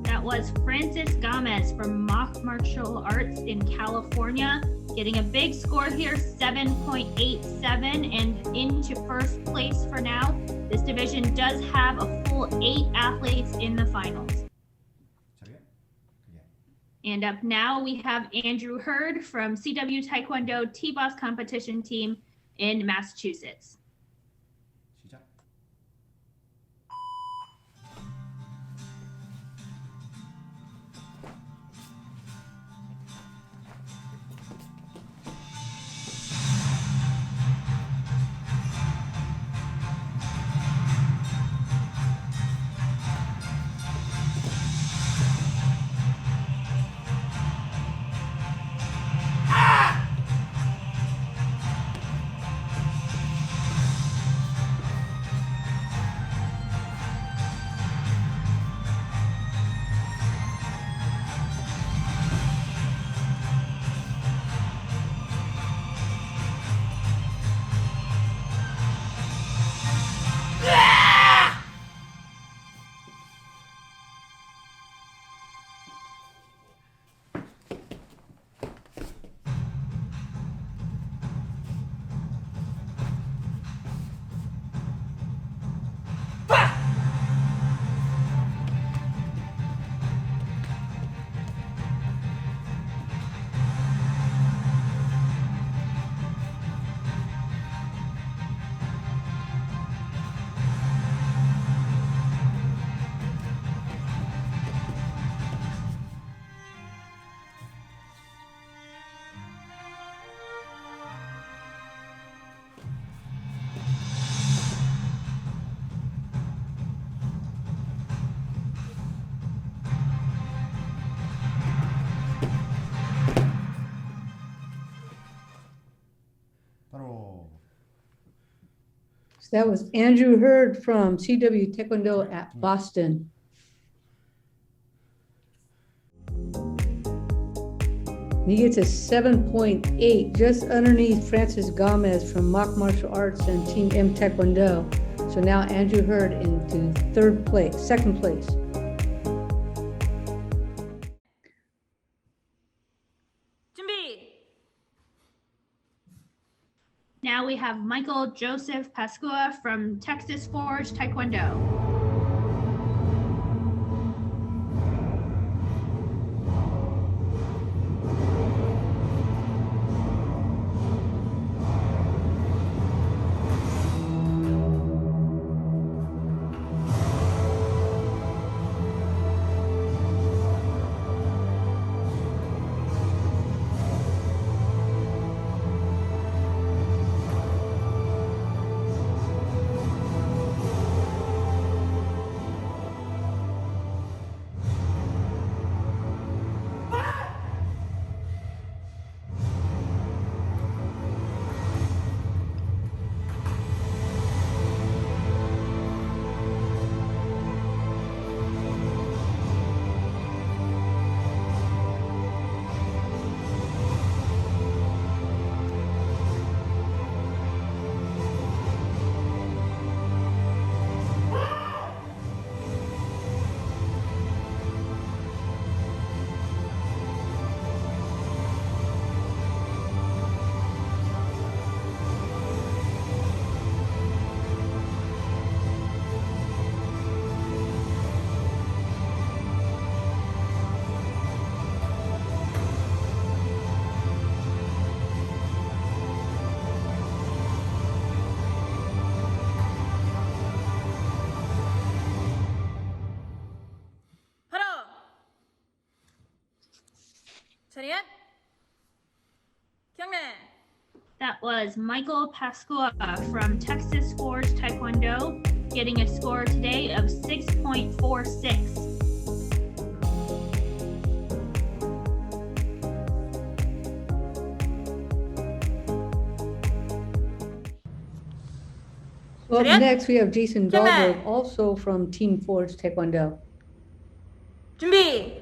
S2: That was Francis Gomez from Mock Martial Arts in California, getting a big score here, 7.87, and into first place for now. This division does have a full 8 athletes in the finals. And up now we have Andrew Hurd from CW Taekwondo T-Boss competition team in Massachusetts. So that was Andrew Hurd from CW Taekwondo at Boston. He gets a 7.8, just underneath Francis Gomez from Mock Martial Arts and Team M Taekwondo. So now Andrew Hurd into second place. Now we have Michael Joseph Pascua from Texas Forge Taekwondo.
S5: 차렷. 경례.
S2: That was Michael Pascua from Texas Forge Taekwondo, getting a score today of 6.46.
S1: So up
S5: Saryan?
S1: next, we have Jason
S5: Come on.
S1: Dahlberg, also from Team Forge Taekwondo.
S5: 준비.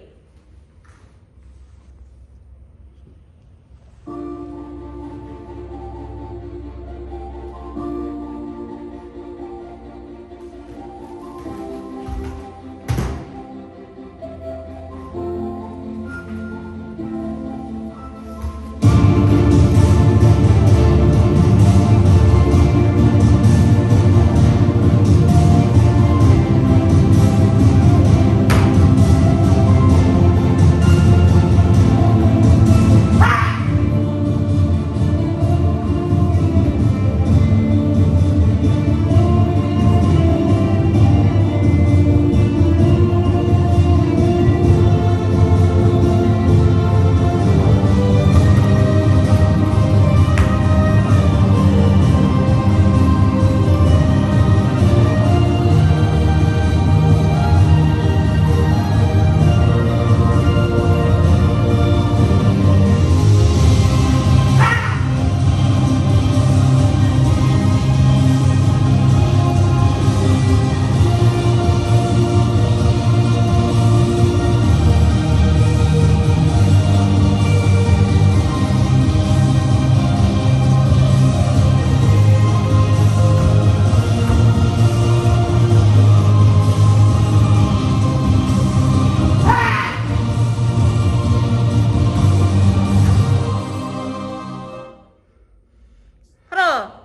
S5: 하나.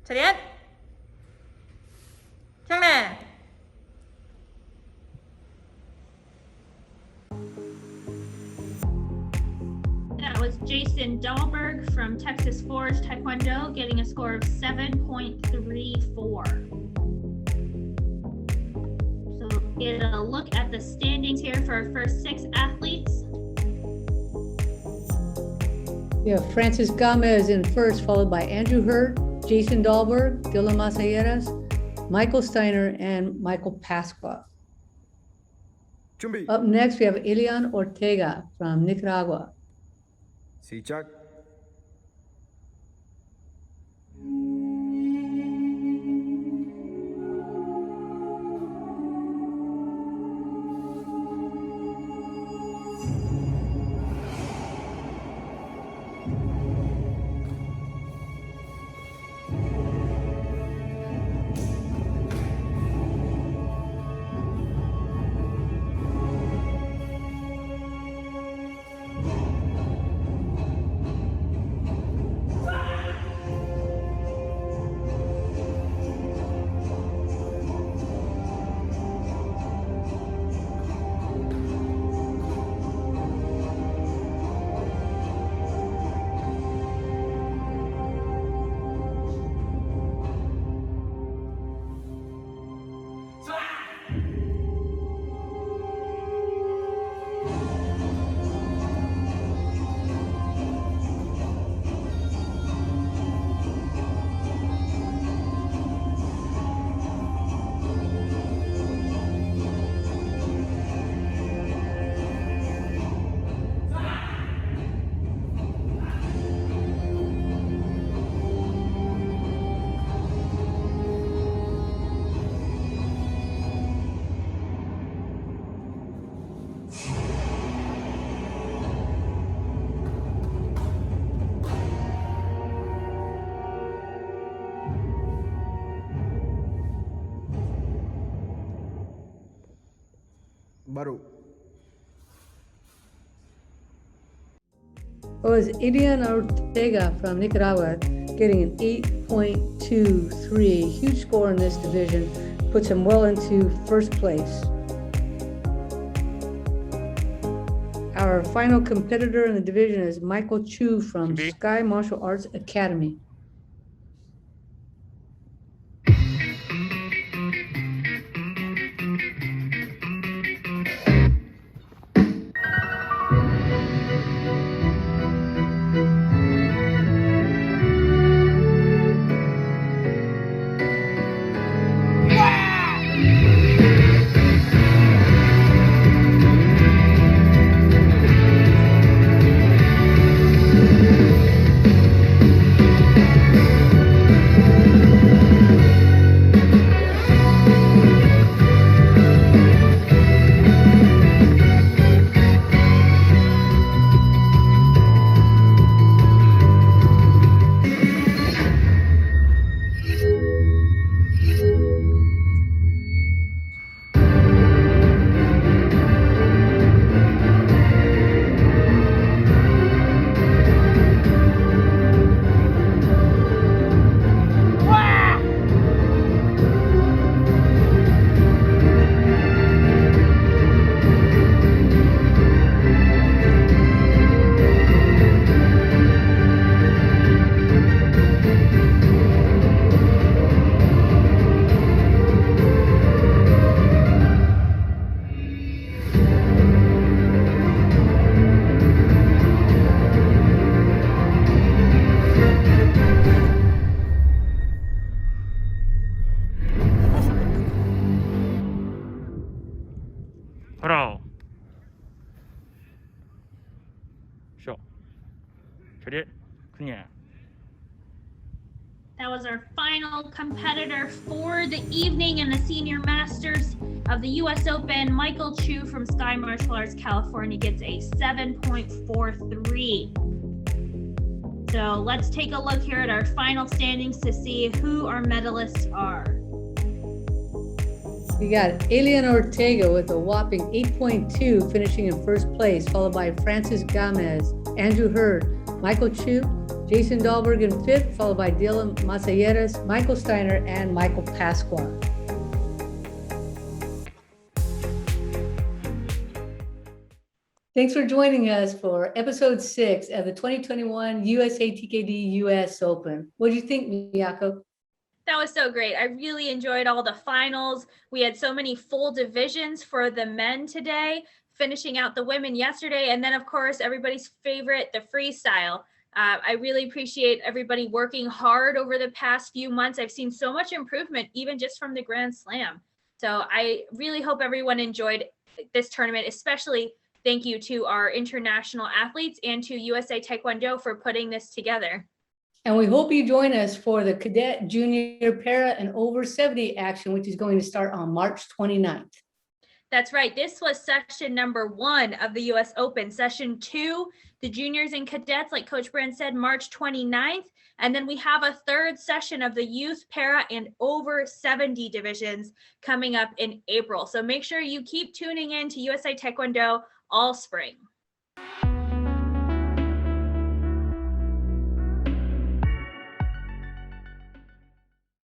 S5: 차렷. 경례.
S2: That was Jason Dahlberg from Texas Forge Taekwondo, getting a score of 7.34. So get a look at the standings here for our first 6 athletes.
S1: We have Francis Gomez in first, followed by Andrew Hurd, Jason Dahlberg, Dylan Masayeras, Michael Steiner, and Michael Pasqua.
S3: 준비.
S1: Up next, we have Elian Ortega from Nicaragua.
S3: 시작. 바로.
S1: It was Elian Ortega from Nicaragua getting an 8.23. Huge score in this division. Puts him well into first place. Our final competitor in the division is Michael Chu from Sky Martial Arts Academy.
S4: show. 차렷, 그냥.
S2: That was our final competitor for the evening in the senior masters of the US Open. Michael Chu from Sky Martial Arts, California gets a 7.43. So let's take a look here at our final standings to see who our medalists are.
S1: You got Elian Ortega with a whopping 8.2, finishing in first place, followed by Francis Gomez, Andrew Hurd, Michael Chu, Jason Dahlberg in fifth, followed by Dylan Masayeras, Michael Steiner, and Michael Pasqua. Thanks for joining us for episode 6 of the 2021 USA TKD US Open. What do you think, Miyako?
S2: That was so great. I really enjoyed all the finals. We had so many full divisions for the men today, finishing out the women yesterday. And then, of course, everybody's favorite, the freestyle. I really appreciate everybody working hard over the past few months. I've seen so much improvement, even just from the Grand Slam. So I really hope everyone enjoyed this tournament, especially thank you to our international athletes and to USA Taekwondo for putting this together.
S1: And we hope you join us for the Cadet, Junior, Para, and Over 70 action, which is going to start on March 29th.
S2: That's right. This was session number 1 of the US Open. Session 2, the juniors and cadets, like Coach Brand said, March 29th. And then we have a third session of the youth, para, and over 70 divisions coming up in April. So make sure you keep tuning in to USA Taekwondo all spring.